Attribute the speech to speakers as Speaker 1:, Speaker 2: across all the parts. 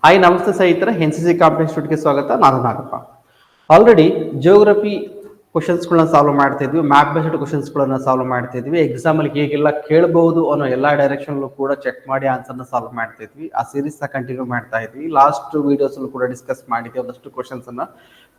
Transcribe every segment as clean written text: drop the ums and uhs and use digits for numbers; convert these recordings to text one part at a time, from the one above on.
Speaker 1: Hi ನಮಸ್ತೆ ಸ್ನೇಹಿತರೆ, NCC competitive ಇನ್ಸ್ಟಿಟ್ಯೂಟ್ಗೆ ಸ್ವಾಗತ. ನಾನು ನಾಗಪ್ಪ. ಆಲ್ರೆಡಿ ಜಿಯೋಗ್ರಫಿ ಕ್ವಶನ್ಸ್ಗಳನ್ನ ಸಾಲ್ವ್ ಮಾಡ್ತಾ ಇದ್ವಿ, ಮ್ಯಾಪ್ ಬೇಸ್ಡ್ ಕ್ವಶನ್ಸ್ಗಳನ್ನ ಸಾಲ್ವ್ ಮಾಡ್ತಾ ಇದ್ವಿ. ಎಕ್ಸಾಮಲ್ಲಿ ಹೇಗೆಲ್ಲ ಕೇಳಬಹುದು ಅನ್ನೋ ಎಲ್ಲ ಡೈರೆಕ್ಷನ್ ಕೂಡ ಚೆಕ್ ಮಾಡಿ ಆನ್ಸರ್ನ ಸಾಲ್ವ್ ಮಾಡ್ತಾ ಇದ್ವಿ. ಆ ಸೀರೀಸ್ನ ಕಂಟಿನ್ಯೂ ಮಾಡ್ತಾ ಇದ್ವಿ. ಲಾಸ್ಟ್ ವಿಡಿಯೋಸ್ ಕೂಡ ಡಿಸ್ಕಸ್ ಮಾಡಿದ್ವಿ ಒಂದಷ್ಟು ಕ್ವಶನ್ಸ್ ಅನ್ನ.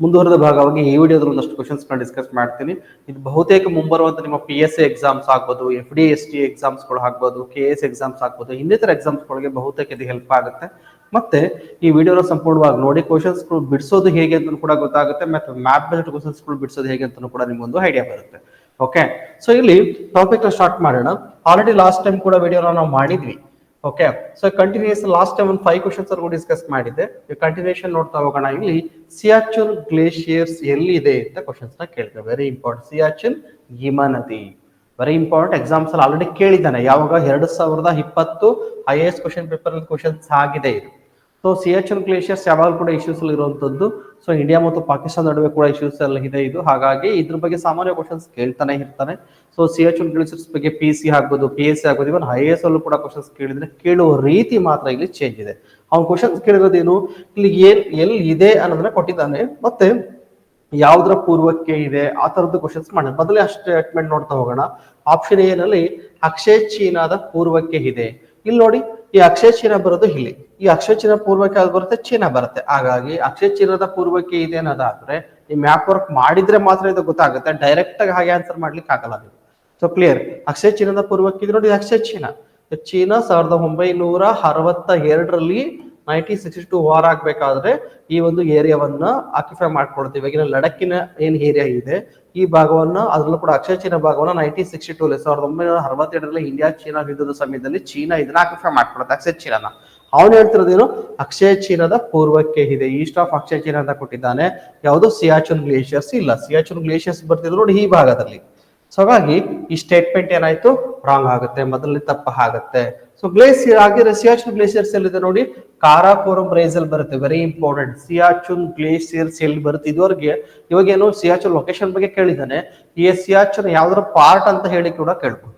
Speaker 1: ಮುಂದುವರೆದ ಭಾಗವಾಗಿ ಈ ವಿಡಿಯೋದಲ್ಲಿ ಒಂದಷ್ಟು ಕ್ವಶನ್ಸ್ ಡಿಸ್ಕಸ್ ಮಾಡ್ತೀನಿ. ಇದು ಬಹುತೇಕ ಮುಂಬರುವಂತ ನಿಮ್ಮ PSC ಎಕ್ಸಾಮ್ಸ್ ಆಗ್ಬೋದು, FD/ST ಎಕ್ಸಾಮ್ಸ್ಗಳು ಆಗ್ಬೋದು, KS ಎಕ್ಸಾಮ್ಸ್ ಆಗ್ಬೋದು, ಇನ್ನಿತರ ಎಕ್ಸಾಮ್ಸ್ಗಳಿಗೆ ಬಹುತೇಕ ಇದು ಹೆಲ್ಪ್ ಆಗುತ್ತೆ. ಮತ್ತೆ ಈ ವಿಡಿಯೋನ ಸಂಪೂರ್ಣವಾಗಿ ನೋಡಿ ಕ್ವಶನ್ಸ್ ಬಿಡಿಸೋದು ಹೇಗೆ ಅಂತ ಕೂಡ ಗೊತ್ತಾಗುತ್ತೆ, ಮತ್ತೆ ಮ್ಯಾಪ್ ಬೇಸ್ಡ್ ಕ್ವಶನ್ಸ್ ಬಿಡಿಸೋದು ಹೇಗೆ ಅಂತ ಕೂಡ ನಿಮ್ಗೊಂದು ಐಡಿಯಾ ಬರುತ್ತೆ. ಓಕೆ, ಸೊ ಇಲ್ಲಿ ಟಾಪಿಕ್ ಸ್ಟಾರ್ಟ್ ಮಾಡೋಣ. ಆಲ್ರೆಡಿ ಲಾಸ್ಟ್ ಟೈಮ್ ಕೂಡ ವಿಡಿಯೋನ ನಾವು ಮಾಡಿದ್ವಿ. Okay, so continues last time ಒಂದು 5 ಕ್ವಶನ್ಸ್ ಡಿಸ್ಕಸ್ ಮಾಡಿದ್ದೆ. ಕಂಟಿನ್ಯೂಷನ್ ನೋಡ್ತಾ ಹೋಗೋಣ. ಇಲ್ಲಿ ಸಿಯಾಚಿನ್ ಗ್ಲೇಷಿಯರ್ಸ್ ಎಲ್ಲಿದೆ ಅಂತ ಕ್ವಶನ್ಸ್ ನ ಕೇಳಿದೆ. Very important. ಸಿಯಾಚಿನ್ ಹಿಮನದಿ ವೆರಿ ಇಂಪಾರ್ಟೆಂಟ್. ಎಕ್ಸಾಮ್ಸ್ ಅಲ್ಲಿ ಆಲ್ರೆಡಿ ಕೇಳಿದ್ದಾನೆ. ಯಾವಾಗ 2020 IAS ಕ್ವಶನ್ ಪೇಪರ್ ಕ್ವಶನ್ಸ್ ಆಗಿದೆ ಇದು. ಸೊ ಸಿಯಾಚಿನ್ ಗ್ಲೇಷಿಯರ್ಸ್ ಯಾವಾಗ ಕೂಡ ಇಶ್ಯೂಸ್ ಅಲ್ಲಿ ಇರುವಂತದ್ದು. ಸೊ ಇಂಡಿಯಾ ಮತ್ತು ಪಾಕಿಸ್ತಾನ ನಡುವೆ ಕೂಡ ಇಶ್ಯೂಸ್ ಅಲ್ಲಿ ಇದೆ ಇದು. ಹಾಗಾಗಿ ಇದ್ರ ಬಗ್ಗೆ ಸಾಮಾನ್ಯ ಕ್ವಶನ್ಸ್ ಕೇಳ್ತಾನೆ ಇರ್ತಾನೆ. ಸೊ ಸಿಯಾಚಿನ್ ಗ್ಲೇಷಿಯರ್ಸ್ ಬಗ್ಗೆ PC ಆಗ್ಬೋದು, PSC ಆಗ್ಬೋದು, ಇವನ್ IAS ಅಲ್ಲೂ ಕೂಡ ಕ್ವಶನ್ಸ್ ಕೇಳಿದ್ರೆ ಕೇಳುವ ರೀತಿ ಮಾತ್ರ ಇಲ್ಲಿ ಚೇಂಜ್ ಇದೆ. ಅವ್ನು ಕ್ವಶನ್ಸ್ ಕೇಳಿರೋದೇನು, ಇಲ್ಲಿ ಎಲ್ಲಿ ಇದೆ ಅನ್ನೋದನ್ನ ಕೊಟ್ಟಿದ್ದಾನೆ, ಮತ್ತೆ ಯಾವ್ದ್ರ ಪೂರ್ವಕ್ಕೆ ಇದೆ ಆ ತರದ್ದು ಕ್ವಶನ್ಸ್ ಮಾಡಿ. ಮೊದಲೇ ಅಷ್ಟು ಸ್ಟೇಟ್ಮೆಂಟ್ ನೋಡ್ತಾ ಹೋಗೋಣ. ಆಪ್ಷನ್ A ನಲ್ಲಿ ಅಕ್ಷಯ ಚೀನಾದ ಪೂರ್ವಕ್ಕೆ ಇದೆ. ಇಲ್ಲಿ ನೋಡಿ, ಈ ಅಕ್ಷಯ ಚೀನಾ ಬರೋದು ಇಲ್ಲಿ. ಈ ಅಕ್ಷಯ ಚೀನಾ ಪೂರ್ವಕ್ಕೆ ಅದು ಬರುತ್ತೆ, ಚೀನಾ ಬರುತ್ತೆ. ಹಾಗಾಗಿ ಅಕ್ಷಯ ಚೀನಾದ ಪೂರ್ವಕ್ಕೆ ಇದೆ ಅನ್ನೋದಾದ್ರೆ ಈ ಮ್ಯಾಪ್ ವರ್ಕ್ ಮಾಡಿದ್ರೆ ಮಾತ್ರ ಇದು ಗೊತ್ತಾಗುತ್ತೆ. ಡೈರೆಕ್ಟ್ ಆಗಿ ಹಾಗೆ ಆನ್ಸರ್ ಮಾಡ್ಲಿಕ್ಕೆ ಆಗಲ್ಲ ನೀವು. So clear. ಅಕ್ಷಯ ಚೀನಾದ ಪೂರ್ವಕ್ಕೆ ಇದೆ ನೋಡಿ, ಅಕ್ಷಯ ಚೀನಾ. ಚೀನಾ 1962ರಲ್ಲಿ 1962 ವಾರ್ ಆಗ್ಬೇಕಾದ್ರೆ ಈ ಒಂದು ಏರಿಯಾವನ್ನ ಆಕ್ಯುಪೈ ಮಾಡ್ಕೊಳ್ತೀವಿ. ಇವಾಗಿನ ಲಡಕ್ಕಿನ ಏನ್ ಏರಿಯಾ ಇದೆ ಈ ಭಾಗವನ್ನ, ಅದ್ರಲ್ಲೂ ಕೂಡ ಅಕ್ಷಯ ಚೀನಾ ಭಾಗವನ್ನ 1962 1962ರಲ್ಲಿ ಇಂಡಿಯಾ ಚೀನಾ ಯುದ್ಧದ ಸಮಯದಲ್ಲಿ ಚೀನಾ ಇದನ್ನ ಆಕ್ಯುಪೈ ಮಾಡ್ಕೊಳುತ್ತೆ, ಅಕ್ಷಯ ಚೀನಾನ. ಅವನು ಹೇಳ್ತಿರೋದೇನು, ಅಕ್ಷಯ ಚೀನಾದ ಪೂರ್ವಕ್ಕೆ ಇದೆ. ಈಸ್ಟ್ ಆಫ್ ಅಕ್ಷಯ ಚೀನಾ ಅಂತ ಕೊಟ್ಟಿದ್ದಾನೆ. ಯಾವುದು ಸಿಯಾಚಿನ್ ಗ್ಲೇಷಿಯರ್ಸ್ ಇಲ್ಲ. ಸಿಯಾಚಿನ್ ಗ್ಲೇಷಿಯರ್ಸ್ ಬರ್ತಿದ್ರು ನೋಡಿ ಈ ಭಾಗದಲ್ಲಿ. ಸೊ ಹಾಗಾಗಿ ಈ ಸ್ಟೇಟ್ಮೆಂಟ್ ಏನಾಯ್ತು, ರಾಂಗ್ ಆಗುತ್ತೆ, ಮೊದಲನೇ ತಪ್ಪ ಆಗುತ್ತೆ. ಸೊ ಗ್ಲೇಸಿಯರ್ ಆಗಿರೋ ಸಿಯಾಚಿನ್ ಗ್ಲೇಷಿಯರ್ಸ್ ಎಲ್ಲಿದೆ ನೋಡಿ, ಕಾರಾಕೋರಂ ರೇಂಜ್ ಅಲ್ಲಿ ಬರುತ್ತೆ. Very important. ಸಿಯಾಚಿನ್ ಗ್ಲೇಷಿಯರ್ಸ್ ಎಲ್ಲಿ ಬರುತ್ತೆ ಇದುವರೆಗೆ. ಇವಾಗ ಏನು ಸಿಯಾಚಿನ್ ಲೊಕೇಶನ್ ಬಗ್ಗೆ ಕೇಳಿದ್ದಾನೆ, ಈ ಸಿಯಾಚಿನ್ ಯಾವ್ದಾರ ಪಾರ್ಟ್ ಅಂತ ಹೇಳಿ ಕೂಡ ಕೇಳ್ಬೋದು.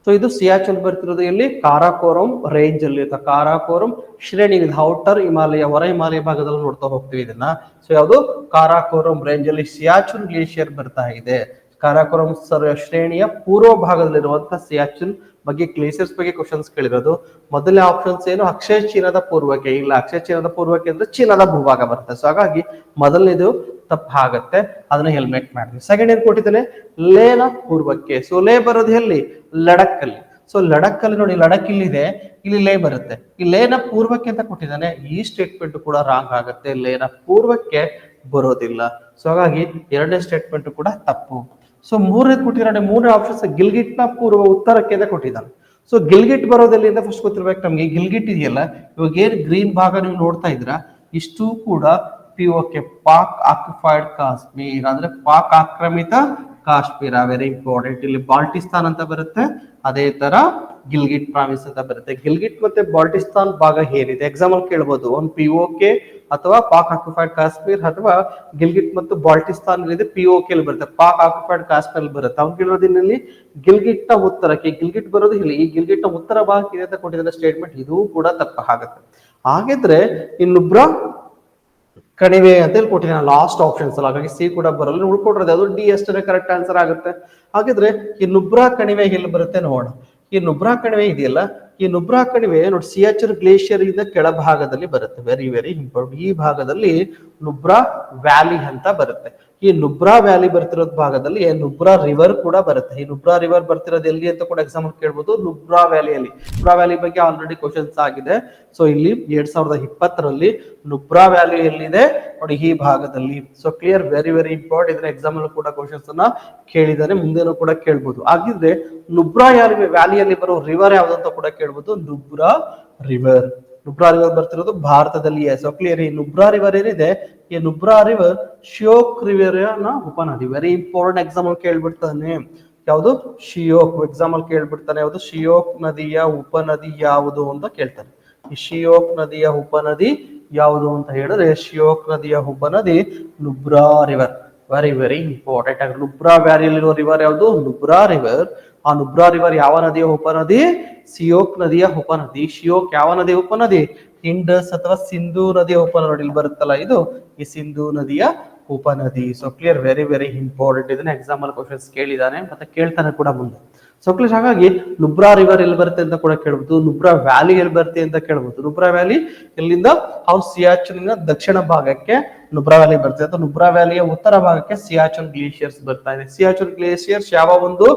Speaker 1: ಸೊ ಇದು ಸಿಯಾಚಿನ್ ಬರ್ತಿರೋದು ಎಲ್ಲಿ, ಕಾರಾಕೋರಂ ರೇಂಜ್ ಅಲ್ಲಿ ಇರುತ್ತೆ. ಕಾರಾಕೋರಂ ಶ್ರೇಣಿ ಇದೆ, ಔಟರ್ ಹಿಮಾಲಯ, ಹೊರ ಹಿಮಾಲಯ ಭಾಗದಲ್ಲಿ ನೋಡ್ತಾ ಹೋಗ್ತೀವಿ ಇದನ್ನ. ಸೊ ಯಾವುದು, ಕಾರಾಕೋರಂ ರೇಂಜ್ ಅಲ್ಲಿ ಸಿಯಾಚಿನ್ ಗ್ಲೇಷಿಯರ್ ಬರ್ತಾ ಇದೆ. ಕಾರಾಕೋರಂ ಶ್ರೇಣಿಯ ಪೂರ್ವ ಭಾಗದಲ್ಲಿರುವಂತಹ ಸಿಯಾಚಿನ್ ಬಗ್ಗೆ ಗ್ಲೇಷಿಯರ್ಸ್ ಬಗ್ಗೆ ಕ್ವಶನ್ಸ್ ಕೇಳಿರೋದು. ಮೊದಲನೇ ಆಪ್ಷನ್ಸ್ ಏನು, ಅಕ್ಷಯ ಚೀನಾದ ಪೂರ್ವಕ್ಕೆ ಇಲ್ಲ. ಅಕ್ಷಯ ಚೀನಾದ ಪೂರ್ವಕ್ಕೆ ಅಂದ್ರೆ ಚೀನಾದ ಭೂಭಾಗ ಬರುತ್ತೆ. ಸೊ ಹಾಗಾಗಿ ಮೊದಲನೇದು ತಪ್ಪ ಆಗುತ್ತೆ, ಅದನ್ನ ಹೆಲ್ಮೆಟ್ ಮಾಡಿದ್ವಿ. ಸೆಕೆಂಡ್ ಏನ್ ಕೊಟ್ಟಿದ್ದಾನೆ, ಲೇನ ಪೂರ್ವಕ್ಕೆ. ಸೊ ಲೇ ಬರೋದು ಎಲ್ಲಿ, ಲಡಕ್ ಅಲ್ಲಿ. ಸೊ ಲಡಕ್ ಅಲ್ಲಿ ನೋಡಿ, ಲಡಕ್ ಇಲ್ಲಿದೆ, ಇಲ್ಲಿ ಲೇ ಬರುತ್ತೆ. ಈ ಲೇನ ಪೂರ್ವಕ್ಕೆ ಅಂತ ಕೊಟ್ಟಿದ್ದಾನೆ. ಈ ಸ್ಟೇಟ್ಮೆಂಟ್ ಕೂಡ ರಾಂಗ್ ಆಗುತ್ತೆ, ಲೇನ ಪೂರ್ವಕ್ಕೆ ಬರೋದಿಲ್ಲ. ಸೊ ಹಾಗಾಗಿ ಎರಡನೇ ಸ್ಟೇಟ್ಮೆಂಟ್ ಕೂಡ ತಪ್ಪು. ಸೊ ಮೂರನೇ ಕೊಟ್ಟಿದ್ದಾನೆ, ಮೂರನೇ ಆಪ್ಷನ್ಸ್ ಗಿಲ್ಗಿಟ್ ನ ಪೂರ್ವ ಉತ್ತರಕ್ಕೆ ಅಂತ ಕೊಟ್ಟಿದ್ದಾನೆ. ಸೊ ಗಿಲ್ಗಿಟ್ ಬರೋದೆಲ್ಲಿಂದ ಫಸ್ಟ್ ಗೊತ್ತಿರ್ಬೇಕು ನಮ್ಗೆ. ಗಿಲ್ಗಿಟ್ ಇದೆಯಲ್ಲ, ಇವಾಗ ಏನ್ ಗ್ರೀನ್ ಭಾಗ ನೀವು ನೋಡ್ತಾ ಇದ್ರ, ಇಷ್ಟು ಕೂಡ POK, ಪಾಕ್ ಆಕ್ಯುಪೈಡ್ ಕಾಶ್ಮೀರ್, ಅಂದ್ರೆ ಪಾಕ್ ಆಕ್ರಮಿತ ಕಾಶ್ಮೀರ. Very important. ಇಲ್ಲಿ ಬಾಲ್ಟಿಸ್ತಾನ್ ಅಂತ ಬರುತ್ತೆ, ಅದೇ ತರ ಗಿಲ್ಗಿಟ್ ಪ್ರಾವಿನ್ಸ್ ಅಂತ ಬರುತ್ತೆ. ಗಿಲ್ಗಿಟ್ ಮತ್ತೆ ಬಾಲ್ಟಿಸ್ತಾನ್ ಭಾಗ ಏನಿದೆ ಎಕ್ಸಾಮ್ ಅಲ್ಲಿ ಕೇಳಬಹುದು. ಒಂದು POK ಅಥವಾ ಪಾಕ್ ಆಕ್ಯುಪೈಡ್ ಕಾಶ್ಮೀರ್, ಅಥವಾ ಗಿಲ್ಗಿಟ್ ಮತ್ತು ಬಾಲ್ಟಿಸ್ತಾನ್ ಇದೆ POK ಅಲ್ಲಿ ಬರುತ್ತೆ, ಪಾಕ್ ಆಕ್ಯುಪೈಡ್ ಕಾಶ್ಮೀರ್ ಅಲ್ಲಿ ಬರುತ್ತೆ. ಅವ್ನು ಕೇಳೋದಿನಲ್ಲಿ ಗಿಲ್ಗಿಟ್ ನ ಉತ್ತರಕ್ಕೆ, ಗಿಲ್ಗಿಟ್ ಬರೋದು ಇಲ್ಲಿ, ಈ ಗಿಲ್ಗಿಟ್ ನ ಉತ್ತರ ಭಾಗಕ್ಕೆ ಇದೆ ಅಂತ ಕೊಟ್ಟಿದ್ದಾರೆ ಸ್ಟೇಟ್ಮೆಂಟ್. ಇದು ಕೂಡ ತಪ್ಪ ಆಗುತ್ತೆ. ಹಾಗಿದ್ರೆ ಇನ್ನೊಬ್ರ ಕಣಿವೆ ಅಂತ ಹೇಳಿ ಕೊಟ್ಟಿದ್ದಾನೆ ಲಾಸ್ಟ್ ಆಪ್ಷನ್ಸ್ ಅಲ್ಲಿ. ಹಾಗಾಗಿ C ಕೂಡ ಬರಲ್ಲ, ಉಳ್ಕೊಡ್ರದು ಅದು D ಅಷ್ಟೇ ಕರೆಕ್ಟ್ ಆನ್ಸರ್ ಆಗುತ್ತೆ. ಹಾಗಿದ್ರೆ ಈ ನುಬ್ರಾ ಕಣಿವೆ ಎಲ್ಲಿ ಬರುತ್ತೆ ನೋಡೋಣ. ಈ ನುಬ್ರಾ ಕಣಿವೆ ಇದೆಯಲ್ಲ, ಈ ನುಬ್ರಾ ಕಣಿವೆ ನೋಡಿ ಸಿಯಾಚಿನ್ ಗ್ಲೇಷಿಯರ್ ಇಂದ ಕೆಳಭಾಗದಲ್ಲಿ ಬರುತ್ತೆ. Very very important. ಈ ಭಾಗದಲ್ಲಿ ನುಬ್ರಾ ವ್ಯಾಲಿ ಅಂತ ಬರುತ್ತೆ. ಈ ನುಬ್ರಾ ವ್ಯಾಲಿ ಬರ್ತಿರೋದ್ ಭಾಗದಲ್ಲಿ ನುಬ್ರಾ ರಿವರ್ ಕೂಡ ಬರುತ್ತೆ. ಈ ನುಬ್ರಾ ರಿವರ್ ಬರ್ತಿರೋದು ಎಲ್ಲಿ ಅಂತ ಕೂಡ ಎಕ್ಸಾಮ್ ಕೇಳ್ಬೋದು, ನುಬ್ರಾ ವ್ಯಾಲಿಯಲ್ಲಿ. ನುಬ್ರಾ ವ್ಯಾಲಿ ಬಗ್ಗೆ ಆಲ್ರೆಡಿ ಕ್ವಶನ್ಸ್ ಆಗಿದೆ. ಸೊ ಇಲ್ಲಿ 2020ರಲ್ಲಿ ನುಬ್ರಾ ವ್ಯಾಲಿ ಎಲ್ಲಿದೆ ನೋಡಿ, ಈ ಭಾಗದಲ್ಲಿ. So clear, very very important. ಇದ್ರ ಎಕ್ಸಾಮ್ ಅಲ್ಲೂ ಕೂಡ ಕ್ವಶನ್ಸ್ ಅನ್ನ ಕೇಳಿದಾನೆ, ಮುಂದೆನೂ ಕೂಡ ಕೇಳ್ಬೋದು. ಹಾಗಿದ್ರೆ ನುಬ್ರಾ ವ್ಯಾಲಿಯಲ್ಲಿ ಬರೋ ರಿವರ್ ಯಾವ್ದಂತ ಕೂಡ ಕೇಳ್ಬೋದು, ನುಬ್ರಾ ರಿವರ್. ನುಬ್ರಾ ರಿವರ್ ಬರ್ತಿರೋದು ಭಾರತದಲ್ಲಿ. So clear. ಈ ನುಬ್ರಾ ರಿವರ್ ಏನಿದೆ, ಈ ನುಬ್ರಾ ರಿವರ್ ಶಿಯೋಕ್ ರಿವರ್ ನ ಉಪನದಿ. Very important. ಎಕ್ಸಾಮ್ ಅಲ್ಲಿ ಕೇಳ್ಬಿಡ್ತಾನೆ ಯಾವುದು, ಶಿಯೋಕ್. ಎಕ್ಸಾಮ್ ಅಲ್ಲಿ ಕೇಳ್ಬಿಡ್ತಾನೆ ಯಾವುದು, ಶಿಯೋಕ್ ನದಿಯ ಉಪನದಿ ಯಾವುದು ಅಂತ ಕೇಳ್ತಾನೆ. ಈ ಶಿಯೋಕ್ ನದಿಯ ಉಪನದಿ ಯಾವುದು ಅಂತ ಹೇಳಿದ್ರೆ, ಶಿಯೋಕ್ ನದಿಯ ಉಪನದಿ Nubra river. Very very important. ಆಗಿ ನುಬ್ರಾ ವ್ಯಾಲಿಯಲ್ಲಿರುವ ರಿವರ್ ಯಾವುದು, ನುಬ್ರಾ ರಿವರ್. ಆ ನುಬ್ರಾ ರಿವರ್ ಯಾವ ನದಿಯ ಉಪನದಿ, ಸಿಯೋಕ್ ನದಿಯ ಉಪನದಿ. ಶಿಯೋಕ್ ಯಾವ ನದಿಯ ಉಪನದಿ, ಇಂಡಸ್ ಅಥವಾ ಸಿಂಧೂ ನದಿಯ ಉಪನದಿ ಇಲ್ಲಿ ಬರುತ್ತಲ್ಲ, ಇದು ಈ ಸಿಂಧೂ ನದಿಯ ಉಪನದಿ. So clear, very very important. ಇದನ್ನ ಎಕ್ಸಾಂಪಲ್ ಕ್ವಶನ್ಸ್ ಕೇಳಿದಾನೆ ಮತ್ತೆ ಕೇಳ್ತಾನೆ ಕೂಡ ಮುಂದೆ. ಸೊ ಕ್ಲಿಯರ್, ಹಾಗಾಗಿ ನುಬ್ರಾ ರಿವರ್ ಎಲ್ಲಿ ಬರುತ್ತೆ ಅಂತ ಕೂಡ ಕೇಳ್ಬೋದು, ನುಬ್ರಾ ವ್ಯಾಲಿ ಎಲ್ಲಿ ಬರುತ್ತೆ ಅಂತ ಕೇಳ್ಬೋದು. ನುಬ್ರಾ ವ್ಯಾಲಿ ಎಲ್ಲಿಂದ, ಸಿಯಾಚಿನ್ನ ದಕ್ಷಿಣ ಭಾಗಕ್ಕೆ ನುಬ್ರಾ ವ್ಯಾಲಿ ಬರ್ತದೆ, ಅಥವಾ ನುಬ್ರಾ ವ್ಯಾಲಿಯ ಉತ್ತರ ಭಾಗಕ್ಕೆ ಸಿಯಾಚಿನ್ ಗ್ಲೇಷಿಯರ್ಸ್ ಬರ್ತಾ ಇದೆ. ಸಿಯಾಚಿನ್ ಗ್ಲೇಷಿಯರ್ಸ್ ಯಾವ ಒಂದು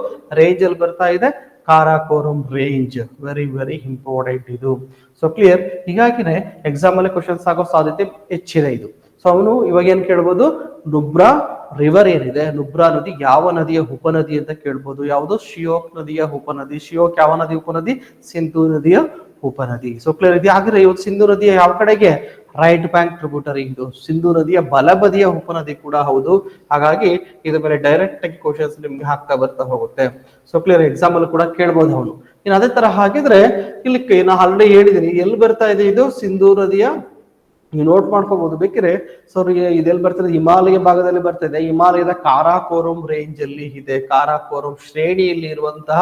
Speaker 1: ರೇಂಜ್ ಅಲ್ಲಿ ಬರ್ತಾ ಇದೆ, Karakoram range. Very very important ಇದು. ಸೊ ಕ್ಲಿಯರ್, ಹೀಗಾಗಿನೇ ಎಕ್ಸಾಮ್ ಅಲ್ಲಿ ಕ್ವಶನ್ಸ್ ಆಗೋ ಸಾಧ್ಯತೆ ಹೆಚ್ಚಿದೆ ಇದು. ಸೊ ಅವನು ಇವಾಗ ಏನ್ ಕೇಳ್ಬೋದು, ನುಬ್ರಾ ರಿವರ್ ಏನಿದೆ, ನುಬ್ರಾ ನದಿ ಯಾವ ನದಿಯ ಉಪನದಿ ಅಂತ ಕೇಳ್ಬೋದು. ಯಾವುದು, ಶಿಯೋಕ್ ನದಿಯ ಉಪನದಿ. ಶಿಯೋಕ್ ಯಾವ ನದಿ ಉಪನದಿ, ಸಿಂಧೂ ನದಿಯ ಉಪನದಿ. ಸೊ ಕ್ಲಿಯರ್, ಇದು ಹಾಗೆ ಇವತ್ತು ಸಿಂಧೂ ನದಿಯ ಯಾವ ಕಡೆಗೆ, ರೈಟ್ ಬ್ಯಾಂಕ್ ಟ್ರಿಬ್ಯೂಟರಿ. ಇದು ಸಿಂಧೂ ನದಿಯ ಬಲಬದಿಯ ಉಪನದಿ ಕೂಡ ಹೌದು. ಹಾಗಾಗಿ ಇದ್ರ ಮೇಲೆ ಡೈರೆಕ್ಟ್ ಆಗಿ ಕ್ವಶನ್ಸ್ ನಿಮ್ಗೆ ಹಾಕ್ತಾ ಬರ್ತಾ ಹೋಗುತ್ತೆ. ಸೊ ಕ್ಲಿಯರ್, ಎಕ್ಸಾಮ್ ಅಲ್ಲಿ ಕೂಡ ಕೇಳ್ಬೋದು ಅವನು. ಇನ್ನು ಅದೇ ತರ ಹಾಗಿದ್ರೆ ಇಲ್ಲಿ ನಾ ಆಲ್ರೆಡಿ ಹೇಳಿದೀನಿ ಎಲ್ಲಿ ಬರ್ತಾ ಇದೆ ಇದು, ಸಿಂಧೂ ನದಿಯ, ನೀವು ನೋಟ್ ಮಾಡ್ಕೋಬಹುದು ಬೇಕಿದ್ರೆ. ಸೊ ಇದೆಲ್ಲಿ ಬರ್ತದೆ, ಹಿಮಾಲಯ ಭಾಗದಲ್ಲಿ ಬರ್ತದೆ. ಹಿಮಾಲಯದ ಕಾರಾಕೋರಂ ರೇಂಜ್ ಅಲ್ಲಿ ಇದೆ, ಕಾರಾಕೋರಂ ಶ್ರೇಣಿಯಲ್ಲಿ ಇರುವಂತಹ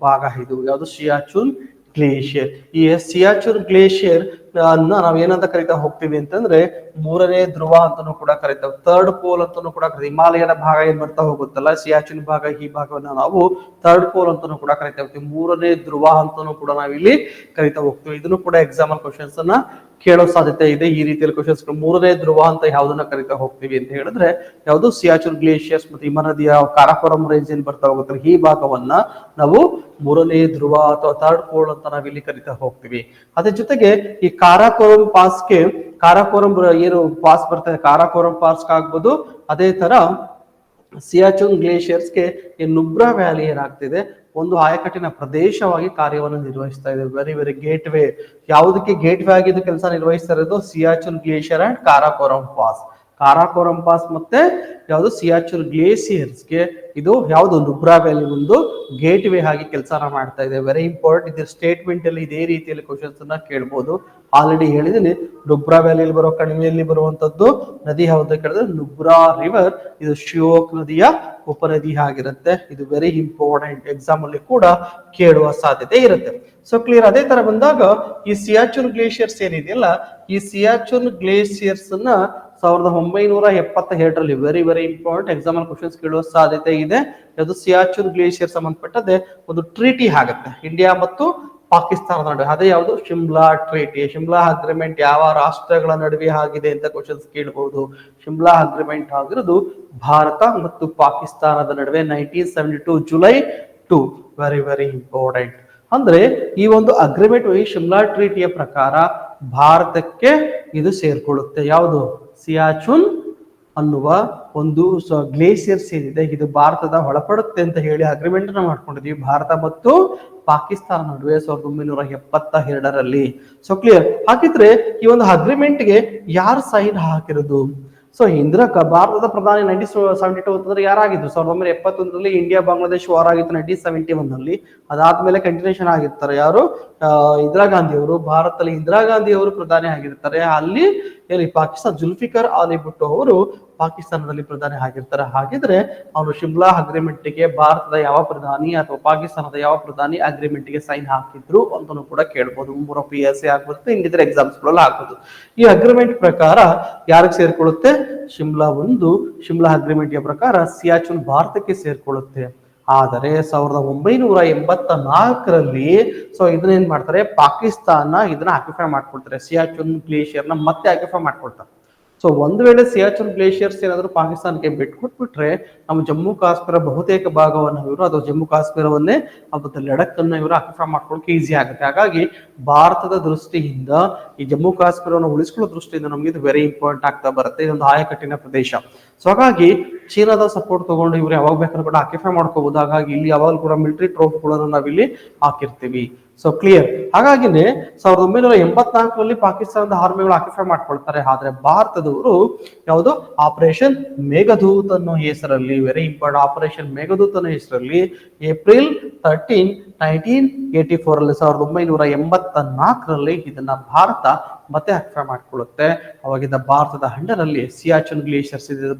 Speaker 1: ಭಾಗ ಇದು. ಯಾವುದು, ಸಿಯಾಚುನ್ ಗ್ಲೇಷಿಯರ್. ಈ ಸಿಯಾಚುನ್ ಗ್ಲೇಷಿಯರ್ ಅನ್ನ ನಾವ್ ಏನಂತ ಕರಿತಾ ಹೋಗ್ತೀವಿ ಅಂತಂದ್ರೆ, ಮೂರನೇ ಧ್ರುವ ಅಂತಾನೂ ಕೂಡ ಕರಿತಾವೆ, ಥರ್ಡ್ ಪೋಲ್ ಅಂತಾನೂ ಕೂಡ ಕರಿತೀವಿ. ಹಿಮಾಲಯದ ಭಾಗ ಏನ್ ಬರ್ತಾ ಹೋಗುತ್ತಲ್ಲ, ಸಿಯಾಚಿನ್ ಭಾಗ, ಈ ಭಾಗವನ್ನ ನಾವು ಥರ್ಡ್ ಪೋಲ್ ಅಂತಾನೂ ಕೂಡ ಕರಿತಾ ಹೋಗ್ತೀವಿ, ಮೂರನೇ ಧ್ರುವ ಅಂತಾನೂ ಕೂಡ ನಾವಿಲ್ಲಿ ಕರಿತಾ ಹೋಗ್ತೀವಿ. ಇದನ್ನು ಕೂಡ ಎಕ್ಸಾಮ್ ಕ್ವಶನ್ಸ್ ಅನ್ನ ಕೇಳೋ ಸಾಧ್ಯತೆ ಇದೆ. ಈ ರೀತಿಯಲ್ಲಿ ಕ್ವಶನ್ಸ್, ಮೂರನೇ ಧ್ರುವ ಅಂತ ಯಾವ್ದನ್ನ ಕರಿತಾ ಹೋಗ್ತೀವಿ ಅಂತ ಹೇಳಿದ್ರೆ, ಯಾವುದು, ಸಿಯಾಚಿನ್ ಗ್ಲೇಷಿಯರ್ಸ್ ಮತ್ತೆ ಹಿಮನದಿಯ ಕಾರಾಕೋರಂ ರೇಂಜ್ ಏನ್ ಬರ್ತಾ ಹೋಗುತ್ತೆ, ಈ ಭಾಗವನ್ನ ನಾವು ಮೂರನೇ ಧ್ರುವ ಅಥವಾ ಥರ್ಡ್ ಪೋಲ್ ಅಂತ ನಾವಿಲ್ಲಿ ಕರಿತಾ ಹೋಗ್ತೀವಿ. ಅದ್ರ ಜೊತೆಗೆ ಈ ಕಾರಾಕೋರಂ ಪಾಸ್ಗೆ, ಕಾರಾಕೋರಂ ಏನು ಪಾಸ್ ಬರ್ತದೆ, ಕಾರಾಕೋರಂ ಪಾಸ್ ಆಗ್ಬೋದು. ಅದೇ ತರ ಸಿಯಾಚುನ್ ಗ್ಲೇಷಿಯರ್ಸ್ಗೆ ಈ ನುಬ್ರಾ ವ್ಯಾಲಿ ಏನಾಗ್ತಿದೆ, ಒಂದು ಆಯಕಟ್ಟಿನ ಪ್ರದೇಶವಾಗಿ ಕಾರ್ಯವನ್ನು ನಿರ್ವಹಿಸ್ತಾ ಇದೆ. Very very gateway. ಯಾವುದಕ್ಕೆ ಗೇಟ್ ವೇ ಆಗಿದ್ದು ಕೆಲಸ ನಿರ್ವಹಿಸ್ತಾ ಇರೋದು, Siachen glacier and Karakoram pass. Karakoram pass ಮತ್ತೆ ಯಾವುದು, ಸಿಯಾಚುನ್ ಗ್ಲೇಷಿಯರ್ಸ್ಗೆ ಇದು ಯಾವುದು, ನುಬ್ರಾ ವ್ಯಾಲಿ ಒಂದು ಗೇಟ್ ವೇ ಆಗಿ ಕೆಲಸನ ಮಾಡ್ತಾ ಇದೆ. Very important. ಇದು ಸ್ಟೇಟ್ಮೆಂಟ್ ಅಲ್ಲಿ ಇದೇ ರೀತಿಯಲ್ಲಿ ಕ್ವಶನ್ಸ್ ಅನ್ನ ಕೇಳ್ಬೋದು. ಆಲ್ರೆಡಿ ಹೇಳಿದೀನಿ, ನುಬ್ರಾ ವ್ಯಾಲಿಯಲ್ಲಿ ಬರೋ, ಕಣಿವೆಯಲ್ಲಿ ಬರುವಂತದ್ದು ನದಿ ಯಾವ್ದು ಕೇಳಿದ್ರೆ ನುಬ್ರಾ ರಿವರ್. ಇದು ಶಿಯೋಕ್ ನದಿಯ ಉಪನದಿ ಆಗಿರುತ್ತೆ. ಇದು ವೆರಿ ಇಂಪಾರ್ಟೆಂಟ್, ಎಕ್ಸಾಮ್ ಅಲ್ಲಿ ಕೂಡ ಕೇಳುವ ಸಾಧ್ಯತೆ ಇರುತ್ತೆ. ಸೊ ಕ್ಲಿಯರ್, ಅದೇ ತರ ಬಂದಾಗ ಈ ಸಿಯಾಚುನ್ ಗ್ಲೇಷಿಯರ್ಸ್ ಏನಿದೆಯಲ್ಲ, ಈ ಸಿಯಾಚುನ್ ಗ್ಲೇಷಿಯರ್ಸ್ ಅನ್ನ 1972ರಲ್ಲಿ ವೆರಿ ವೆರಿ ಇಂಪಾರ್ಟೆಂಟ್, ಎಕ್ಸಾಮ್ ಅಲ್ಲಿ ಕ್ವಶನ್ಸ್ ಕೇಳುವ ಸಾಧ್ಯತೆ ಇದೆ. ಅದು ಸಿಯಾಚುನ್ ಗ್ಲೇಷಿಯರ್ ಸಂಬಂಧಪಟ್ಟದೆ ಒಂದು ಟ್ರೀಟಿ ಆಗುತ್ತೆ ಇಂಡಿಯಾ ಮತ್ತು ಪಾಕಿಸ್ತಾನದ ನಡುವೆ. ಅದೇ ಯಾವುದು, ಶಿಮ್ಲಾ ಟ್ರೀಟಿ. ಶಿಮ್ಲಾ ಅಗ್ರಿಮೆಂಟ್ ಯಾವ ರಾಷ್ಟ್ರಗಳ ನಡುವೆ ಆಗಿದೆ ಅಂತ ಕ್ವಶನ್ಸ್ ಕೇಳಬಹುದು. ಶಿಮ್ಲಾ ಅಗ್ರಿಮೆಂಟ್ ಆಗಿರೋದು ಭಾರತ ಮತ್ತು ಪಾಕಿಸ್ತಾನದ ನಡುವೆ 1972 ಜುಲೈ 2. Very very important. ಅಂದ್ರೆ ಈ ಒಂದು ಅಗ್ರಿಮೆಂಟ್, ಈ ಶಿಮ್ಲಾ ಟ್ರೀಟಿಯ ಪ್ರಕಾರ ಭಾರತಕ್ಕೆ ಇದು ಸೇರ್ಕೊಳ್ಳುತ್ತೆ. ಯಾವುದು, ಸಿಯಾಚುನ್ ಅನ್ನುವ ಒಂದು ಗ್ಲೇಷಿಯರ್ಸ್ ಏನಿದೆ ಇದು ಭಾರತದ ಒಳಪಡುತ್ತೆ ಅಂತ ಹೇಳಿ ಅಗ್ರಿಮೆಂಟ್ ಅನ್ನ ಮಾಡ್ಕೊಂಡಿದ್ವಿ ಭಾರತ ಮತ್ತು ಪಾಕಿಸ್ತಾನ ನಡುವೆ 1972ರಲ್ಲಿ. ಸೊ ಕ್ಲಿಯರ್, ಹಾಗಿದ್ರೆ ಈ ಒಂದು ಅಗ್ರಿಮೆಂಟ್ಗೆ ಯಾರು ಸೈನ್ ಹಾಕಿರೋದು? ಸೊ ಭಾರತದ ಪ್ರಧಾನಿ 1972 ಅಂತಂದ್ರೆ ಯಾರಾಗಿದ್ರು, 1971ರಲ್ಲಿ ಇಂಡಿಯಾ ಬಾಂಗ್ಲಾದೇಶ್ ವಾರ್ ಆಗಿತ್ತು 1971ನಲ್ಲಿ. ಅದಾದ್ಮೇಲೆ ಕಂಟಿನ್ಯೂಷನ್ ಆಗಿರ್ತಾರೆ ಯಾರು, ಇಂದಿರಾ ಗಾಂಧಿ ಅವರು. ಭಾರತದಲ್ಲಿ ಇಂದಿರಾ ಗಾಂಧಿ ಅವರು ಪ್ರಧಾನಿ ಆಗಿರ್ತಾರೆ. ಅಲ್ಲಿ ಎಲ್ಲಿ, ಪಾಕಿಸ್ತಾನ, ಜುಲ್ಫಿಕರ್ ಅಲಿ ಭುಟ್ಟೋ ಅವರು ಪಾಕಿಸ್ತಾನದಲ್ಲಿ ಪ್ರಧಾನಿ ಆಗಿರ್ತಾರೆ. ಹಾಗಿದ್ರೆ ಅವನು ಶಿಮ್ಲಾ ಅಗ್ರಿಮೆಂಟ್ ಗೆ ಭಾರತದ ಯಾವ ಪ್ರಧಾನಿ ಅಥವಾ ಪಾಕಿಸ್ತಾನದ ಯಾವ ಪ್ರಧಾನಿ ಅಗ್ರಿಮೆಂಟ್ ಗೆ ಸೈನ್ ಹಾಕಿದ್ರು ಅಂತಾನು ಕೂಡ ಕೇಳ್ಬೋದು. ಮೂರು PSC ಆಗ್ಬೋದು, ಇನ್ನಿತರ ಎಕ್ಸಾಮ್ಸ್ ಗಳಲ್ಲಿ ಆಗ್ಬೋದು. ಈ ಅಗ್ರಿಮೆಂಟ್ ಪ್ರಕಾರ ಯಾರಿಗೆ ಸೇರ್ಕೊಳ್ಳುತ್ತೆ, ಶಿಮ್ಲಾ ಅಗ್ರಿಮೆಂಟ್ ಪ್ರಕಾರ ಸಿಯಾಚುನ್ ಭಾರತಕ್ಕೆ ಸೇರ್ಕೊಳ್ಳುತ್ತೆ. ಆದರೆ 1984ರಲ್ಲಿ ಇದನ್ನೇನ್ ಮಾಡ್ತಾರೆ, ಪಾಕಿಸ್ತಾನ ಇದನ್ನ ಆಕ್ಯುಪೈ ಮಾಡ್ಕೊಳ್ತಾರೆ, ಸಿಯಾಚುನ್ ಗ್ಲೇಷಿಯರ್ ನ ಮತ್ತೆ ಆಕ್ಯುಪೈ ಮಾಡ್ಕೊಳ್ತಾರೆ. ಸೊ ಒಂದು ವೇಳೆ ಸಿಯಾಚುನ್ ಗ್ಲೇಷಿಯರ್ಸ್ ಏನಾದ್ರು ಪಾಕಿಸ್ತಾನಕ್ಕೆ ಬಿಟ್ಕೊಟ್ಬಿಟ್ರೆ ನಮ್ಮ ಜಮ್ಮು ಕಾಶ್ಮೀರ ಬಹುತೇಕ ಭಾಗವನ್ನು ಇವರು, ಅಥವಾ ಜಮ್ಮು ಕಾಶ್ಮೀರವನ್ನೇ ಮತ್ತು ಲಡಕ್ ಅನ್ನ ಇವರು ಆಕ್ಯುಪೈ ಮಾಡ್ಕೊಳ್ಳೋಕೆ ಈಸಿ ಆಗುತ್ತೆ. ಹಾಗಾಗಿ ಭಾರತದ ದೃಷ್ಟಿಯಿಂದ ಈ ಜಮ್ಮು ಕಾಶ್ಮೀರವನ್ನು ಉಳಿಸ್ಕೊಳ್ಳೋ ದೃಷ್ಟಿಯಿಂದ ನಮ್ಗೆ ಇದು ವೆರಿ ಇಂಪಾರ್ಟೆಂಟ್ ಆಗ್ತಾ ಬರುತ್ತೆ. ಇದೊಂದು ಆಯಕಟ್ಟಿನ ಪ್ರದೇಶ. ಸೊ ಹಾಗಾಗಿ ಚೀನಾದ ಸಪೋರ್ಟ್ ತಗೊಂಡು ಇವ್ರು ಯಾವಾಗ ಬೇಕಾದ್ರೂ ಕೂಡ ಆಕ್ಯುಪೈ ಮಾಡ್ಕೋಬಹುದು. ಹಾಗಾಗಿ ಇಲ್ಲಿ ಯಾವಾಗ ಕೂಡ ಮಿಲಿಟರಿ ಟ್ರೋಪ್ಗಳನ್ನು ನಾವಿಲ್ಲಿ ಹಾಕಿರ್ತೀವಿ. ಸೊ ಕ್ಲಿಯರ್, ಹಾಗಾಗಿನೇ 1984ರಲ್ಲಿ ಪಾಕಿಸ್ತಾನದ ಆರ್ಮಿಗಳು ಆಕ್ಯುಪೈ ಮಾಡ್ಕೊಳ್ತಾರೆ. ಆದ್ರೆ ಭಾರತದವರು ಯಾವುದು, ಆಪರೇಷನ್ ಮೇಘದೂತ್ ಅನ್ನೋ ಹೆಸರಲ್ಲಿ, ವೆರಿ ಇಂಪಾರ್ಟೆಂಟ್, ಆಪರೇಷನ್ ಮೇಘದೂತ್ ಅನ್ನೋ ಹೆಸರಲ್ಲಿ ಏಪ್ರಿಲ್ 13, 1984ರಲ್ಲಿ 1984ರಲ್ಲಿ ಇದನ್ನ ಭಾರತ ಮತ್ತೆ ಆಕ್ಯುಪೈ ಮಾಡ್ಕೊಳ್ಳುತ್ತೆ. ಅವಾಗಿಂದ ಭಾರತದ ಅಂಡರಲ್ಲಿ ಸಿಯಾಚುನ್ ಗ್ಲೇಷಿಯರ್ಸ್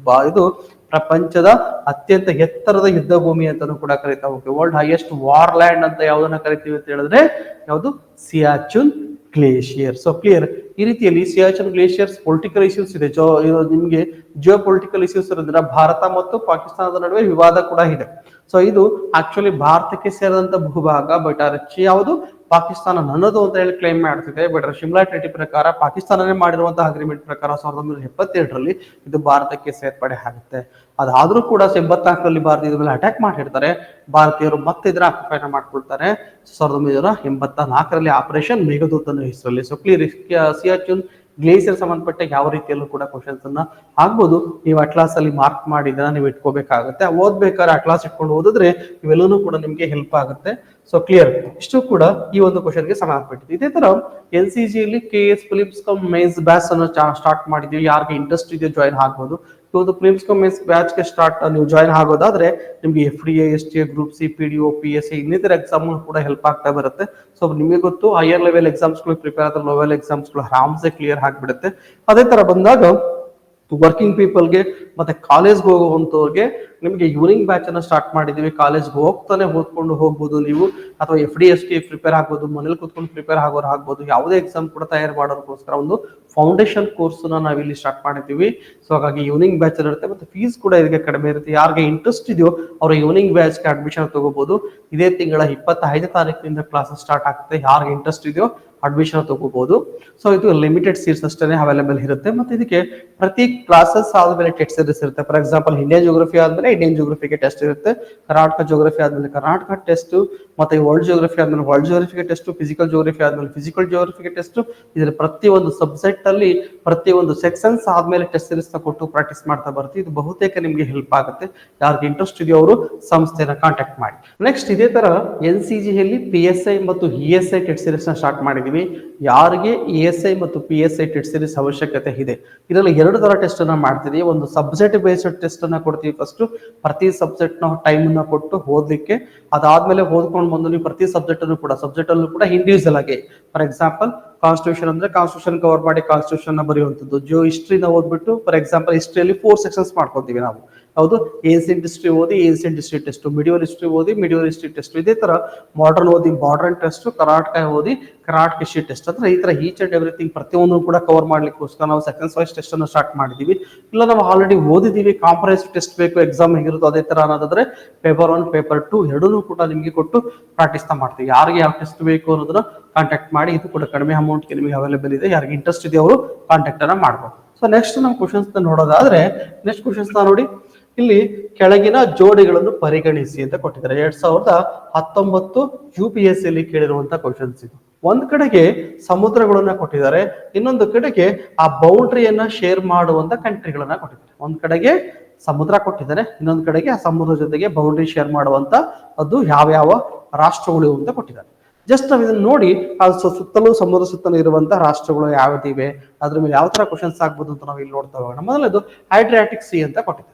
Speaker 1: ಇದು ಪ್ರಪಂಚದ ಅತ್ಯಂತ ಎತ್ತರದ ಯುದ್ಧ ಭೂಮಿ ಅಂತಾನು ಕೂಡ ಕರಿತಾ ಹೋಗ್ತೀವಿ. ವರ್ಲ್ಡ್ ಹೈಯೆಸ್ಟ್ ವಾರ್ ಲ್ಯಾಂಡ್ ಅಂತ ಯಾವ್ದನ್ನ ಕರಿತೀವಿ ಅಂತ ಹೇಳಿದ್ರೆ ಯಾವುದು, ಸಿಯಾಚುನ್ ಗ್ಲೇಷಿಯರ್. ಸೊ ಕ್ಲಿಯರ್, ಈ ರೀತಿಯಲ್ಲಿ ಸಿಯಾಚಿನ್ ಗ್ಲೇಷಿಯರ್ಸ್ ಪೊಲಿಟಿಕಲ್ ಇಶ್ಯೂಸ್ ಇದೆ. ನಿಮಗೆ ಜಿಯೋ ಪೊಲಿಟಿಕಲ್ ಇಶ್ಯೂಸ್ ಇರೋದ್ರಿಂದ ಭಾರತ ಮತ್ತು ಪಾಕಿಸ್ತಾನದ ನಡುವೆ ವಿವಾದ ಕೂಡ ಇದೆ. ಸೊ ಇದು ಆಕ್ಚುಲಿ ಭಾರತಕ್ಕೆ ಸೇರಿದಂತ ಭೂಭಾಗ, ಬಟ್ ಯಾವುದು ಪಾಕಿಸ್ತಾನ ನನ್ನದು ಅಂತ ಹೇಳಿ ಕ್ಲೈಮ್ ಮಾಡ್ತಿದೆ. ಬಟ್ ಶಿಮ್ಲಾ ಟ್ರೀಟಿ ಪ್ರಕಾರ ಪಾಕಿಸ್ತಾನನೇ ಮಾಡಿರುವಂತಹ ಅಗ್ರಿಮೆಂಟ್ ಪ್ರಕಾರ 1972ರಲ್ಲಿ ಇದು ಭಾರತಕ್ಕೆ ಸೇರ್ಪಡೆ ಆಗುತ್ತೆ. ಅದಾದ್ರೂ ಕೂಡ 84ರಲ್ಲಿ ಭಾರತೀಯರ ಮೇಲೆ ಅಟ್ಯಾಕ್ ಮಾಡಿರ್ತಾರೆ. ಭಾರತೀಯರು ಮತ್ತೆ ಇದರ ಆಕ್ಯುಪೈನ ಮಾಡ್ಕೊಳ್ತಾರೆ 1984ರಲ್ಲಿ ಆಪರೇಷನ್ ಮೇಘದೂತ್ ಅನ್ನೋ ಹೆಸರಲ್ಲಿ. ಸೊ ಕ್ಲಿಯರ್, ಸಿಯಾಚಿನ್ ಗ್ಲೇಸಿಯರ್ ಸಂಬಂಧಪಟ್ಟ ಯಾವ ರೀತಿಯಲ್ಲೂ ಕೂಡ ಕ್ವಶನ್ಸ್ ಅನ್ನ ಆಗ್ಬೋದು. ನೀವು ಅಟ್ಲಾಸ್ ಅಲ್ಲಿ ಮಾರ್ಕ್ ಮಾಡಿದ್ರೆ ನೀವು ಇಟ್ಕೋಬೇಕಾಗುತ್ತೆ. ಓದ್ಬೇಕಾದ್ರೆ ಅಟ್ಲಾಸ್ ಇಟ್ಕೊಂಡು ಓದಿದ್ರೆ ಇವೆಲ್ಲೂ ಕೂಡ ನಿಮ್ಗೆ ಹೆಲ್ಪ್ ಆಗುತ್ತೆ. ಸೊ ಕ್ಲಿಯರ್, ಇಷ್ಟು ಕೂಡ ಈ ಒಂದು ಕ್ವಶನ್ಗೆ ಸಂಬಂಧಪಟ್ಟಿದೆ. ಇದೇ ತರ NCG ಅಲ್ಲಿ KS ಫಿಲಿಪ್ಸ್ ಕಮ್ ಮೇನ್ಸ್ ಬ್ಯಾಚ್ ಅನ್ನು ಸ್ಟಾರ್ಟ್ ಮಾಡಿದೀವಿ. ಯಾರಿಗೆ ಇಂಟ್ರೆಸ್ಟ್ ಇದೆಯೋ ಜಾಯಿನ್ ಆಗ್ಬೋದು. ಇವತ್ತು ಫಿಲಿಪ್ಸ್ ಕಮ್ ಮೇನ್ಸ್ ಬ್ಯಾಚ್ ಗೆ ನೀವು ಜಾಯಿನ್ ಆಗೋದಾದ್ರೆ ನಿಮ್ಗೆ FDA STA group C PDO PSI ಇನ್ನಿತರ ಎಕ್ಸಾಮ್ ಕೂಡ ಹೆಲ್ಪ್ ಆಗ್ತಾ ಬರುತ್ತೆ. ಸೊ ನಿಮಗೆ ಗೊತ್ತು ಹೈಯರ್ ಲೆವೆಲ್ ಎಕ್ಸಾಮ್ಸ್ ಗಳು ಪ್ರಿಪೇರ್ ಆದ್ರೆ ಲೋವೆಲ್ ಎಕ್ಸಾಮ್ಸ್ ಗಳು ಆರಾಮ್ಸೆ ಕ್ಲಿಯರ್ ಆಗ್ಬಿಡುತ್ತೆ. ಅದೇ ತರ ಬಂದಾಗ ವರ್ಕಿಂಗ್ ಪೀಪಲ್ಗೆ ಮತ್ತೆ ಕಾಲೇಜ್ಗೆ ಹೋಗುವಂತವ್ರಿಗೆ ನಿಮಗೆ ಈವ್ನಿಂಗ್ ಬ್ಯಾಚ್ ಅನ್ನ ಸ್ಟಾರ್ಟ್ ಮಾಡಿದೀವಿ. ಕಾಲೇಜ್ಗೆ ಹೋಗ್ತಾನೆ ಓದ್ಕೊಂಡು ಹೋಗ್ಬೋದು ನೀವು, ಅಥವಾ FD STA ಪ್ರಿಪೇರ್ ಆಗ್ಬೋದು, ಮನೇಲಿ ಕೂತ್ಕೊಂಡು ಪ್ರಿಪೇರ್ ಆಗೋರು ಆಗ್ಬೋದು. ಯಾವುದೇ ಎಕ್ಸಾಮ್ ಕೂಡ ತಯಾರು ಮಾಡೋದಕ್ಕೋಸ್ಕರ ಒಂದು ಫೌಂಡೇಶನ್ ಕೋರ್ಸ್ ನಾವು ಇಲ್ಲಿ ಸ್ಟಾರ್ಟ್ ಮಾಡಿದ್ದೀವಿ. ಸೊ ಹಾಗಾಗಿ ಈವ್ನಿಂಗ್ ಬ್ಯಾಚ್ ಇರುತ್ತೆ, ಮತ್ತೆ ಫೀಸ್ ಕೂಡ ಇದಕ್ಕೆ ಕಡಿಮೆ ಇರುತ್ತೆ. ಯಾರಿಗೆ ಇಂಟ್ರೆಸ್ಟ್ ಇದೆಯೋ ಅವರು ಈವ್ನಿಂಗ್ ಬ್ಯಾಚ್ಗೆ ಅಡ್ಮಿಷನ್ ತಗೋಬಹುದು. ಇದೇ ತಿಂಗಳ 25ನೇ ತಾರೀಕಿನಿಂದ ಕ್ಲಾಸಸ್ ಸ್ಟಾರ್ಟ್ ಆಗುತ್ತೆ. ಯಾರಿಗೆ ಇಂಟ್ರೆಸ್ಟ್ ಇದೆಯೋ ಅಡ್ಮಿಷನ್ ತಗೋಬಹುದು. ಸೊ ಇದು ಲಿಮಿಟೆಡ್ ಸೀಟ್ಸ್ ಅಷ್ಟೇ ಅವೈಲೇಬಲ್ ಇರುತ್ತೆ. ಮತ್ತೆ ಇದಕ್ಕೆ ಪ್ರತಿ ಕ್ಲಾಸಸ್ ಆದ್ಮೇಲೆ ಟೆಸ್ಟ್ ಸೀರೀಸ್ ಇರುತ್ತೆ. ಫಾರ್ ಎಕ್ಸಾಂಪಲ್ ಇಂಡಿಯನ್ ಜಿಯೋಗ್ರಫಿ ಆದ್ಮೇಲೆ ಇಂಡಿಯನ್ ಜಿಯೋಗ್ರಫಿಗೆ ಟೆಸ್ಟ್ ಇರುತ್ತೆ, ಕರ್ನಾಟಕ ಜಿಯೋಗ್ರಫಿ ಆದ್ಮೇಲೆ ಕರ್ನಾಟಕ ಟೆಸ್ಟ್, ಮತ್ತೆ ವರ್ಲ್ಡ್ ಜಿಯೋಗ್ರಫಿ ಆದ್ಮೇಲೆ ವರ್ಲ್ಡ್ ಜಿಯೋಗ್ರಫಿಗೆ ಟೆಸ್ಟ್, ಫಿಸಿಕಲ್ ಜಿಯೋಗ್ರಫಿ ಆದ್ಮೇಲೆ ಫಿಸಿಕಲ್ ಜಿಯೋಗ್ರಫಿಗೆ ಟೆಸ್ಟ್. ಇದರಲ್ಲಿ ಪ್ರತಿಯೊಂದು ಸಬ್ಜೆಕ್ಟ್ ಅಲ್ಲಿ ಪ್ರತಿಯೊಂದು ಸೆಕ್ಷನ್ಸ್ ಆದ್ಮೇಲೆ ಟೆಸ್ಟ್ ಸೀರೀಸ್ ನ ಕೊಟ್ಟು ಪ್ರಾಕ್ಟೀಸ್ ಮಾಡ್ತಾ ಬರ್ತೀವಿ. ಇದು ಬಹುತೇಕ ನಿಮ್ಗೆ ಹೆಲ್ಪ್ ಆಗುತ್ತೆ. ಯಾರಿಗೆ ಇಂಟ್ರೆಸ್ಟ್ ಇದೆಯೋ ಅವರು ಸಂಸ್ಥೆನ ಕಾಂಟ್ಯಾಕ್ಟ್ ಮಾಡಿ. ನೆಕ್ಸ್ಟ್ ಇದೇ ತರ NCG ಅಲ್ಲಿ PSI ಮತ್ತು ESI ಟೆಸ್ಟ್ ಸೀರೀಸ್ ನ ಸ್ಟಾರ್ಟ್ ಮಾಡಿದೀವಿ. ಯಾರಿಗೆ ESI ಮತ್ತು PSI ಟೆಸ್ಟ್ ಸೀರೀಸ್ ಅವಶ್ಯಕತೆ ಇದೆ, ಇದರಲ್ಲಿ 2 ತರ ಟೆಸ್ಟ್ ಅನ್ನ ಮಾಡ್ತಿದೀವಿ. ಒಂದು ಸಬ್ಜೆಕ್ಟ್ ಬೇಸ್ಡ್ ಟೆಸ್ಟ್ ಅನ್ನ ಕೊಡ್ತೀವಿ. ಫಸ್ಟ್ ಪ್ರತಿ ಸಬ್ಜೆಕ್ಟ್ ನ ಟೈಮ್ ಅನ್ನ ಕೊಟ್ಟು ಓದ್ಲಿಕ್ಕೆ, ಅದಾದ್ಮೇಲೆ ಓದ್ಕೊಂಡು ಬಂದು ನೀವು ಪ್ರತಿ ಸಬ್ಜೆಕ್ಟ್ ಅಲ್ಲೂ ಕೂಡ ಇಂಡಿವಿಜುವಲ್ ಆಗಿ, ಫಾರ್ ಎಕ್ಸಾಂಪಲ್ ಕಾನ್ಸ್ಟಿಟ್ಯೂಷನ್ ಅಂದ್ರೆ ಕಾನ್ಸ್ಟಿಟ್ಯೂಷನ್ ಕವರ್ ಮಾಡಿ ಕಾನ್ಸ್ಟಿಟ್ಯೂಷನ್ ನ ಬರೆಯುವಂಥದ್ದು. ಹಿಸ್ಟ್ರಿನ ಓದ್ಬಿಟ್ಟು ಫಾರ್ ಎಕ್ಸಾಂಪಲ್ ಹಿಸ್ಟ್ರಿಯಲ್ಲಿ 4 ಸೆಕ್ಷನ್ಸ್ ಮಾಡ್ಕೊತೀವಿ ನಾವು. ಹೌದು, ಏನ್ಸಿಯಂಟ್ ಹಿಸ್ಟ್ರಿ ಓದಿ ancient history test, medieval history ಓದಿ ಮಿಡಿವಲ್ ಹಿಸ್ಟ್ರಿ ಟೆಸ್ಟ್. ಇದೇ ತರ ಮಾಡರ್ನ್ ಓದಿ ಮಾಡರ್ನ್ ಟೆಸ್ಟ್, ಕರ್ನಾಟಕ ಓದಿ ಕರ್ನಾಟಕ ಹಿಸ್ಟ್ರಿ ಟೆಸ್ಟ್. ಅಂದ್ರೆ ಈ ತರ ಈಚ್ ಅಂಡ್ ಎವ್ರಿಥಿಂಗ್ ಪ್ರತಿಯೊಂದು ಕೂಡ ಕವರ್ ಮಾಡ್ಲಿಕ್ಕೋಸ್ಕರ ನಾವು ಸೆಕೆಂಡ್ಸ್ ವೈಸ್ ಟೆಸ್ಟ್ ಅನ್ನು ಸ್ಟಾರ್ಟ್ ಮಾಡಿದೀವಿ. ಇಲ್ಲ ನಾವು ಆಲ್ರೆಡಿ ಓದಿದೀವಿ, ಕಾಂಪ್ರಹೆನ್ಸಿವ್ ಟೆಸ್ಟ್ ಬೇಕು, ಎಕ್ಸಾಮ್ ಹೇಗಿರುತ್ತೋ ಅದೇ ತರ ಅನ್ನೋದಾದ್ರೆ ಪೇಪರ್ 1 ಪೇಪರ್ 2 ಎರಡನ್ನೂ ಕೂಡ ನಿಮಗೆ ಕೊಟ್ಟು ಪ್ರಾಕ್ಟೀಸ್ ಮಾಡ್ತೀವಿ. ಯಾರಿಗೆ ಯಾವ ಟೆಸ್ಟ್ ಬೇಕು ಅನ್ನೋದನ್ನ ಕಾಂಟ್ಯಾಕ್ಟ್ ಮಾಡಿ. ಇದು ಕೂಡ ಕಡಿಮೆ ಅಮೌಂಟ್ಗೆ ನಿಮಗೆ ಅವೈಲೇಬಲ್ ಇದೆ. ಯಾರಿಗೆ ಇಂಟ್ರೆಸ್ಟ್ ಇದೆ ಅವರು ಕಾಂಟ್ಯಾಕ್ಟ್ ಅನ್ನ ಮಾಡ್ಬೋದು. ಸೊ ನೆಕ್ಸ್ಟ್ ನಾವು ಕ್ವಶನ್ಸ್ ನೋಡೋದಾದ್ರೆ ನೆಕ್ಸ್ಟ್ ಕ್ವಶನ್ಸ್ ನೋಡಿ, ಇಲ್ಲಿ ಕೆಳಗಿನ ಜೋಡಿಗಳನ್ನು ಪರಿಗಣಿಸಿ ಅಂತ ಕೊಟ್ಟಿದ್ದಾರೆ. 2019 UPSC ಅಲ್ಲಿ ಕೇಳಿರುವಂತಹ ಕ್ವಶನ್ಸ್ ಇದು. ಒಂದ್ ಕಡೆಗೆ ಸಮುದ್ರಗಳನ್ನ ಕೊಟ್ಟಿದ್ದಾರೆ, ಇನ್ನೊಂದು ಕಡೆಗೆ ಆ ಬೌಂಡ್ರಿಯನ್ನ ಶೇರ್ ಮಾಡುವಂತ ಕಂಟ್ರಿಗಳನ್ನ ಕೊಟ್ಟಿದ್ದಾರೆ. ಒಂದ್ ಕಡೆಗೆ ಸಮುದ್ರ ಕೊಟ್ಟಿದ್ದಾರೆ, ಇನ್ನೊಂದು ಕಡೆಗೆ ಆ ಸಮುದ್ರ ಜೊತೆಗೆ ಬೌಂಡ್ರಿ ಶೇರ್ ಮಾಡುವಂತ ಅದು ಯಾವ ರಾಷ್ಟ್ರಗಳು ಅಂತ ಕೊಟ್ಟಿದ್ದಾರೆ. ಜಸ್ಟ್ ನಾವು ಇದನ್ನ ನೋಡಿ ಸುತ್ತಲೂ ಸಮುದ್ರ ಸುತ್ತಲೂ ಇರುವಂತಹ ರಾಷ್ಟ್ರಗಳು ಯಾವ್ದಿವೆ, ಅದ್ರ ಮೇಲೆ ಯಾವ ತರ ಕ್ವಶನ್ಸ್ ಆಗ್ಬೋದು ಅಂತ ನಾವು ಇಲ್ಲಿ ನೋಡ್ತಾ ಹೋಗೋಣ. ಮೊದಲನೇದು ಹೈಡ್ರಾಟಿಕ್ ಸಿ ಅಂತ ಕೊಟ್ಟಿದ್ದಾರೆ.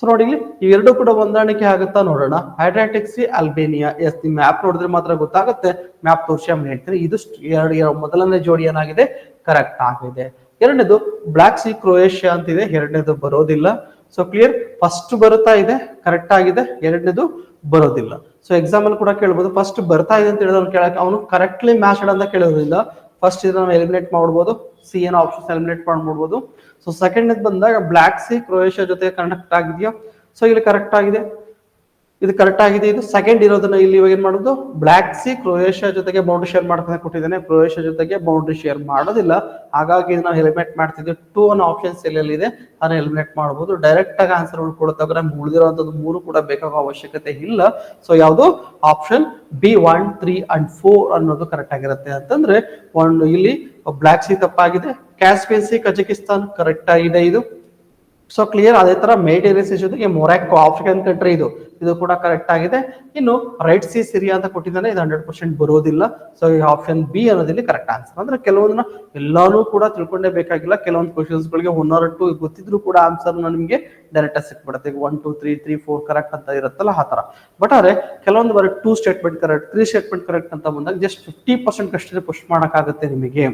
Speaker 1: ಸೊ ನೋಡಿ ಇಲ್ಲಿ ಇವೆರಡು ಕೂಡ ಹೊಂದಾಣಿಕೆ ಆಗುತ್ತಾ ನೋಡೋಣ. ಹೈಡ್ರಾಟಿಕ್ ಸಿ ಅಲ್ಬೇನಿಯಾ. ಎಸ್, ನೀವು ಮ್ಯಾಪ್ ನೋಡಿದ್ರೆ ಮಾತ್ರ ಗೊತ್ತಾಗುತ್ತೆ. ಮ್ಯಾಪ್ ತೋರಿಸಿ ಆಮೇಲೆ ಹೇಳ್ತೀನಿ. ಇದು ಮೊದಲನೇ ಜೋಡಿ ಏನಾಗಿದೆ, ಕರೆಕ್ಟ್ ಆಗಿದೆ. ಎರಡನೇದು ಬ್ಲಾಕ್ ಸಿ ಕ್ರೊಯೇಷಿಯಾ ಅಂತಿದೆ, ಎರಡನೇದು ಬರೋದಿಲ್ಲ. ಸೊ ಕ್ಲಿಯರ್, ಫಸ್ಟ್ ಬರುತ್ತಾ ಇದೆ ಕರೆಕ್ಟ್ ಆಗಿದೆ, ಎರಡನೇದು ಬರೋದಿಲ್ಲ. ಸೊ ಎಕ್ಸಾಮ್ ಅಲ್ಲಿ ಕೂಡ ಕೇಳ್ಬೋದು, ಫಸ್ಟ್ ಬರ್ತಾ ಇದೆ ಅಂತ ಹೇಳಿದ್ರೆ ಕೇಳಕ್ಕೆ ಅವನು ಕರೆಕ್ಟ್ಲಿ ಮ್ಯಾಚ್ಡ್ ಅಂತ ಕೇಳೋದ್ರಿಂದ ಫಸ್ಟ್ ಇದನ್ನ ಎಲಿಮಿನೇಟ್ ಮಾಡ್ಬೋದು, ಸಿ ಏನೋ ಆಪ್ಷನ್ಸ್ ಎಲಿಮಿನೇಟ್ ಮಾಡ್ಬೋದು. ಸೊ ಸೆಕೆಂಡ್ ಬಂದಾಗ ಬ್ಲಾಕ್ ಸಿ ಕ್ರೊಯೇಷಿಯಾ ಜೊತೆ ಕನೆಕ್ಟ್ ಆಗಿದೆಯಾ, ಸೊ ಇಲ್ಲಿ ಕರೆಕ್ಟ್ ಆಗಿದೆ, ಇದು ಕರೆಕ್ಟ್ ಆಗಿದೆ. ಇದು ಸೆಕೆಂಡ್ ಇರೋದನ್ನ ಇಲ್ಲಿ ಇವಾಗ ಏನ್ ಮಾಡೋದು, ಬ್ಲಾಕ್ ಸಿ ಕ್ರೊಯೇಷಿಯಾ ಜೊತೆಗೆ ಬೌಂಡ್ರಿ ಶೇರ್ ಮಾಡ್ತಾನೆ ಕೊಟ್ಟಿದ್ದೇನೆ, ಕ್ರೊಯೇಷಿಯಾ ಜೊತೆಗೆ ಬೌಂಡ್ರಿ ಶೇರ್ ಮಾಡೋದಿಲ್ಲ. ಹಾಗಾಗಿ ನಾವು ಎಲಿಮಿನೇಟ್ ಮಾಡ್ತಿದ್ವಿ. 2 ಅನ್ನೋ ಆಪ್ಷನ್ಸ್ ಎಲ್ಲೆಲ್ಲಿ ಇದೆ ಅದನ್ನ ಎಲಿಮಿನೇಟ್ ಮಾಡಬಹುದು. ಡೈರೆಕ್ಟ್ ಆಗಿ ಆನ್ಸರ್ ಕೊಡ್ತಾಗ ನಮ್ಗೆ ಉಳಿದಿರುವಂತದ್ದು 3 ಕೂಡ ಬೇಕಾಗೋ ಅವಶ್ಯಕತೆ ಇಲ್ಲ. ಸೊ ಯಾವುದು ಆಪ್ಷನ್ B 1, 3 and 4 ಅನ್ನೋದು ಕರೆಕ್ಟ್ ಆಗಿರುತ್ತೆ. ಅಂತಂದ್ರೆ ಒಂದು ಇಲ್ಲಿ ಬ್ಲಾಕ್ ಸಿ ತಪ್ಪಾಗಿದೆ, ಕ್ಯಾಸ್ಪಿಯನ್ ಸಿ ಕಜಕಿಸ್ತಾನ್ ಕರೆಕ್ಟ್ ಆಗಿದೆ ಇದು. So clear. ಅದೇ ತರ ಮೇಡಿಟೇರಿಯನ್ ಜೊತೆಗೆ ಮೊರಾಕೊ ಆಫ್ರಿಕನ್ ಕಂಟ್ರಿ ಇದು ಕೂಡ ಕರೆಕ್ಟ್ ಆಗಿದೆ. ಇನ್ನು ರೈಟ್ ಸಿ ಸಿರಿಯಾ ಅಂತ ಕೊಟ್ಟಿದ್ದಾನೆ, ಇದು 100% ಬರೋದಿಲ್ಲ. ಸೊ ಈ ಆಪ್ಷನ್ ಬಿ ಅನ್ನೋದಿಲ್ಲಿ ಕರೆಕ್ಟ್ ಆನ್ಸರ್. ಅಂದ್ರೆ ಕೆಲವೊಂದನ್ನ ಎಲ್ಲಾನು ಕೂಡ ತಿಳ್ಕೊಂಡೇ ಬೇಕಾಗಿಲ್ಲ. ಕೆಲವೊಂದು ಕ್ವಶನ್ಸ್ ಗಳಿಗೆ 1 or 2 ಗೊತ್ತಿದ್ರು ಕೂಡ ಆನ್ಸರ್ ನಿಮಗೆ ಡೈರೆಕ್ಟ್ ಆಗಿ ಸಿಕ್ಬಿಡುತ್ತೆ. 1 2 3 3 4 ಕರೆಕ್ಟ್ ಅಂತ ಇರುತ್ತಲ್ಲ ಆ ತರ. ಬಟ್ ಆದ್ರೆ ಕೆಲವೊಂದು ಬರೀ 2 ಸ್ಟೇಟ್ಮೆಂಟ್ ಕರೆಕ್ಟ್ 3 ಸ್ಟೇಟ್ಮೆಂಟ್ ಕರೆಕ್ಟ್ ಅಂತ ಬಂದಾಗ ಜಸ್ಟ್ 50% ಅಷ್ಟೇ ಪುಷ್ ಮಾಡಕ್ಕಾಗುತ್ತೆ ನಿಮಗೆ.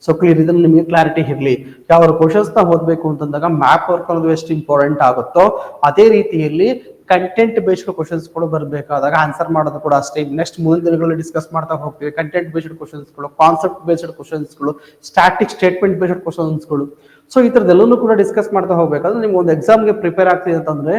Speaker 1: ಸೊ ಕ್ಲಿಯರ್, ಇದನ್ನು ನಿಮಗೆ ಕ್ಲಾರಿಟಿ ಇರಲಿ. ಯಾವ ಕ್ವಶನ್ಸ್ ನ ಓದಬೇಕು ಅಂತಂದಾಗ ಮ್ಯಾಪ್ ವರ್ಕ್ ಅನ್ನೋದು ಎಷ್ಟು ಇಂಪಾರ್ಟೆಂಟ್ ಆಗುತ್ತೋ ಅದೇ ರೀತಿಯಲ್ಲಿ ಕಂಟೆಂಟ್ ಬೇಸ್ಡ್ ಕ್ವಶನ್ಸ್ ಗಳು ಬರಬೇಕಾದಾಗ ಆನ್ಸರ್ ಮಾಡೋದು ಕೂಡ ಅಷ್ಟೇ. ನೆಕ್ಸ್ಟ್ ಮುಂದಿನ ದಿನಗಳಲ್ಲಿ ಡಿಸ್ಕಸ್ ಮಾಡ್ತಾ ಹೋಗ್ತೀವಿ. ಕಂಟೆಂಟ್ ಬೇಸ್ಡ್ ಕ್ವಶನ್ಸ್ಗಳು, ಕಾನ್ಸೆಪ್ಟ್ ಬೇಸ್ಡ್ ಕ್ವಶನ್ಸ್ಗಳು, ಸ್ಟಾಟಿಕ್ ಸ್ಟೇಟ್ಮೆಂಟ್ ಬೇಸ್ಡ್ ಕ್ವಶನ್ಸ್ಗಳು. ಸೊ ಈ ತರದೆಲ್ಲೂ ಕೂಡ ಡಿಸ್ಕಸ್ ಮಾಡ್ತಾ ಹೋಗ್ಬೇಕಾದ್ರೆ ನಿಮ್ಗೆ ಒಂದು ಎಕ್ಸಾಮ್ಗೆ ಪ್ರಿಪೇರ್ ಆಗ್ತಿದೆ ಅಂತಂದ್ರೆ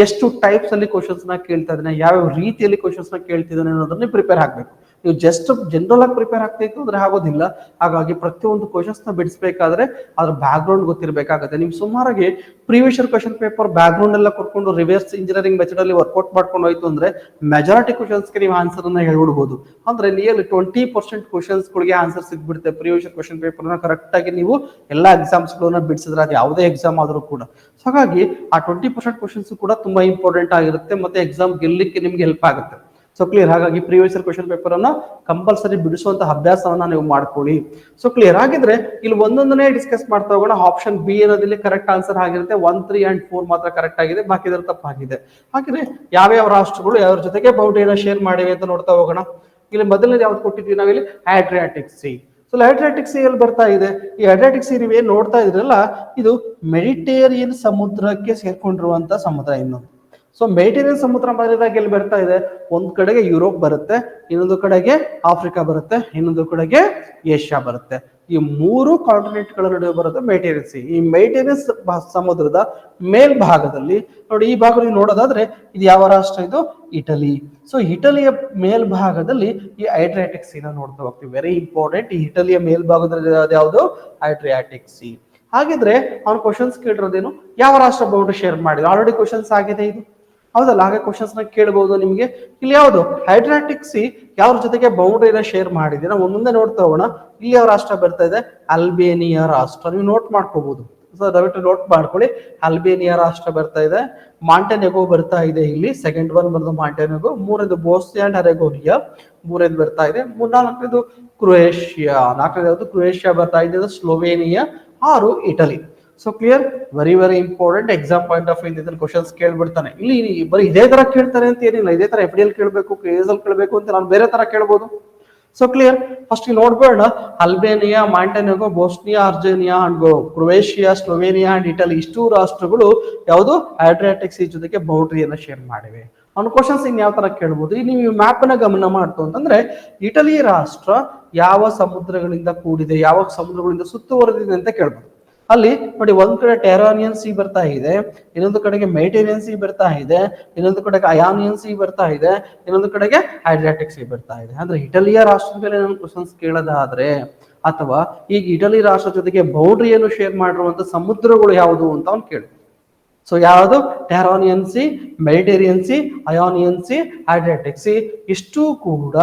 Speaker 1: ಎಷ್ಟು ಟೈಪ್ಸ್ ಅಲ್ಲಿ ಕ್ವಶನ್ಸ್ ನ ಕೇಳ್ತಾ ಇದ್ದಾನೆ, ಯಾವ ರೀತಿಯಲ್ಲಿ ಕ್ವಶನ್ಸ್ ನ ಕೇಳ್ತಿದ್ದಾನೆ ಅನ್ನೋದನ್ನ ಪ್ರಿಪೇರ್ ಆಗ್ಬೇಕು. ನೀವು ಜಸ್ಟ್ ಜನರಲ್ ಆಗಿ ಪ್ರಿಪೇರ್ ಆಗ್ತಾ ಇತ್ತು ಅಂದ್ರೆ ಆಗೋದಿಲ್ಲ. ಹಾಗಾಗಿ ಪ್ರತಿಯೊಂದು ಕ್ವಶನ್ಸ್ ನ ಬಿಡಿಸಬೇಕಾದ್ರೆ ಅದ್ರ ಬ್ಯಾಕ್ ಗ್ರೌಂಡ್ ಗೊತ್ತಿರಬೇಕಾಗುತ್ತೆ. ನೀವು ಸುಮಾರಾಗಿ previous year question paper back ground ಎಲ್ಲ ಕೊಟ್ಕೊಂಡು ರಿವರ್ಸ್ ಇಂಜಿನಿಯರಿಂಗ್ ಮೆಥಡ್ ಅಲ್ಲಿ ವರ್ಕೌಟ್ ಮಾಡ್ಕೊಂಡು ಹೋಯ್ತು ಅಂದ್ರೆ ಮೆಜಾರಿಟಿ ಕ್ವಶನ್ಸ್ ಗೆ ನೀವು ಆನ್ಸರ್ ಅನ್ನ ಹೇಳ್ಬಿಡ್ಬೋದು. ಅಂದ್ರೆ ನಿಯರ್ಲಿ 20% ಕ್ವಶನ್ಸ್ ಗಳಿಗೆ ಆನ್ಸರ್ ಸಿಗ್ಬಿಡುತ್ತೆ ಪ್ರೀವಿಯಸ್ ಇಯರ್ ಕ್ವಶನ್ ಪೇಪರ್ ನ ಕರೆಕ್ಟ್ ಆಗಿ ನೀವು ಎಲ್ಲಾ ಎಕ್ಸಾಮ್ಸ್ ಗಳನ್ನ ಬಿಡಿಸಿದ್ರೆ, ಅದು ಯಾವುದೇ ಎಕ್ಸಾಮ್ ಆದ್ರೂ ಕೂಡ. ಹಾಗಾಗಿ ಆ 20% ಕ್ವಶನ್ಸ್ ಕೂಡ ತುಂಬಾ ಇಂಪಾರ್ಟೆಂಟ್ ಆಗಿರುತ್ತೆ, ಮತ್ತೆ ಎಕ್ಸಾಮ್ ಗೆಲ್ಲಲಿಕ್ಕೆ ನಿಮ್ಗೆ ಹೆಲ್ಪ್ ಆಗುತ್ತೆ. ಸೊ ಕ್ಲಿಯರ್, ಹಾಗಾಗಿ ಪ್ರೀವಿಯಸ್ ಇಯರ್ ಕ್ವಶನ್ ಪೇಪರ್ ಅನ್ನ ಕಂಪಲ್ಸರಿ ಬಿಡಿಸುವಂತ ಅಭ್ಯಾಸವನ್ನ ನೀವು ಮಾಡ್ಕೊಳ್ಳಿ. ಸೊ ಕ್ಲಿಯರ್ ಆಗಿದ್ರೆ ಇಲ್ಲಿ ಒಂದೊಂದನ್ನೇ ಡಿಸ್ಕಸ್ ಮಾಡ್ತಾ ಹೋಗೋಣ. ಆಪ್ಷನ್ ಬಿ ಅನ್ನೋದಲ್ಲಿ ಕರೆಕ್ಟ್ ಆನ್ಸರ್ ಆಗಿರುತ್ತೆ. 1, 3 and 4 ಮಾತ್ರ ಕರೆಕ್ಟ್ ಆಗಿದೆ, ಬಾಕಿ ತಪ್ಪಾಗಿದೆ. ಹಾಗೆ ಯಾವ್ಯಾವ ರಾಷ್ಟ್ರಗಳು ಯಾವ್ರ ಜೊತೆಗೆ ಬೌಂಡರಿನ ಶೇರ್ ಮಾಡಿವೆ ಅಂತ ನೋಡ್ತಾ ಹೋಗೋಣ. ಇಲ್ಲಿ ಮೊದಲನೇ ಯಾವ್ದು ಕೊಟ್ಟಿದ್ವಿ ನಾವಿಲ್ಲಿ, ಅಡ್ರಿಯಾಟಿಕ್ ಸಿ. ಸೊ ಅಡ್ರಿಯಾಟಿಕ್ ಸಿ ಎಲ್ಲಿ ಬರ್ತಾ ಇದೆ? ಈ ಅಡ್ರಿಯಾಟಿಕ್ ಸಿ ನೀವೇನ್ ನೋಡ್ತಾ ಇದ್ರಲ್ಲ, ಇದು ಮೆಡಿಟೇರಿಯನ್ ಸಮುದ್ರಕ್ಕೆ ಸೇರ್ಕೊಂಡಿರುವಂತ ಸಮುದ್ರ ಇನ್ನೊಂದು. ಸೊ ಮೆಡಿಟೇರಿಯನ್ ಸಮುದ್ರ ಬರೆದಾಗ ಎಲ್ಲಿ ಬರ್ತಾ ಇದೆ? ಒಂದ್ ಕಡೆಗೆ ಯುರೋಪ್ ಬರುತ್ತೆ, ಇನ್ನೊಂದು ಕಡೆಗೆ ಆಫ್ರಿಕಾ ಬರುತ್ತೆ, ಇನ್ನೊಂದು ಕಡೆಗೆ ಏಷ್ಯಾ ಬರುತ್ತೆ. ಈ 3 ಕಾಂಟಿನೆಂಟ್ ಗಳ ನಡುವೆ ಬರುತ್ತೆ ಮೆಡಿಟೇರಿಯನ್ ಸಿ. ಈ ಮೆಡಿಟೇರಿಯನ್ ಸಮುದ್ರದ ಮೇಲ್ಭಾಗದಲ್ಲಿ ನೋಡಿ, ಈ ಭಾಗ ನೀವು ನೋಡೋದಾದ್ರೆ ಇದು ಯಾವ ರಾಷ್ಟ್ರ? ಇದು ಇಟಲಿ. ಸೊ ಇಟಲಿಯ ಮೇಲ್ಭಾಗದಲ್ಲಿ ಈ ಅಡ್ರಿಯಾಟಿಕ್ ಸಿ ನ ನೋಡ್ತಾ ಹೋಗ್ತೀವಿ. Very important. ಈ ಇಟಲಿಯ ಮೇಲ್ಭಾಗದಲ್ಲಿ ಯಾವುದು? ಅಡ್ರಿಯಾಟಿಕ್ ಸಿ. ಹಾಗಿದ್ರೆ ಅವ್ನು ಕ್ವಶನ್ಸ್ ಕೇಳಿರೋದೇನು? ಯಾವ ರಾಷ್ಟ್ರ ಬೌಂಡರಿ ಶೇರ್ ಮಾಡಿದ್ರು? ಆಲ್ರೆಡಿ ಕ್ವಶನ್ಸ್ ಆಗಿದೆ ಇದು, ಹೌದಲ್ಲ? ಹಾಗೆ ಕ್ವಶನ್ಸ್ ನ ಕೇಳಬಹುದು ನಿಮ್ಗೆ. ಇಲ್ಲಿ ಯಾವುದು? ಅಡ್ರಿಯಾಟಿಕ್ ಸಿ ಯಾವ ಜೊತೆಗೆ ಬೌಂಡರಿನ ಶೇರ್ ಮಾಡಿದೆ ನಾವು ಮುಂದೆ ನೋಡ್ತಾ ಹೋಗೋಣ. ಇಲ್ಲಿ ಯಾವ ರಾಷ್ಟ್ರ ಬರ್ತಾ ಇದೆ? ಅಲ್ಬೇನಿಯಾ ರಾಷ್ಟ್ರ. ನೀವು ನೋಟ್ ಮಾಡ್ಕೋಬಹುದು. ಸೊ ದಯವಿಟ್ಟು ನೋಟ್ ಮಾಡ್ಕೊಳ್ಳಿ. ಅಲ್ಬೇನಿಯಾ ರಾಷ್ಟ್ರ ಬರ್ತಾ ಇದೆ. ಮಾಂಟೆನೆಗೋ ಬರ್ತಾ ಇದೆ. ಇಲ್ಲಿ ಸೆಕೆಂಡ್ ಒನ್ ಬರೋದು ಮಾಂಟೆನೆಗೋ. ಮೂರನೇದು ಬೋಸ್ನಿಯಾ ಅಂಡ್ ಹರ್ಜೆಗೋವಿನಾ. ಮೂರನೇದು ಬರ್ತಾ ಇದೆ. ನಾಲ್ಕನೇದು ಕ್ರೊಯೇಷಿಯಾ. ನಾಲ್ಕನೇದು ಯಾವುದು? ಕ್ರೊಯೇಷಿಯಾ ಬರ್ತಾ ಇದೆ. Slovenia. 6 Italy. So clear, very very important. Exam point of view ಇದನ್ನ ಕ್ವಶನ್ಸ್ ಕೇಳ್ಬಿಡ್ತಾನೆ. ಇಲ್ಲಿ ಬರೀ ಇದೇ ತರ ಕೇಳ್ತಾರೆ ಅಂತ ಏನಿಲ್ಲ. ಇದೇ ತರ FD ಅಲ್ಲಿ ಕೇಳಬೇಕು, KS ಅಲ್ಲಿ ಕೇಳಬೇಕು ಅಂತ ನಾನು ಬೇರೆ ತರ ಕೇಳ್ಬೋದು. ಸೊ ಕ್ಲಿಯರ್, ಫಸ್ಟ್ ನೋಡ್ಬೇಡ. ಅಲ್ಬೇನಿಯಾ, ಮಾಂಟೆನೆಗೋ, ಬೋಸ್ನಿಯಾ, ಅರ್ಜೇನಿಯಾ and Croatia, Slovenia and Italy ಇಷ್ಟು ರಾಷ್ಟ್ರಗಳು ಯಾವುದು? ಅಡ್ರಿಯಾಟಿಕ್ ಸಿ ಜೊತೆಗೆ ಬೌಂಡರಿಯನ್ನ ಶೇರ್ ಮಾಡಿವೆ. ಅವ್ನು ಕ್ವಶನ್ಸ್ ಇನ್ ಯಾವ ತರ ಕೇಳ್ಬೋದು? ಈಗ ನೀವು ಮ್ಯಾಪ್ ನ ಗಮನ ಮಾಡ್ತು ಅಂತಂದ್ರೆ, ಇಟಲಿ ರಾಷ್ಟ್ರ ಯಾವ ಸಮುದ್ರಗಳಿಂದ ಕೂಡಿದೆ, ಯಾವ ಸಮುದ್ರಗಳಿಂದ ಸುತ್ತುವರೆದಿದೆ ಅಂತ ಕೇಳ್ಬೋದು. ಅಲ್ಲಿ ನೋಡಿ, ಒಂದ್ ಕಡೆ ಟೆರಾನಿಯನ್ ಸಿ ಬರ್ತಾ ಇದೆ, ಇನ್ನೊಂದು ಕಡೆಗೆ ಮೆಡಿಟೇರಿಯನ್ ಸಿ ಬರ್ತಾ ಇದೆ, ಇನ್ನೊಂದು ಕಡೆಗೆ ಅಯಾನಿಯನ್ ಸಿ ಬರ್ತಾ ಇದೆ, ಇನ್ನೊಂದು ಕಡೆಗೆ ಅಡ್ರಿಯಾಟಿಕ್ ಸಿ ಬರ್ತಾ ಇದೆ. ಅಂದ್ರೆ ಇಟಲಿಯ ರಾಷ್ಟ್ರದ ಮೇಲೆ ನಾನು ಕ್ವಶನ್ಸ್ ಕೇಳೋದಾದ್ರೆ, ಅಥವಾ ಈಗ ಇಟಲಿ ರಾಷ್ಟ್ರ ಜೊತೆಗೆ ಬೌಂಡ್ರಿಯನ್ನು ಶೇರ್ ಮಾಡಿರುವಂತ ಸಮುದ್ರಗಳು ಯಾವುದು ಅಂತ ಅವ್ನು ಕೇಳಿ. ಸೊ ಯಾವುದು? Tyrrhenian sea, Mediterranean sea, Ionian sea, Adriatic sea ಇಷ್ಟು ಕೂಡ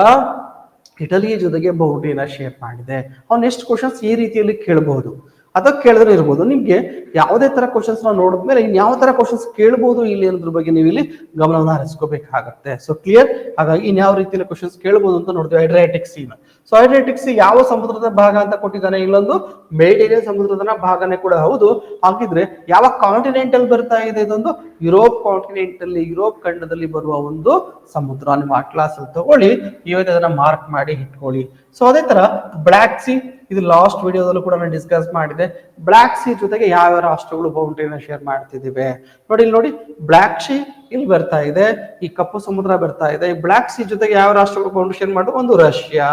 Speaker 1: ಇಟಲಿಯ ಜೊತೆಗೆ ಬೌಂಡ್ರಿನ ಶೇರ್ ಮಾಡಿದೆ. ಅವ್ನು ಎಷ್ಟು ಕ್ವಶನ್ಸ್ ಈ ರೀತಿಯಲ್ಲಿ ಕೇಳಬಹುದು, ಅದಕ್ಕೆ ಕೇಳಿದ್ರೆ ಇರ್ಬೋದು. ನಿಮ್ಗೆ ಯಾವುದೇ ತರ ಕ್ವಶನ್ಸ್ ನಾವು ನೋಡಿದ್ಮೇಲೆ ಇನ್ ಯಾವ ತರ ಕ್ವಶನ್ಸ್ ಕೇಳಬಹುದು ಇಲ್ಲಿ ಅನ್ನೋದ್ರ ಬಗ್ಗೆ ನೀವು ಇಲ್ಲಿ ಗಮನವನ್ನ ಹರಿಸ್ಕೋಬೇಕಾಗತ್ತೆ. ಸೊ ಕ್ಲಿಯರ್, ಹಾಗಾಗಿ ಇನ್ ಯಾವ ರೀತಿಯಲ್ಲಿ ಕ್ವಶನ್ಸ್ ಕೇಳಬಹುದು ಅಂತ ನೋಡ್ತೀವಿ ಅಡ್ರಿಯಾಟಿಕ್ ಸಿ ನ. ಸೊ ಅಡ್ರಿಯಾಟಿಕ್ ಸಿ ಯಾವ ಸಮುದ್ರದ ಭಾಗ ಅಂತ ಕೊಟ್ಟಿದ್ದಾನೆ? ಇಲ್ಲೊಂದು ಮೆಡಿಟೇರಿಯನ್ ಸಮುದ್ರದ ಭಾಗನೇ ಕೂಡ ಹೌದು. ಹಾಗಿದ್ರೆ ಯಾವ ಕಾಂಟಿನೆಂಟ್ ಅಲ್ಲಿ ಬರ್ತಾ ಇದೆ? ಇದೊಂದು ಯುರೋಪ್ ಕಾಂಟಿನೆಂಟ್ ಅಲ್ಲಿ, ಯುರೋಪ್ ಖಂಡದಲ್ಲಿ ಬರುವ ಒಂದು ಸಮುದ್ರ. ನಿಮ್ಮ ಅಟ್ಲಾಸ್ ಅಲ್ಲಿ ತಗೊಳ್ಳಿ, ಇವತ್ತು ಅದನ್ನ ಮಾರ್ಕ್ ಮಾಡಿ ಇಟ್ಕೊಳ್ಳಿ. ಸೊ ಅದೇ ತರ ಬ್ಲಾಕ್ ಸಿ, ಇದು ಲಾಸ್ಟ್ ವಿಡಿಯೋದಲ್ಲೂ ಕೂಡ ನಾನು ಡಿಸ್ಕಸ್ ಮಾಡಿದೆ. ಬ್ಲಾಕ್ ಸಿ ಜೊತೆಗೆ ಯಾವ ರಾಷ್ಟ್ರಗಳು ಬೌಂಡ್ರಿನ ಶೇರ್ ಮಾಡ್ತಿದ್ದೀವಿ ನೋಡಿ. ಇಲ್ಲಿ ನೋಡಿ, ಬ್ಲಾಕ್ ಸಿ ಇಲ್ಲಿ ಬರ್ತಾ ಇದೆ, ಈ ಕಪ್ಪು ಸಮುದ್ರ ಬರ್ತಾ ಇದೆ. ಈ ಬ್ಲಾಕ್ ಸಿ ಜೊತೆಗೆ ಯಾವ ರಾಷ್ಟ್ರಗಳು ಬೌಂಡ್ರಿ ಶೇರ್ ಮಾಡೋದು? ಒಂದು Russia.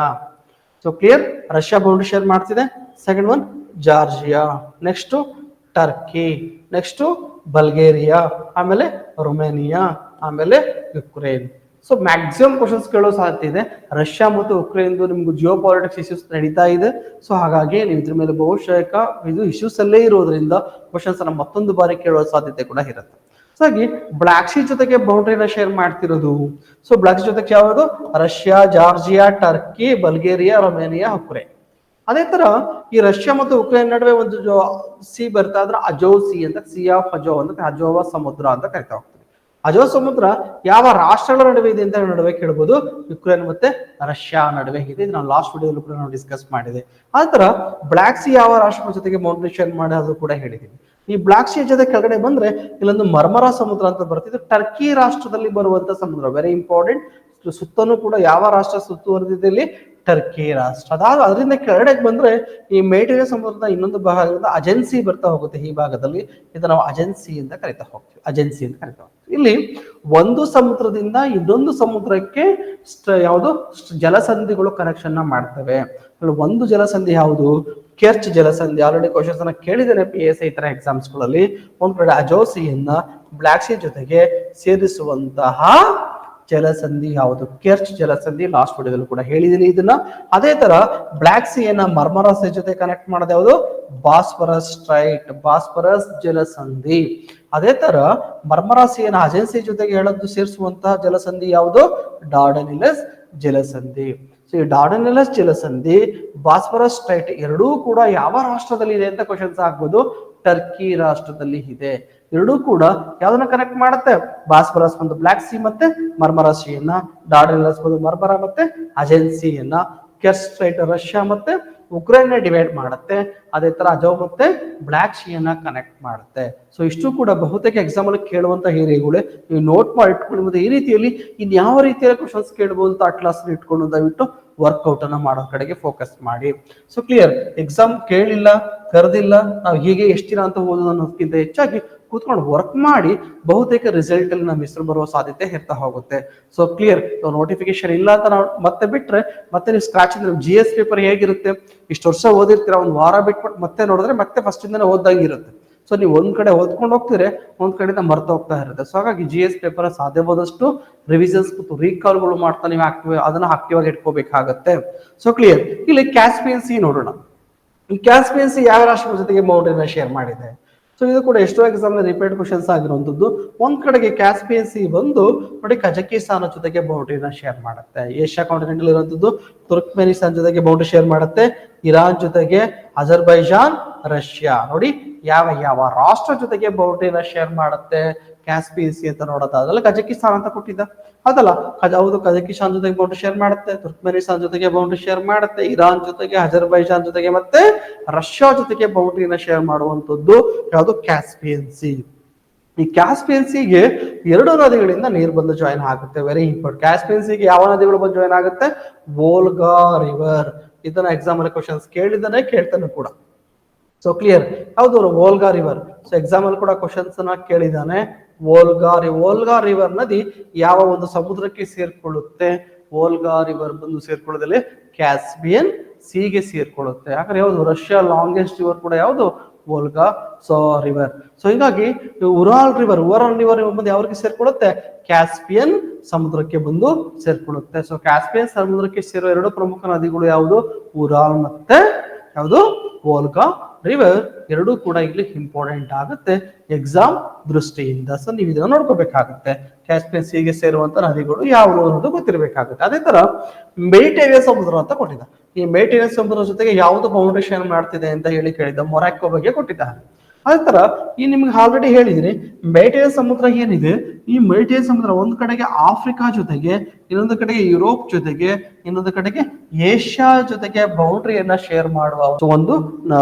Speaker 1: So clear, Russia boundary share ಮಾಡ್ತಿದೆ. Second one Georgia, next Turkey, next Bulgaria, ಆಮೇಲೆ ರೊಮೇನಿಯಾ, ಆಮೇಲೆ ಯುಕ್ರೇನ್. ಸೊ ಮ್ಯಾಕ್ಸಿಮಮ್ ಕ್ವಶನ್ಸ್ ಕೇಳೋ ಸಾಧ್ಯತೆ ಇದೆ. ರಷ್ಯಾ ಮತ್ತು ಉಕ್ರೇನ್ ನಿಮ್ಗೆ ಜಿಯೋ ಪಾಲಿಟಿಕ್ಸ್ ಇಶ್ಯೂಸ್ ನಡೀತಾ ಇದೆ. ಸೊ ಹಾಗಾಗಿ ನೀವು ಇದ್ರ ಮೇಲೆ ಬಹುಶಃ ಇದು ಇಶ್ಯೂಸ್ ಅಲ್ಲೇ ಇರೋದ್ರಿಂದ ಕ್ವಶನ್ಸ್ ಅನ್ನ ಮತ್ತೊಂದು ಬಾರಿ ಕೇಳೋ ಸಾಧ್ಯತೆ ಕೂಡ ಇರುತ್ತೆ. ಸೊ ಹಾಗೆ ಬ್ಲಾಕ್ ಸಿ ಜೊತೆಗೆ ಬೌಂಡ್ರಿನ ಶೇರ್ ಮಾಡ್ತಿರೋದು. ಸೊ ಬ್ಲಾಕ್ ಸಿ ಜೊತೆಗೆ ಯಾವುದು? Russia, Georgia, Turkey, Bulgaria, Romania, Ukraine. ಅದೇ ತರ ಈ ರಷ್ಯಾ ಮತ್ತು ಉಕ್ರೇನ್ ನಡುವೆ ಒಂದು ಸಿ ಬರ್ತಾ ಇದ್ರೆ ಅಜೋ ಸಿ ಅಂತ, ಸಿ ಆಫ್ ಅಜೋ ಅಂತ, ಅಜೋವಾ ಸಮುದ್ರ ಅಂತ ಕರಿತಾ ಹೋಗ್ತಾರೆ. ಅಜೋ ಸಮುದ್ರ ಯಾವ ರಾಷ್ಟ್ರಗಳ ನಡುವೆ ಇದೆ ಅಂತ ನಡುವೆ ಕೇಳಬಹುದು? ಯುಕ್ರೇನ್ ಮತ್ತೆ ರಷ್ಯಾ ನಡುವೆ ಇದೆ. ನಾವು ಲಾಸ್ಟ್ ವಿಡಿಯೋಲ್ಲೂ ಕೂಡ ನಾವು ಡಿಸ್ಕಸ್ ಮಾಡಿದೆ. ಆತರ ಬ್ಲಾಕ್ ಸಿ ಯಾವ ರಾಷ್ಟ್ರಗಳ ಜೊತೆಗೆ ಬೌಂಡ್ರಿ ಶೇರ್ ಮಾಡಿ ಅದು ಕೂಡ ಹೇಳಿದೀವಿ. ಈ ಬ್ಲಾಕ್ ಸಿ ಜೊತೆ ಕೆಳಗಡೆ ಬಂದ್ರೆ ಇಲ್ಲೊಂದು ಮರ್ಮರ ಸಮುದ್ರ ಅಂತ ಬರ್ತಿದೆ. ಟರ್ಕಿ ರಾಷ್ಟ್ರದಲ್ಲಿ ಬರುವಂತ ಸಮುದ್ರ, ವೆರಿ ಇಂಪಾರ್ಟೆಂಟ್. ಸುತ್ತಲೂ ಕೂಡ ಯಾವ ರಾಷ್ಟ್ರ ಸುತ್ತುವರೆದಿದೆ? ಇಲ್ಲಿ ಟರ್ಕಿ ರಾಷ್ಟ್ರ. ಅದರಿಂದ ಕೆಳಗಡೆಗೆ ಬಂದ್ರೆ ಈ ಮೇಡಿಟೇರಿಯನ್ ಸಮುದ್ರದ ಇನ್ನೊಂದು ಭಾಗದಿಂದ ಅಜೆನ್ಸಿ ಬರ್ತಾ ಹೋಗುತ್ತೆ ಈ ಭಾಗದಲ್ಲಿ. ಇದನ್ನ ನಾವು ಅಜೆನ್ಸಿ ಅಂತ ಕರಿತಾ ಹೋಗ್ತೀವಿ, ಅಜೆನ್ಸಿ ಅಂತ ಕರಿತಾ ಹೋಗ್ತೀವಿ. ಇಲ್ಲಿ ಒಂದು ಸಮುದ್ರದಿಂದ ಇನ್ನೊಂದು ಸಮುದ್ರಕ್ಕೆ ಯಾವುದು ಜಲಸಂಧಿಗಳು ಕನೆಕ್ಷನ್ ಮಾಡ್ತವೆ. ಒಂದು ಜಲಸಂಧಿ ಯಾವುದು? ಕೆರ್ಚ್ ಜಲಸಂಧಿ. ಆಲ್ರೆಡಿ ಕ್ವಶನ್ಸ್ ಅನ್ನ ಕೇಳಿದ್ದೇನೆ PSI ತರ ಎಕ್ಸಾಮ್ಸ್ ಗಳಲ್ಲಿ. ಒಂದ್ ಕಡೆ ಅಜೋಸಿಯನ್ನ ಬ್ಲಾಕ್ ಸಿ ಜೊತೆಗೆ ಸೇರಿಸುವಂತಹ ಜಲಸಂಧಿ ಯಾವುದು? ಕೆರ್ಚ್ ಜಲಸಂಧಿ. ಲಾಸ್ಟ್ ವಿಡಿಯೋದಲ್ಲಿ ಕೂಡ ಹೇಳಿದೀನಿ ಇದನ್ನ. ಅದೇ ತರ ಬ್ಲಾಕ್ ಸಿಯನ್ನ ಮರ್ಮರಾ ಸಿ ಜೊತೆ ಕನೆಕ್ಟ್ ಮಾಡೋದು ಯಾವುದು? ಬಾಸ್ಫರಸ್ ಸ್ಟ್ರೈಟ್, ಬಾಸ್ಫರಸ್ ಜಲಸಂಧಿ. ಅದೇ ತರ ಮರ್ಮರಾ ಸಿಯನ್ನ ಅಜೆನ್ಸಿ ಜೊತೆಗೆ ಹೇಳದ್ದು ಸೇರಿಸುವಂತಹ ಜಲಸಂಧಿ ಯಾವುದು? ಡಾರ್ಡನಿಲಸ್ ಜಲಸಂಧಿ. ಸೊ ಈ ಡಾರ್ಡನಿಲಸ್ ಜಲಸಂಧಿ, ಬಾಸ್ಫರಸ್ ಸ್ಟ್ರೈಟ್ ಎರಡೂ ಕೂಡ ಯಾವ ರಾಷ್ಟ್ರದಲ್ಲಿ ಇದೆ ಅಂತ ಕ್ವಶನ್ಸ್ ಆಗ್ಬೋದು. ಟರ್ಕಿ ರಾಷ್ಟ್ರದಲ್ಲಿ ಇದೆ. ಎರಡೂ ಕೂಡ ಯಾವ್ದನ್ನ ಕನೆಕ್ಟ್ ಮಾಡುತ್ತೆ? ಬಾಸ್ಫರಸ್ ಒಂದು ಬ್ಲಾಕ್ ಸಿ ಮತ್ತೆ ಮರ್ಮರಾ ಸಿಯನ್ನ, ಡಾರ್ಡನಿಲಸ್ ಒಂದು ಮರ್ಮರಾ ಮತ್ತೆ ಅಜೆನ್ಸಿಯನ್ನ, ಕೆರ್ಚ್ ಸ್ಟ್ರೈಟ್ ರಷ್ಯಾ ಮತ್ತೆ ಉಕ್ರೇನ್ ಡಿವೈಡ್ ಮಾಡುತ್ತೆ. ಅದೇ ತರ ಅಜೋ ಮತ್ತೆ ಬ್ಲಾಕ್ ಸಿಯನ್ನ ಕನೆಕ್ಟ್ ಮಾಡುತ್ತೆ. ಸೊ ಇಷ್ಟು ಕೂಡ ಬಹುತೇಕ ಎಕ್ಸಾಮ್ ಅಲ್ಲಿ ಕೇಳುವಂತ ಏರಿಯಾಗಳೇ. ನೀವು ನೋಟ್ ಮಾಡಿ ಇಟ್ಕೊಂಡು ಮತ್ತೆ ಈ ರೀತಿಯಲ್ಲಿ ಇನ್ ಯಾವ ರೀತಿಯ ಕ್ವಶನ್ಸ್ ಕೇಳಬಹುದು ಅಂತ ಅಟ್ಲಾಸ್ ಇಟ್ಕೊಂಡು ದಯವಿಟ್ಟು ವರ್ಕೌಟ್ ಅನ್ನ ಮಾಡೋ ಕಡೆಗೆ ಫೋಕಸ್ ಮಾಡಿ. ಸೊ ಕ್ಲಿಯರ್, ಎಕ್ಸಾಮ್ ಕೇಳಿಲ್ಲ ಕರೆದಿಲ್ಲ ನಾವು ಹೀಗೆ ಎಷ್ಟು ದಿನ ಅಂತ ಓದೋದು ಅನ್ನೋದಕ್ಕಿಂತ ಹೆಚ್ಚಾಗಿ ಕೂತ್ಕೊಂಡು ವರ್ಕ್ ಮಾಡಿ ಬಹುತೇಕ ರಿಸಲ್ಟ್ ಅಲ್ಲಿ ನಮ್ಮ ಹೆಸರು ಬರುವ ಸಾಧ್ಯತೆ ಇರ್ತಾ ಹೋಗುತ್ತೆ. ಸೊ ಕ್ಲಿಯರ್, ನೋಟಿಫಿಕೇಶನ್ ಇಲ್ಲ ಅಂತ ನಾವು ಮತ್ತೆ ಬಿಟ್ರೆ ಮತ್ತೆ ನೀವು ಸ್ಕ್ರಾಚ್ GS ಪೇಪರ್ ಹೇಗಿರುತ್ತೆ? ಇಷ್ಟು ವರ್ಷ ಓದಿರ್ತೀರ, ಒಂದು ವಾರ ಬಿಟ್ಬಿಟ್ಟು ಮತ್ತೆ ನೋಡಿದ್ರೆ ಮತ್ತೆ ಫಸ್ಟ್ ಇಂದಾನೆ ಓದ್ದಂಗೆ ಇರುತ್ತೆ. ಸೊ ನೀವು ಒಂದ್ ಕಡೆ ಓದ್ಕೊಂಡು ಹೋಗ್ತೀರಿ, ಒಂದ್ ಕಡೆಯಿಂದ ಮರ್ತು ಹೋಗ್ತಾ ಇರುತ್ತೆ. ಸೊ ಹಾಗಾಗಿ GS ಪೇಪರ್ ಸಾಧ್ಯವಾದಷ್ಟು ರಿವಿಷನ್ಸ್ ಮತ್ತು ರೀಕಾಲ್ಗಳು ಮಾಡ್ತಾ ನೀವು ಅದನ್ನ ಆಕ್ಟಿವ್ ಆಗಿ ಇಟ್ಕೋಬೇಕಾಗತ್ತೆ. ಸೊ ಕ್ಲಿಯರ್, ಇಲ್ಲಿ ಕ್ಯಾಸ್ಪಿಯನ್ ಸಿ ನೋಡೋಣ. ಈ ಕ್ಯಾಸ್ಪಿಯನ್ ಸಿ ಯಾವ ರಾಷ್ಟ್ರದ ಜೊತೆಗೆ ಬೌಂಡರಿನ ಶೇರ್ ಮಾಡಿದೆ? ಸೊ ಇದು ಕೂಡ ಎಷ್ಟೋ ಎಕ್ಸಾಮ್ ರಿಪೀಟ್ ಕ್ವಶನ್ಸ್ ಆಗಿರುವಂತದ್ದು. ಒಂದ್ ಕಡೆಗೆ ಕ್ಯಾಸ್ಪಿಯನ್ ಸಿ ಬಂದು ನೋಡಿ ಕಜಕಿಸ್ತಾನ ಜೊತೆಗೆ ಬೌಂಡರಿನ ಶೇರ್ ಮಾಡುತ್ತೆ. ಏಷ್ಯಾ ಕಾಂಟಿನೆಂಟಲ್ ಇರುವಂತದ್ದು. ತುರ್ಕ್ಮೆನಿಸ್ತಾನ್ ಜೊತೆಗೆ ಬೌಂಡರಿ ಶೇರ್ ಮಾಡುತ್ತೆ. ಇರಾನ್ ಜೊತೆಗೆ, ಅಜರ್ಬೈಜಾನ್, ರಷ್ಯಾ. ನೋಡಿ ಯಾವ ಯಾವ ರಾಷ್ಟ್ರ ಜೊತೆಗೆ ಬೌಂಡರಿನ ಶೇರ್ ಮಾಡುತ್ತೆ ಕ್ಯಾಸ್ಪಿಯನ್ ಸಿ ಅಂತ ನೋಡೋದಾದ್ರೆ ಕಜಕಿಸ್ತಾನ್ ಅಂತ ಕೊಟ್ಟಿದ್ದ ಅದಲ್ಲ. ಹೌದು, ಕಜಕಿಸ್ತಾನ್ ಜೊತೆಗೆ ಬೌಂಡರಿ ಶೇರ್ ಮಾಡುತ್ತೆ, ತುರ್ಕ್ಮೆನಿಸ್ತಾನ್ ಜೊತೆಗೆ ಬೌಂಡರಿ ಶೇರ್ ಮಾಡುತ್ತೆ, ಇರಾನ್ ಜೊತೆಗೆ, ಅಜರ್ಬೈಜಾನ್ ಜೊತೆಗೆ ಮತ್ತೆ ರಷ್ಯಾ ಜೊತೆಗೆ ಬೌಂಡರಿನ ಶೇರ್ ಮಾಡುವಂತದ್ದು ಯಾವುದು? Caspian C. ಈ ಕ್ಯಾಸ್ಪಿಯನ್ ಸಿಗೆ ಎರಡು ನದಿಗಳಿಂದ ನೀರು ಬಂದು ಜಾಯಿನ್ ಆಗುತ್ತೆ. Very important. ಕ್ಯಾಸ್ಪಿಯನ್ ಸಿಗೆ ಯಾವ ನದಿಗಳು ಬಂದು ಜಾಯಿನ್ ಆಗುತ್ತೆ? Volga river. ಇದನ್ನ ಎಕ್ಸಾಮ್ ಅಲ್ಲಿ ಕ್ವಶನ್ಸ್ ಕೇಳ್ತಾನೆ ಕೂಡ. ಸೊ ಕ್ಲಿಯರ್, ಹೌದು ವೋಲ್ಗಾ ರಿವರ್. ಸೊ ಎಕ್ಸಾಮ್ ಅಲ್ಲಿ ಕೂಡ ಕ್ವಶನ್ಸ್ ಅನ್ನ ಕೇಳಿದಾನೆ. ವೋಲ್ಗಾ ರಿವರ್ ನದಿ ಯಾವ ಒಂದು ಸಮುದ್ರಕ್ಕೆ ಸೇರ್ಕೊಳ್ಳುತ್ತೆ? ವೋಲ್ಗಾ ರಿವರ್ ಬಂದು ಸೇರ್ಕೊಳ್ಳೋದಲ್ಲಿ ಕ್ಯಾಸ್ಪಿಯನ್ ಸಿಗೆ ಸೇರ್ಕೊಳ್ಳುತ್ತೆ. ಯಾಕಂದ್ರೆ ಯಾವುದು? ರಷ್ಯಾ ಲಾಂಗೆಸ್ಟ್ ರಿವರ್ ಕೂಡ ಯಾವುದು? Volga river. ಸೊ ಹೀಗಾಗಿ ಉರಾಲ್ ರಿವರ್ ಬಂದು ಯಾವ್ರಿಗೆ ಸೇರ್ಕೊಳ್ಳುತ್ತೆ? ಕ್ಯಾಸ್ಪಿಯನ್ ಸಮುದ್ರಕ್ಕೆ ಬಂದು ಸೇರ್ಕೊಳ್ಳುತ್ತೆ. ಸೊ ಕ್ಯಾಸ್ಪಿಯನ್ ಸಮುದ್ರಕ್ಕೆ ಸೇರೋ ಎರಡು ಪ್ರಮುಖ ನದಿಗಳು ಯಾವುದು? ಉರಾಲ್ ಮತ್ತೆ ಯಾವುದು? Volga river. ಎರಡೂ ಕೂಡ ಇಲ್ಲಿ ಇಂಪಾರ್ಟೆಂಟ್ ಆಗುತ್ತೆ ಎಕ್ಸಾಮ್ ದೃಷ್ಟಿಯಿಂದ. ಸೊ ನೀವು ಇದನ್ನ ನೋಡ್ಕೋಬೇಕಾಗುತ್ತೆ. ಕ್ಯಾಸ್ಪಿಯನ್ ಸಿಗೆ ಸೇರುವಂತ ನದಿಗಳು ಯಾವುವು ಅನ್ನೋದು ಗೊತ್ತಿರಬೇಕಾಗುತ್ತೆ. ಅದೇ ತರ ಮೆಡಿಟೇರಿಯನ್ ಸಮುದ್ರ ಅಂತ ಕೊಟ್ಟಿದ್ದ. ಈ ಮೆಡಿಟೇರಿಯನ್ ಸಮುದ್ರ ಜೊತೆಗೆ ಯಾವುದು ಬೌಂಡರಿ ಶೇರ್ ಮಾಡ್ತಿದೆ ಅಂತ ಹೇಳಿ ಕೇಳಿದ್ದ. ಮೊರಾಕೋ ಬಗ್ಗೆ ಕೊಟ್ಟಿದ್ದಾರೆ. ಅದೇ ತರ ಈ ನಿಮ್ಗೆ ಆಲ್ರೆಡಿ ಹೇಳಿದಿರಿ ಮೆಡಿಟೇರಿಯನ್ ಸಮುದ್ರ ಏನಿದೆ, ಈ ಮೆಡಿಟೇರಿಯನ್ ಸಮುದ್ರ ಒಂದ್ ಕಡೆಗೆ ಆಫ್ರಿಕಾ ಜೊತೆಗೆ, ಇನ್ನೊಂದು ಕಡೆಗೆ ಯುರೋಪ್ ಜೊತೆಗೆ, ಇನ್ನೊಂದು ಕಡೆಗೆ ಏಷ್ಯಾ ಜೊತೆಗೆ ಬೌಂಡ್ರಿಯನ್ನ ಶೇರ್ ಮಾಡುವ ಒಂದು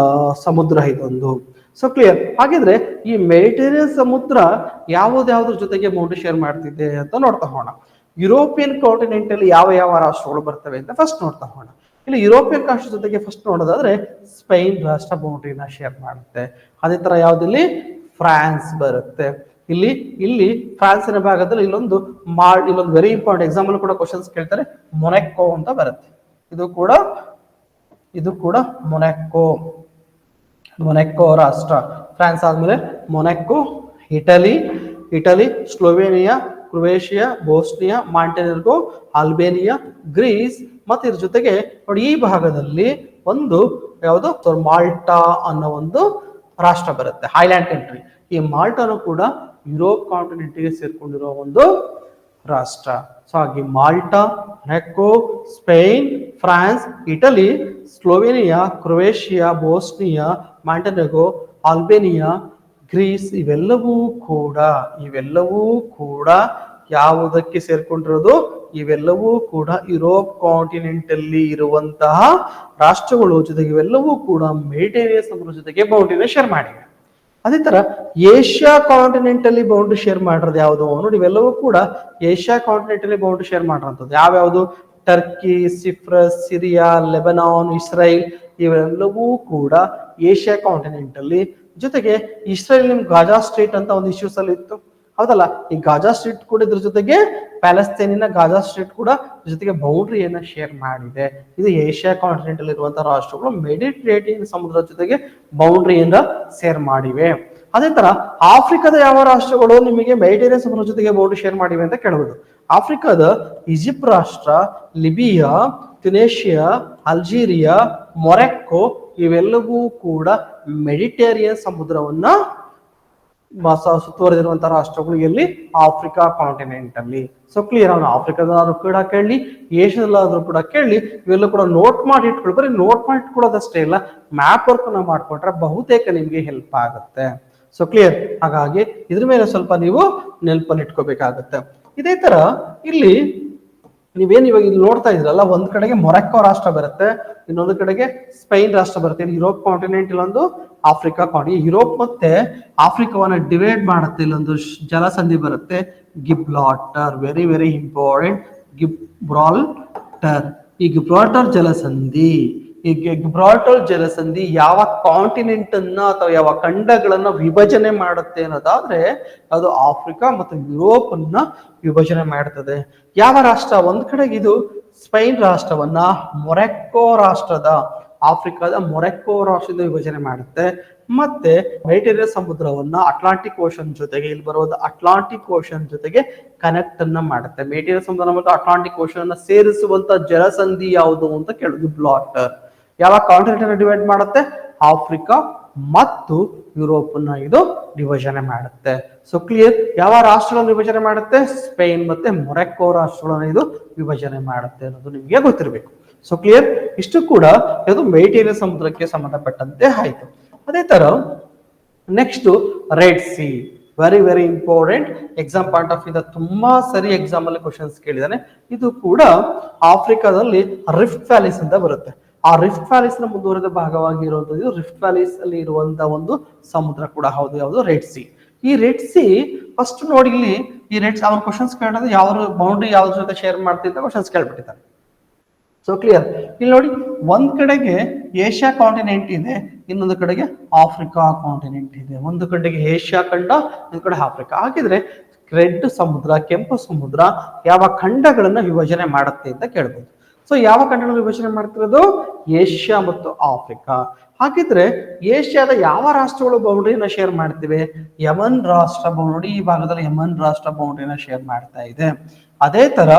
Speaker 1: ಸಮುದ್ರ ಇದೊಂದು. So clear. ಹಾಗಿದ್ರೆ ಈ ಮೆಡಿಟೇರಿಯನ್ ಸಮುದ್ರ ಯಾವ್ದಾವ್ದ್ರ ಜೊತೆಗೆ ಬೌಂಡ್ರಿ ಶೇರ್ ಮಾಡ್ತಿದೆ ಅಂತ ನೋಡ್ತಾ ಹೋಗೋಣ. ಯುರೋಪಿಯನ್ ಕಾಂಟಿನೆಂಟ್ ಅಲ್ಲಿ ಯಾವ ಯಾವ ರಾಷ್ಟ್ರಗಳು ಬರ್ತವೆ ಅಂತ ಫಸ್ಟ್ ನೋಡ್ತಾ ಹೋಗೋಣ. ಇಲ್ಲಿ ಯುರೋಪಿಯನ್ ರಾಷ್ಟ್ರ ಜೊತೆಗೆ ಫಸ್ಟ್ ನೋಡೋದಾದ್ರೆ ಸ್ಪೈನ್ ರಾಷ್ಟ್ರ ಬೌಂಡ್ರಿನ ಶೇರ್ ಮಾಡುತ್ತೆ. ಅದೇ ತರ ಯಾವ್ದಲ್ಲಿ? ಫ್ರಾನ್ಸ್ ಬರುತ್ತೆ. ಇಲ್ಲಿ ಫ್ರಾನ್ಸಿನ ಭಾಗದಲ್ಲಿ ಇಲ್ಲೊಂದು ವೆರಿ ಇಂಪಾರ್ಟೆಂಟ್ ಎಕ್ಸಾಮ್ ಅಲ್ಲಿ ಕೂಡ ಕ್ವಶನ್ಸ್ ಕೇಳ್ತಾರೆ. ಮೊನಾಕೋ ಅಂತ ಬರುತ್ತೆ. ಇದು ಕೂಡ ಮೊನಾಕೋ ರಾಷ್ಟ್ರ. ಫ್ರಾನ್ಸ್ ಆದ್ಮೇಲೆ Monaco, Italy, Slovenia, Croatia, Bosnia, Montenegro, Albania, Greece ಮತ್ತೆ ಇದ್ರ ಜೊತೆಗೆ ನೋಡಿ ಈ ಭಾಗದಲ್ಲಿ ಒಂದು ಯಾವುದು? ಮಾಲ್ಟಾ ಅನ್ನೋ ಒಂದು ರಾಷ್ಟ್ರ ಬರುತ್ತೆ, ಐಲ್ಯಾಂಡ್ ಕಂಟ್ರಿ. ಈ ಮಾಲ್ಟಾನು ಕೂಡ ಯುರೋಪ್ ಕಾಂಟಿನೆಂಟ್ಗೆ ಸೇರ್ಕೊಂಡಿರೋ ಒಂದು ರಾಷ್ಟ್ರ. ಸೊ ಹಾಗೆ Malta, Monaco, Spain, France, Italy, Slovenia, Croatia, Bosnia, Montenegro, Albania, Greece ಇವೆಲ್ಲವೂ ಕೂಡ ಯಾವುದಕ್ಕೆ ಸೇರ್ಕೊಂಡಿರೋದು? ಇವೆಲ್ಲವೂ ಕೂಡ ಯುರೋಪ್ ಕಾಂಟಿನೆಂಟ್ ಅಲ್ಲಿ ಇರುವಂತಹ ರಾಷ್ಟ್ರಗಳು ಜೊತೆಗೆ ಇವೆಲ್ಲವೂ ಕೂಡ ಮೆಡಿಟೇರಿಯನ್ ಸಮುದ್ರ ಜೊತೆಗೆ ಬೌಂಡ್ರಿನ ಶೇರ್ ಮಾಡಿವೆ. ಅದೇ ತರ ಏಷ್ಯಾ ಕಾಂಟಿನೆಂಟ್ ಅಲ್ಲಿ ಬೌಂಡ್ರಿ ಶೇರ್ ಮಾಡಿರೋದು ಯಾವುದು ನೋಡಿ? ಇವೆಲ್ಲವೂ ಕೂಡ ಏಷ್ಯಾ ಕಾಂಟಿನೆಂಟ್ ಅಲ್ಲಿ ಬೌಂಡ್ರಿ ಶೇರ್ ಮಾಡಿರೋಂಥದ್ದು ಯಾವ್ಯಾವುದು? Turkey, Cyprus, Syria, Lebanon, Israel ಇವೆಲ್ಲವೂ ಕೂಡ ಏಷ್ಯಾ ಕಾಂಟಿನೆಂಟ್ ಅಲ್ಲಿ. ಜೊತೆಗೆ ಇಸ್ರೇಲ್ ನಿಮ್ ಗಾಜಾ ಸ್ಟ್ರೀಟ್ ಅಂತ ಒಂದು ಇಶ್ಯೂಸ್ ಅಲ್ಲಿ ಇತ್ತು, ಹೌದಲ್ಲ. ಈ ಗಾಜಾ ಸ್ಟ್ರೀಟ್ ಕೂಡ ಇದ್ರ ಜೊತೆಗೆ ಪ್ಯಾಲೆಸ್ತೇನಿನ ಗಾಜಾ ಸ್ಟ್ರೀಟ್ ಕೂಡ ಜೊತೆಗೆ ಬೌಂಡ್ರಿಯನ್ನ ಶೇರ್ ಮಾಡಿದೆ. ಇದು ಏಷ್ಯಾ ಕಾಂಟಿನೆಂಟ್ ಅಲ್ಲಿ ಇರುವಂತಹ ರಾಷ್ಟ್ರಗಳು ಮೆಡಿಟರೇನಿಯನ್ ಸಮುದ್ರದ ಜೊತೆಗೆ ಬೌಂಡ್ರಿಯನ್ನ ಶೇರ್ ಮಾಡಿವೆ. ಅದೇ ತರ ಆಫ್ರಿಕಾದ ಯಾವ ರಾಷ್ಟ್ರಗಳು ನಿಮಗೆ ಮೆಡಿಟರೇನಿಯನ್ ಸಮುದ್ರದ ಜೊತೆಗೆ ಬೌಂಡ್ರಿ ಶೇರ್ ಮಾಡಿವೆ ಅಂತ ಕೇಳಬಹುದು. ಆಫ್ರಿಕಾದ ಈಜಿಪ್ಟ್ ರಾಷ್ಟ್ರ, ಲಿಬಿಯಾ, ಟ್ಯುನೇಷಿಯಾ, ಅಲ್ಜೀರಿಯಾ, ಮೊರಕ್ಕೋ ಇವೆಲ್ಲವೂ ಕೂಡ ಮೆಡಿಟೇರಿಯನ್ ಸಮುದ್ರವನ್ನ ಸುತ್ತುವರೆದಿರುವಂತಹ ರಾಷ್ಟ್ರಗಳು ಎಲ್ಲಿ? ಆಫ್ರಿಕಾ ಕಾಂಟಿನೆಂಟ್ ಅಲ್ಲಿ. So clear. ಅವನು ಆಫ್ರಿಕಾದಾದ್ರೂ ಕೂಡ ಕೇಳಿ, ಏಷ್ಯಾದಲ್ಲಾದ್ರೂ ಕೂಡ ಕೇಳಿ, ಇವೆಲ್ಲ ಕೂಡ ನೋಟ್ ಮಾಡಿ ಇಟ್ಕೊಳ್ಳಿ. ಬರೀ ನೋಟ್ ಮಾಡಿ ಇಟ್ಕೊಳ್ಳೋದಷ್ಟೇ ಇಲ್ಲ, ಮ್ಯಾಪ್ ವರ್ಕ್ ನ ಮಾಡ್ಕೊಟ್ರೆ ಬಹುತೇಕ ನಿಮ್ಗೆ ಹೆಲ್ಪ್ ಆಗುತ್ತೆ. So clear. ಹಾಗಾಗಿ ಇದ್ರ ಮೇಲೆ ಸ್ವಲ್ಪ ನೀವು ನೆನಪಲ್ಲಿ ಇಟ್ಕೋಬೇಕಾಗತ್ತೆ. ಇದೇ ತರ ಇಲ್ಲಿ ನೀವೇನ್ ಇವಾಗ ಇಲ್ಲಿ ನೋಡ್ತಾ ಇದ್ರಲ್ಲ, ಒಂದ್ ಕಡೆಗೆ ಮೊರಕ್ಕೋ ರಾಷ್ಟ್ರ ಬರುತ್ತೆ, ಇನ್ನೊಂದು ಕಡೆಗೆ ಸ್ಪೈನ್ ರಾಷ್ಟ್ರ ಬರುತ್ತೆ. ಇಲ್ಲಿ ಯುರೋಪ್ ಕಾಂಟಿನೆಂಟ್, ಇಲ್ಲೊಂದು ಆಫ್ರಿಕಾ ಕಾಂಟಿನೆಂಟ್. ಯುರೋಪ್ ಮತ್ತೆ ಆಫ್ರಿಕಾವನ್ನ ಡಿವೈಡ್ ಮಾಡುತ್ತೆ, ಇಲ್ಲೊಂದು ಜಲಸಂಧಿ ಬರುತ್ತೆ, Gibraltar. Very very important, Gibraltar. ಈ ಗಿಬ್ರಾಲ್ಟರ್ ಜಲಸಂಧಿ, ಈ ಗಿಬ್ರಾಲ್ಟರ್ ಜಲಸಂಧಿ ಯಾವ ಕಾಂಟಿನೆಂಟ್ ಅನ್ನ ಅಥವಾ ಯಾವ ಖಂಡಗಳನ್ನ ವಿಭಜನೆ ಮಾಡುತ್ತೆ ಅನ್ನೋದಾದ್ರೆ ಅದು ಆಫ್ರಿಕಾ ಮತ್ತು ಯುರೋಪ್ ಅನ್ನ ವಿಭಜನೆ ಮಾಡ್ತದೆ. ಯಾವ ರಾಷ್ಟ್ರ? ಒಂದ್ ಕಡೆಗೆ ಇದು ಸ್ಪೈನ್ ರಾಷ್ಟ್ರವನ್ನ ಮೊರಕ್ಕೋ ರಾಷ್ಟ್ರದ, ಆಫ್ರಿಕಾದ ಮೊರಕ್ಕೋ ರಾಷ್ಟ್ರದಿಂದ ವಿಭಜನೆ ಮಾಡುತ್ತೆ. ಮತ್ತೆ ಮೆಡಿಟರೇನಿಯನ್ ಸಮುದ್ರವನ್ನ ಅಟ್ಲಾಂಟಿಕ್ ಓಷನ್ ಜೊತೆಗೆ, ಇಲ್ಲಿ ಬರೋದು ಅಟ್ಲಾಂಟಿಕ್ ಓಷನ್ ಜೊತೆಗೆ ಕನೆಕ್ಟ್ ಅನ್ನ ಮಾಡುತ್ತೆ. ಮೆಡಿಟರೇನಿಯನ್ ಸಮುದ್ರ ಮತ್ತು ಅಟ್ಲಾಂಟಿಕ್ ಓಷನ್ ಅನ್ನ ಸೇರಿಸುವಂತ ಜಲಸಂಧಿ ಯಾವುದು ಅಂತ ಕೇಳುದು, ಗಿಬ್ರಾಲ್ಟರ್. ಯಾವ ಕಾಂಟಿನೆಂಟ್ ಅನ್ನು ಡಿವೈಡ್ ಮಾಡುತ್ತೆ? ಆಫ್ರಿಕಾ ಮತ್ತು ಯುರೋಪ್ ಅನ್ನ ಇದು ವಿಭಜನೆ ಮಾಡುತ್ತೆ. So clear. ಯಾವ ರಾಷ್ಟ್ರಗಳನ್ನು ವಿಭಜನೆ ಮಾಡುತ್ತೆ? ಸ್ಪೇನ್ ಮತ್ತೆ ಮೊರಕ್ಕೋ ರಾಷ್ಟ್ರಗಳನ್ನು ಇದು ವಿಭಜನೆ ಮಾಡುತ್ತೆ ಅನ್ನೋದು ನಿಮಗೆ ಗೊತ್ತಿರಬೇಕು. So clear. ಇಷ್ಟು ಕೂಡ ಇದು ಮೆಡಿಟರೇನಿಯನ್ ಸಮುದ್ರಕ್ಕೆ ಸಂಬಂಧಪಟ್ಟಂತೆ ಆಯ್ತು. ಅದೇ ತರ next red C. Very very important. Exam point of ಇಂದ ತುಂಬಾ ಸರಿ ಎಕ್ಸಾಮ್ ಅಲ್ಲಿ ಕ್ವಶನ್ಸ್ ಕೇಳಿದಾನೆ. ಇದು ಕೂಡ ಆಫ್ರಿಕಾದಲ್ಲಿ ರಿಫ್ಟ್ ವ್ಯಾಲೀಸ್ ಅಂತ ಬರುತ್ತೆ. ಆ ರಿಫ್ಟ್ ವ್ಯಾಲೀಸ್ ನ ಮುಂದುವರೆದ ಭಾಗವಾಗಿ ಇರುವಂತದ್ದು ರಿಫ್ಟ್ ವ್ಯಾಲೀಸ್ ಅಲ್ಲಿ ಇರುವಂತಹ ಒಂದು ಸಮುದ್ರ ಕೂಡ ಹೌದು. ಯಾವುದು? Red C. ಈ ರೆಡ್ ಸಿ ಫಸ್ಟ್ ನೋಡಿ, ಇಲ್ಲಿ ಈ ರೆಡ್ ಅವ್ರ ಕ್ವಶನ್ಸ್ ಕೇಳೋದು ಯಾವ ಬೌಂಡ್ರಿ ಯಾವ್ದ್ರ ಜೊತೆ ಶೇರ್ ಮಾಡ್ತಿದ್ದ ಕ್ವಶನ್ಸ್ ಕೇಳ್ಬಿಟ್ಟಿದ್ದಾರೆ. So clear. ಇಲ್ಲಿ ನೋಡಿ, ಒಂದ್ ಕಡೆಗೆ ಏಷ್ಯಾ ಕಾಂಟಿನೆಂಟ್ ಇದೆ, ಇನ್ನೊಂದು ಕಡೆಗೆ ಆಫ್ರಿಕಾ ಕಾಂಟಿನೆಂಟ್ ಇದೆ. ಒಂದು ಕಡೆಗೆ ಏಷ್ಯಾ ಖಂಡ, ಇನ್ನೊಂದು ಕಡೆ ಆಫ್ರಿಕಾ. ಹಾಗಿದ್ರೆ ರೆಡ್ ಸಮುದ್ರ, ಕೆಂಪು ಸಮುದ್ರ ಯಾವ ಖಂಡಗಳನ್ನ ವಿಭಜನೆ ಮಾಡುತ್ತೆ ಅಂತ ಕೇಳ್ಬೋದು. ಸೊ ಯಾವ ಖಂಡಗಳನ್ನು ವಿಭಜನೆ ಮಾಡ್ತಿರೋದು? ಏಷ್ಯಾ ಮತ್ತು ಆಫ್ರಿಕಾ. ಹಾಗಿದ್ರೆ ಏಷ್ಯಾದ ಯಾವ ರಾಷ್ಟ್ರಗಳು ಬೌಂಡ್ರಿನ ಶೇರ್ ಮಾಡ್ತಿವೆ? ಯಮನ್ ರಾಷ್ಟ್ರ ಬೌಂಡ್ರಿ, ಈ ಭಾಗದಲ್ಲಿ ಯಮನ್ ರಾಷ್ಟ್ರ ಬೌಂಡ್ರಿನ ಶೇರ್ ಮಾಡ್ತಾ ಇದೆ. ಅದೇ ತರ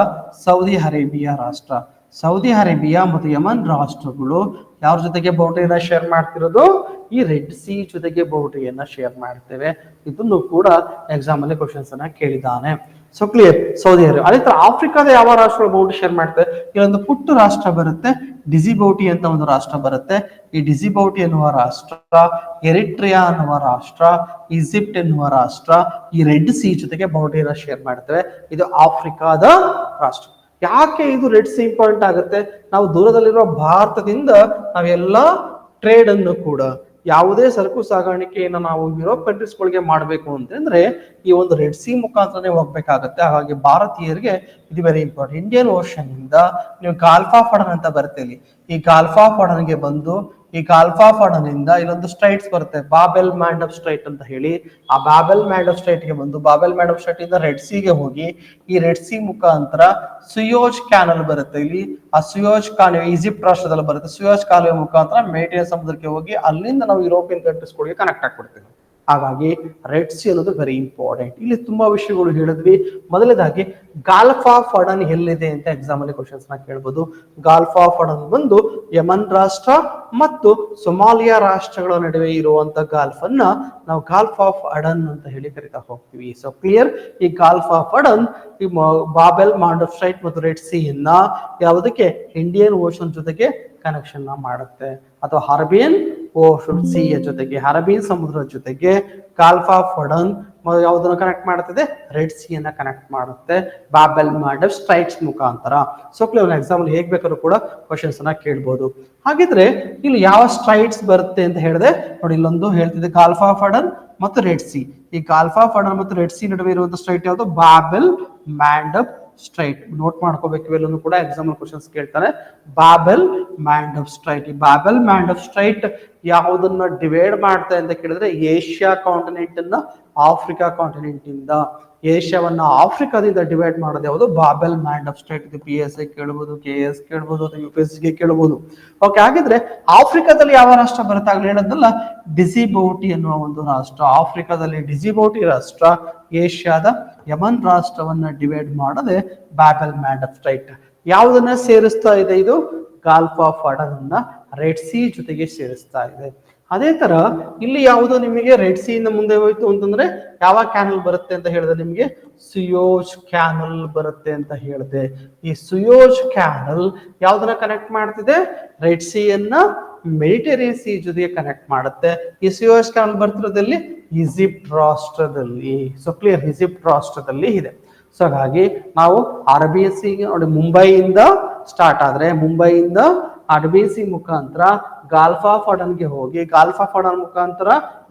Speaker 1: ಸೌದಿ ಅರೇಬಿಯಾ ರಾಷ್ಟ್ರ, ಸೌದಿ ಅರೇಬಿಯಾ ಮತ್ತು ಯಮನ್ ರಾಷ್ಟ್ರಗಳು ಯಾರ ಜೊತೆಗೆ ಬೌಂಡ್ರಿಯನ್ನ ಶೇರ್ ಮಾಡ್ತಿರೋದು? ಈ ರೆಡ್ ಸಿ ಜೊತೆಗೆ ಬೌಂಡ್ರಿಯನ್ನ ಶೇರ್ ಮಾಡ್ತೇವೆ. ಇದನ್ನು ಕೂಡ ಎಕ್ಸಾಮ್ ಅಲ್ಲಿ ಕ್ವಶನ್ಸ್ ಅನ್ನ ಕೇಳಿದ್ದಾನೆ. So clear. Saudi Arabia. ಅದೇ ತರ ಆಫ್ರಿಕಾದ ಯಾವ ರಾಷ್ಟ್ರಗಳು ಬೌಂಡ್ರಿ ಶೇರ್ ಮಾಡ್ತೇವೆ? ಇಲ್ಲೊಂದು ಪುಟ್ಟ ರಾಷ್ಟ್ರ ಬರುತ್ತೆ, ಡಿಜಿಬೌಟಿ ಅಂತ ಒಂದು ರಾಷ್ಟ್ರ ಬರುತ್ತೆ. ಈ ಡಿಜಿಬೌಟಿ ಎನ್ನುವ ರಾಷ್ಟ್ರ, ಎರಿಟ್ರಿಯಾ ಅನ್ನುವ ರಾಷ್ಟ್ರ, ಈಜಿಪ್ಟ್ ಎನ್ನುವ ರಾಷ್ಟ್ರ ಈ ರೆಡ್ ಸಿ ಜೊತೆಗೆ ಬೌಂಡ್ರಿಯನ್ನ ಶೇರ್ ಮಾಡ್ತೇವೆ. ಇದು ಆಫ್ರಿಕಾದ ರಾಷ್ಟ್ರ. ಯಾಕೆ ಇದು ರೆಡ್ ಸಿ ಇಂಪಾರ್ಟೆಂಟ್ ಆಗುತ್ತೆ? ನಾವು ದೂರದಲ್ಲಿರುವ ಭಾರತದಿಂದ ನಾವೆಲ್ಲ ಟ್ರೇಡ್ ಅನ್ನು ಕೂಡ, ಯಾವುದೇ ಸರಕು ಸಾಗಾಣಿಕೆಯನ್ನು ನಾವು ಯುರೋಪ್ ಕಂಟ್ರೀಸ್ ಗಳಿಗೆ ಮಾಡಬೇಕು ಅಂತಂದ್ರೆ ಈ ಒಂದು ರೆಡ್ ಸಿ ಮುಖಾಂತರನೇ ಹೋಗ್ಬೇಕಾಗತ್ತೆ. ಹಾಗಾಗಿ ಭಾರತೀಯರಿಗೆ ಇದು ವೆರಿ ಇಂಪಾರ್ಟೆಂಟ್. ಇಂಡಿಯನ್ ಓಷನ್ ಇಂದ ನೀವು ಗಾಲ್ಫ್ ಆಫ್ ಅಡನ್ ಅಂತ ಬರುತ್ತೆ, ಇಲ್ಲಿ ಈ ಗಾಲ್ಫ್ ಆಫ್ ಅಡನ್ಗೆ ಬಂದು ಈ ಗಾಲ್ಫ್ ಆಫ್ ಅಡನ್ ಇಂದ ಇಲ್ಲೊಂದು ಸ್ಟ್ರೈಟ್ಸ್ ಬರುತ್ತೆ, ಬಾಬೆಲ್ ಮ್ಯಾಂಡಬ್ ಸ್ಟ್ರೈಟ್ ಅಂತ ಹೇಳಿ. ಆ ಬಾಬೆಲ್ ಮ್ಯಾಂಡಬ್ ಸ್ಟ್ರೈಟ್ ಗೆ ಬಂದು ಬಾಬೆಲ್ ಮ್ಯಾಂಡಬ್ ಸ್ಟ್ರೈಟ್ ಇಂದ ರೆಡ್ ಸಿಗೆ ಹೋಗಿ ಈ ರೆಡ್ ಸಿ ಮುಖಾಂತರ ಸುಯೋಜ್ ಕ್ಯಾನಲ್ ಬರುತ್ತೆ, ಇಲ್ಲಿ ಆ ಸುಯೋಜ್ ಕಾಲುವೆ ಈಜಿಪ್ಟ್ ರಾಷ್ಟ್ರದಲ್ಲಿ ಬರುತ್ತೆ. ಸುಯೋಜ್ ಕಾಲುವೆ ಮುಖಾಂತರ ಮೆಡಿಟರೇನಿಯನ್ ಸಮುದ್ರಕ್ಕೆ ಹೋಗಿ ಅಲ್ಲಿಂದ ನಾವು ಯುರೋಪಿಯನ್ ಕಂಟ್ರೀಸ್ ಗಳಿಗೆ ಕನೆಕ್ಟ್ ಆಗ್ಬಿಡ್ತೀವಿ. ಹಾಗಾಗಿ ರೆಡ್ ಸಿ ಅನ್ನೋದು ವೆರಿ ಇಂಪಾರ್ಟೆಂಟ್. ಇಲ್ಲಿ ತುಂಬಾ ವಿಷಯಗಳು ಹೇಳಿದ್ವಿ. ಮೊದಲನೇದಾಗಿ ಗಾಲ್ಫ್ ಆಫ್ ಅಡನ್ ಎಲ್ಲಿದೆ ಅಂತ ಎಕ್ಸಾಮ್ ಅಲ್ಲಿ ಕ್ವಶನ್ಸ್ ನ ಕೇಳಬಹುದು. ಗಾಲ್ಫ್ ಆಫ್ ಅಡನ್ ಬಂದು ಯಮನ್ ರಾಷ್ಟ್ರ ಮತ್ತು ಸೊಮಾಲಿಯಾ ರಾಷ್ಟ್ರಗಳ ನಡುವೆ ಇರುವಂತ ಗಾಲ್ಫ್ ಅನ್ನ ನಾವು ಗಾಲ್ಫ್ ಆಫ್ ಅಡನ್ ಅಂತ ಹೇಳಿ ಕರಿತಾ ಹೋಗ್ತೀವಿ. So clear. ಈ ಗಾಲ್ಫ್ ಆಫ್ ಅಡನ್ ಈ ಬಾಬೆಲ್ ಮ್ಯಾಂಡಬ್ ಸ್ಟ್ರೈಟ್ ಮತ್ತು ರೆಡ್ ಸಿ ಅನ್ನ ಯಾವುದಕ್ಕೆ? ಇಂಡಿಯನ್ ಓಷನ್ ಜೊತೆಗೆ ಕನೆಕ್ಷನ್ ಮಾಡುತ್ತೆ, ಅಥವಾ ಅರೇಬಿಯನ್ ಓಷನ್ ಸಿಯ ಜೊತೆಗೆ, ಅರೇಬಿಯನ್ ಸಮುದ್ರದ ಜೊತೆಗೆ ಗಾಲ್ಫ್ ಆಫ್ ಅಡನ್ ಯಾವುದನ್ನ ಕನೆಕ್ಟ್ ಮಾಡುತ್ತದೆ? ರೆಡ್ ಸಿ ಅನ್ನ ಕನೆಕ್ಟ್ ಮಾಡುತ್ತೆ ಬಾಬೆಲ್ ಮ್ಯಾಂಡಬ್ ಸ್ಟ್ರೈಟ್ಸ್ ಮುಖಾಂತರ. So clear. ಎಕ್ಸಾಂಪಲ್ ಹೇಗ್ ಬೇಕಾದ್ರೂ ಕೂಡ ಕ್ವಶನ್ಸ್ ಅನ್ನ ಕೇಳ್ಬೋದು. ಹಾಗಿದ್ರೆ ಇಲ್ಲಿ ಯಾವ ಸ್ಟ್ರೈಟ್ಸ್ ಬರುತ್ತೆ ಅಂತ ಹೇಳಿದೆ ನೋಡಿ, ಇಲ್ಲೊಂದು ಹೇಳ್ತಿದೆ ಗಾಲ್ಫ್ ಆಫ್ ಅಡನ್ ಮತ್ತು ರೆಡ್ ಸಿ. ಈ ಗಾಲ್ಫ್ ಆಫ್ ಅಡನ್ ಮತ್ತು ರೆಡ್ ಸಿ ನಡುವೆ ಇರುವಂತಹ ಸ್ಟ್ರೈಟ್ ಯಾವುದು? ಬಾಬೆಲ್ ಮ್ಯಾಂಡಬ್ ಸ್ಟ್ರೈಟ್ ನೋಟ್ ಮಾಡ್ಕೋಬೇಕು. ಇವೆಲ್ಲೂ ಕೂಡ ಎಕ್ಸಾಂಪಲ್ ಕ್ವಶನ್ಸ್ ಕೇಳ್ತಾನೆ. ಬಾಬೆಲ್ ಮ್ಯಾಂಡ್ ಆಫ್ ಸ್ಟ್ರೈಟ್, ಈ ಬಾಬೆಲ್ ಮ್ಯಾಂಡ್ ಆಫ್ ಸ್ಟ್ರೈಟ್ ಯಾವುದನ್ನ ಡಿವೈಡ್ ಮಾಡ್ತಾ ಅಂತ ಕೇಳಿದ್ರೆ ಏಷ್ಯಾ ಕಾಂಟಿನೆಂಟ್ ಅನ್ನ ಆಫ್ರಿಕಾ ಕಾಂಟಿನೆಂಟ್ ಇಂದ, ಏಷ್ಯಾವನ್ನ ಆಫ್ರಿಕಾದಿಂದ ಡಿವೈಡ್ ಮಾಡೋದು ಯಾವುದು? Babel and of straight. ಇದು PSI ಕೇಳಬಹುದು, KS ಕೇಳಬಹುದು, ಅಥವಾ UPSC ಕೇಳಬಹುದು. ಓಕೆ, ಹಾಗಿದ್ರೆ ಆಫ್ರಿಕಾದಲ್ಲಿ ಯಾವ ರಾಷ್ಟ್ರ ಬರುತ್ತೆ? ಆಗ್ಲೇ ಹೇಳೋದಲ್ಲ, ಡಿಜಿಬೌಟಿ ಅನ್ನುವ ಒಂದು ರಾಷ್ಟ್ರ. ಆಫ್ರಿಕಾದಲ್ಲಿ ಡಿಜಿಬೌಟಿ ರಾಷ್ಟ್ರ ಏಷ್ಯಾದ ಯಮನ್ ರಾಷ್ಟ್ರವನ್ನ ಡಿವೈಡ್ ಮಾಡದೆ ಬಾಬೆಲ್ ಮ್ಯಾಂಡ್ ಆಫ್ ಸ್ಟ್ರೈಟ್. ಯಾವುದನ್ನ ಸೇರಿಸ್ತಾ ಇದೆ? ಇದು ಗಾಲ್ಫ್ ಆಫ್ ಅಡನ್ ಅನ್ನ ರೆಡ್ ಸಿ ಜೊತೆಗೆ ಸೇರಿಸ್ತಾ ಇದೆ. ಅದೇ ತರ ಇಲ್ಲಿ ಯಾವುದು ನಿಮಗೆ ರೆಡ್ ಸಿ ಇಂದ ಮುಂದೆ ಹೋಯ್ತು ಅಂತಂದ್ರೆ ಯಾವ ಕ್ಯಾನಲ್ ಬರುತ್ತೆ ಅಂತ ಹೇಳಿದ್ರೆ ನಿಮಗೆ ಸುಯೋಜ್ ಕ್ಯಾನಲ್ ಬರುತ್ತೆ ಅಂತ ಹೇಳಿದೆ. ಈ ಸುಯೋಜ್ ಕ್ಯಾನಲ್ ಯಾವ್ದನ್ನ ಕನೆಕ್ಟ್ ಮಾಡ್ತಿದೆ? ರೆಡ್ ಸಿ ಅನ್ನ ಮೆಡಿಟೇರಿಯನ್ ಸಿ ಜೊತೆಗೆ ಕನೆಕ್ಟ್ ಮಾಡುತ್ತೆ. ಈ ಸುಯೋಜ್ ಕ್ಯಾನಲ್ ಬರ್ತಿರೋದಲ್ಲಿ ಈಜಿಪ್ಟ್ ರಾಷ್ಟ್ರದಲ್ಲಿ. ಸೊ ಕ್ಲಿಯರ್, ಈಜಿಪ್ಟ್ ರಾಷ್ಟ್ರದಲ್ಲಿ ಇದೆ. ಸೊ ಹಾಗಾಗಿ ನಾವು ಅರಬಿಯನ್ ಸಿ ನೋಡಿ, ಮುಂಬೈಯಿಂದ ಸ್ಟಾರ್ಟ್ ಆದ್ರೆ ಮುಂಬೈಯಿಂದ ಅರಬಿಯನ್ ಸಿ ಮುಖಾಂತರ ಗಾಲ್ಫ್ ಆಫ್ ಅಡನ್ಗೆ ಹೋಗಿ, ಗಾಲ್ಫ್ ಆಫ್ ಅಡನ್ ಮುಖಾಂತರ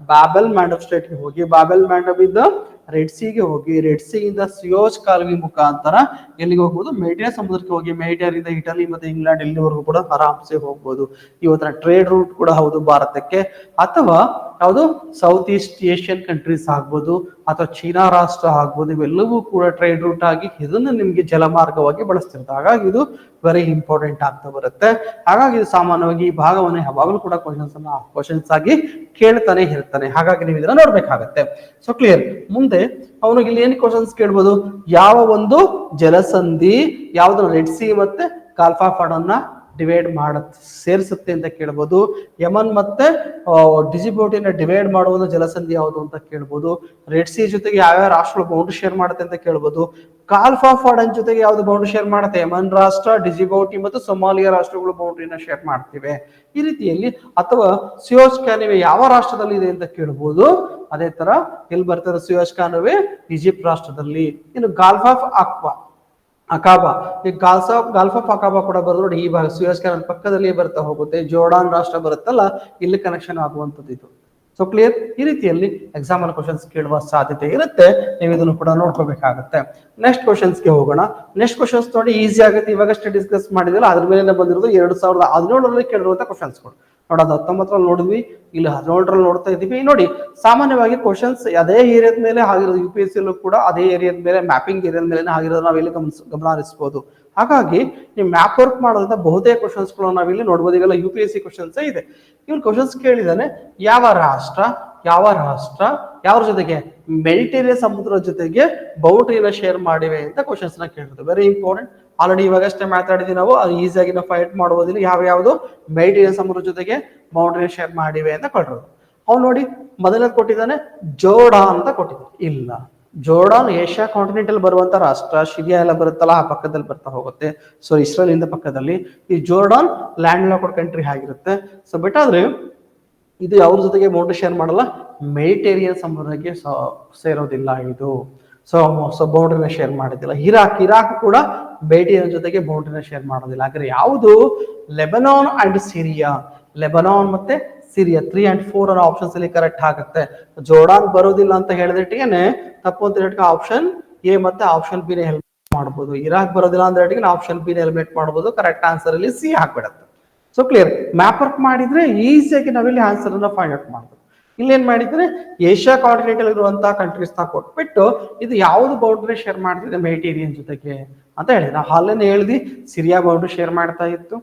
Speaker 1: ಬಾಬೆಲ್ ಮ್ಯಾಂಡ್ ಆಫ್ ಸ್ಟ್ರೈಟ್ಗೆ ಹೋಗಿ, ಬಾಬೆಲ್ ಮ್ಯಾಂಡ್ ಆಫ್ ಇಂದ ರೆಡ್ ಸಿಗೆ ಹೋಗಿ, ರೆಡ್ ಸಿ ಇಂದ ಸುಯೋಜ್ ಕಾಲುವೆ ಮುಖಾಂತರ ಎಲ್ಲಿಗೆ ಹೋಗ್ಬೋದು? ಮೆಡಿಟೇರಿಯನ್ ಸಮುದ್ರಕ್ಕೆ ಹೋಗಿ, ಮೆಡಿಟೇರಿಯನ್ ಇಟಲಿ ಮತ್ತೆ ಇಂಗ್ಲೆಂಡ್ ಇಲ್ಲಿವರೆಗೂ ಕೂಡ ಆರಾಮ್ಸೆ ಹೋಗ್ಬೋದು. ಇವತ್ತಿನ ಟ್ರೇಡ್ ರೂಟ್ ಕೂಡ ಹೌದು ಭಾರತಕ್ಕೆ, ಅಥವಾ ಯಾವುದು ಸೌತ್ ಈಸ್ಟ್ ಏಷ್ಯನ್ ಕಂಟ್ರೀಸ್ ಆಗ್ಬೋದು, ಅಥವಾ ಚೀನಾ ರಾಷ್ಟ್ರ ಆಗ್ಬೋದು. ಇವೆಲ್ಲವೂ ಕೂಡ ಟ್ರೇಡ್ ರೂಟ್ ಆಗಿ ಇದನ್ನು ನಿಮ್ಗೆ ಜಲಮಾರ್ಗವಾಗಿ ಬಳಸ್ತಿರುತ್ತೆ. ಹಾಗಾಗಿ ಇದು ವೆರಿ ಇಂಪಾರ್ಟೆಂಟ್ ಆಗ್ತಾ ಬರುತ್ತೆ. ಹಾಗಾಗಿ ಇದು ಸಾಮಾನ್ಯವಾಗಿ ಈ ಭಾಗವನ್ನು ಯಾವಾಗಲೂ ಕೂಡ ಕ್ವಶನ್ಸ್ ಆಗಿ ಕೇಳ್ತಾನೆ ಇರ್ತಾನೆ. ಹಾಗಾಗಿ ನೀವು ಇದನ್ನ ನೋಡ್ಬೇಕಾಗತ್ತೆ. So clear. ಮುಂದೆ ಅವನಿಗೆ ಇಲ್ಲಿ ಏನ್ ಕ್ವಶನ್ಸ್ ಕೇಳ್ಬೋದು? ಯಾವ ಒಂದು ಜಲಸಂಧಿ ಯಾವ್ದನ್ನ ರೆಡ್ ಸಿ ಮತ್ತೆ ಗಾಲ್ಫ್ ಆಫ್ ಅಡನ್ನ ಡಿವೈಡ್ ಸೇರಿಸುತ್ತೆ ಅಂತ ಕೇಳ್ಬೋದು. ಯಮನ್ ಮತ್ತೆ ಡಿಜಿಬೌಟಿನ ಡಿವೈಡ್ ಮಾಡುವುದು ಜಲಸಂಧಿ ಯಾವುದು ಅಂತ ಕೇಳ್ಬೋದು. ರೆಡ್ ಸಿ ಜೊತೆಗೆ ಯಾವ್ಯಾವ ರಾಷ್ಟ್ರಗಳು ಬೌಂಡ್ರಿ ಶೇರ್ ಮಾಡುತ್ತೆ ಅಂತ ಕೇಳ್ಬೋದು. ಗಾಲ್ಫ್ ಆಫ್ ಅಡನ್ ಜೊತೆಗೆ ಯಾವ್ದು ಬೌಂಡ್ರಿ ಶೇರ್ ಮಾಡುತ್ತೆ? ಯಮನ್ ರಾಷ್ಟ್ರ, ಡಿಜಿಬೌಟಿ ಮತ್ತು ಸೊಮಾಲಿಯಾ ರಾಷ್ಟ್ರಗಳು ಬೌಂಡ್ರಿನ ಶೇರ್ ಮಾಡ್ತಿವೆ. ಈ ರೀತಿಯಲ್ಲಿ, ಅಥವಾ ಸುಯೋಜ್ ಕಾಲುವೆ ಯಾವ ರಾಷ್ಟ್ರದಲ್ಲಿ ಇದೆ ಅಂತ ಕೇಳ್ಬೋದು. ಅದೇ ತರ ಎಲ್ಲಿ ಬರ್ತದೆ ಸುಯೋಜ್ ಕಾಲುವೆ? ಈಜಿಪ್ಟ್ ರಾಷ್ಟ್ರದಲ್ಲಿ. ಇನ್ನು ಗಾಲ್ಫ್ ಆಫ್ ಅಕಾಬಾ, ಈ ಗಾಲ್ಫ್ ಆಫ್ ಅಕಾಬಾ ಕೂಡ ಬರೋದು ನೋಡಿ, ಈ ಭಾಗ ಸುಯಸ್ ಕೆನಾಲ್ ಪಕ್ಕದಲ್ಲಿ ಬರ್ತಾ ಹೋಗುತ್ತೆ. ಜೋರ್ಡಾನ್ ರಾಷ್ಟ್ರ ಬರುತ್ತಲ್ಲ, ಇಲ್ಲಿ ಕನೆಕ್ಷನ್ ಆಗುವಂತದ್ದು ಇದು. So clear. ಈ ರೀತಿಯಲ್ಲಿ ಎಕ್ಸಾಂಪಲ್ ಕ್ವಶನ್ಸ್ ಕೇಳುವ ಸಾಧ್ಯತೆ ಇರುತ್ತೆ. ನೀವು ಇದನ್ನು ಕೂಡ ನೋಡ್ಕೋಬೇಕಾಗುತ್ತೆ. ನೆಕ್ಸ್ಟ್ ಕ್ವಶನ್ಸ್ಗೆ ಹೋಗೋಣ. ನೆಕ್ಸ್ಟ್ ಕ್ವಶನ್ಸ್ ನೋಡಿ ಈಸಿ ಆಗುತ್ತೆ. ಇವಾಗಷ್ಟೇ ಡಿಸ್ಕಸ್ ಮಾಡಿದ್ವಲ್ಲ, ಅದ್ರ ಮೇಲೆ ಬಂದಿರೋದು 2017ರಲ್ಲಿ ಕೇಳಿರುವಂತ ಕ್ವಶನ್ಸ್ಗಳು. ನೋಡೋದು 19ರಲ್ಲಿ ನೋಡಿದ್ವಿ, ಇಲ್ಲಿ 17ರಲ್ಲಿ ನೋಡ್ತಾ ಇದೀವಿ. ನೋಡಿ, ಸಾಮಾನ್ಯವಾಗಿ ಕ್ವಶನ್ಸ್ ಅದೇ ಏರಿಯಾದ ಮೇಲೆ ಆಗಿರೋದು. UPSC ಕೂಡ ಅದೇ ಏರಿಯಾದ ಮೇಲೆ, ಮ್ಯಾಪಿಂಗ್ ಏರಿಯಾದ ಮೇಲೆ ಆಗಿರೋದು ನಾವಿಲ್ಲಿ ಗಮನ ಹರಿಸಬಹುದು. ಹಾಗಾಗಿ ನೀವು ಮ್ಯಾಪ್ ವರ್ಕ್ ಮಾಡೋದ್ರಿಂದ ಬಹುತೇಕ ಕ್ವಶನ್ಸ್ಗಳು ನಾವಿಲ್ಲಿ ನೋಡ್ಬೋದು. ಈಗೆಲ್ಲ UPSC ಕ್ವಶನ್ಸ್ ಇದೆ. ಇವ್ರು ಕ್ವಶನ್ಸ್ ಕೇಳಿದಾನೆ, ಯಾವ ರಾಷ್ಟ್ರ ಯಾವ್ರ ಜೊತೆಗೆ ಮೆಡಿಟೇರಿಯನ್ ಸಮುದ್ರದ ಜೊತೆಗೆ ಬೌಂಡ್ರಿನ ಶೇರ್ ಮಾಡಿವೆ ಅಂತ ಕ್ವಶನ್ಸ್ ನ ಕೇಳಿದ್ರು. Very important. ಆಲ್ರೆಡಿ ಇವಾಗಷ್ಟೇ ಮಾತಾಡಿದ್ವಿ ನಾವು, ಅದು ಈಸಿಯಾಗಿ ನಾವು ಫೈಟ್ ಮಾಡಬಹುದಿಲ್ಲ. ಯಾವ್ಯಾವುದು ಮೆಡಿಟೇರಿಯನ್ ಸಮುದ್ರ ಜೊತೆಗೆ ಬೌಂಡ್ರಿ ಶೇರ್ ಮಾಡಿವೆ ಅಂತ ಕೊಟ್ಟರು. ಅವ್ನು ನೋಡಿ ಮೊದಲನೇದು ಕೊಟ್ಟಿದ್ದಾನೆ ಜೋರ್ಡಾನ್ ಅಂತ ಕೊಟ್ಟಿದ್ದಾನೆ. ಇಲ್ಲ, ಜೋರ್ಡಾನ್ ಏಷ್ಯಾ ಕಾಂಟಿನೆಂಟ್ ಅಲ್ಲಿ ಬರುವಂತ ರಾಷ್ಟ್ರ. ಸಿರಿಯಾ ಎಲ್ಲ ಬರುತ್ತಲ್ಲ, ಆ ಪಕ್ಕದಲ್ಲಿ ಬರ್ತಾ ಹೋಗುತ್ತೆ. ಸೊ ಇಸ್ರೇಲ್ ಇಂದ ಪಕ್ಕದಲ್ಲಿ ಈ ಜೋರ್ಡಾನ್ ಲ್ಯಾಂಡ್ ಲಾಕ್ಡ್ ಕಂಟ್ರಿ ಆಗಿರುತ್ತೆ. ಸೊ ಬಟ್ ಆದ್ರೆ ಇದು ಯಾವ್ರ ಜೊತೆಗೆ ಬೌಂಡ್ರಿ ಶೇರ್ ಮಾಡಲ್ಲ? ಮೆಡಿಟೇರಿಯನ್ ಸಮುದ್ರಕ್ಕೆ ಸೇರೋದಿಲ್ಲ ಇದು. ಸೊ ಬೌಂಡ್ರಿನ ಶೇರ್ ಮಾಡೋದಿಲ್ಲ. ಇರಾಕ್ ಕೂಡ ಮೆಡಿಟೇರಿಯನ್ ಜೊತೆಗೆ ಬೌಂಡ್ರಿನ ಶೇರ್ ಮಾಡೋದಿಲ್ಲ. ಹಾಗಾದ್ರೆ ಯಾವುದು? Lebanon and Syria. ಲೆಬನಾನ್ ಮತ್ತೆ ಸಿರಿಯಾ 3 and 4 ಅನ್ನೋ ಆಪ್ಷನ್ಸ್ ಅಲ್ಲಿ ಕರೆಕ್ಟ್ ಆಗುತ್ತೆ. ಜೋರ್ಡಾನ್ ಬರೋದಿಲ್ಲ ಅಂತ ಹೇಳಿದಟ್ಟಿಗೆ ತಪ್ಪು ಅಂತ ಹೇಳಿ ಆಪ್ಷನ್ ಎ ಮತ್ತೆ ಆಪ್ಷನ್ ಬಿ ನ ಹೆಲ್ಪ್ ಮಾಡಬಹುದು. ಇರಾಕ್ ಬರೋದಿಲ್ಲ ಅಂದ್ರೆ ಆಪ್ಷನ್ ಬಿ ನ ಎಲಿಮಿನೇಟ್ ಮಾಡಬಹುದು. ಕರೆಕ್ಟ್ ಆನ್ಸರ್ ಅಲ್ಲಿ ಸಿ ಹಾಕ್ಬಿಡತ್ತೆ. So clear. ಮ್ಯಾಪ್ ವರ್ಕ್ ಮಾಡಿದ್ರೆ ಈಸಿಯಾಗಿ ನಾವಿಲ್ಲಿ ಆನ್ಸರ್ ಅನ್ನ ಫೈಂಡ್ ಔಟ್ ಮಾಡಬಹುದು. ಇಲ್ಲಿ ಏನ್ ಮಾಡಿದ್ರೆ ಏಷ್ಯಾ ಕಾಂಟಿನೆಂಟ್ ಅಲ್ಲಿ ಇರುವಂತಹ ಕಂಟ್ರೀಸ್ ನ ಕೊಟ್ಬಿಟ್ಟು ಇದು ಯಾವ್ದು ಬೌಂಡ್ರಿ ಶೇರ್ ಮಾಡ್ತಿದೆ ಮೆಡಿಟೇರಿಯನ್ ಜೊತೆಗೆ ಅಂತ ಹೇಳಿ ನಾವು ಹಾಲೇನೆ ಹೇಳಿದ್ವಿ. ಸಿರಿಯಾ ಬೌಂಡ್ರಿ ಶೇರ್ ಮಾಡ್ತಾ ಇತ್ತು,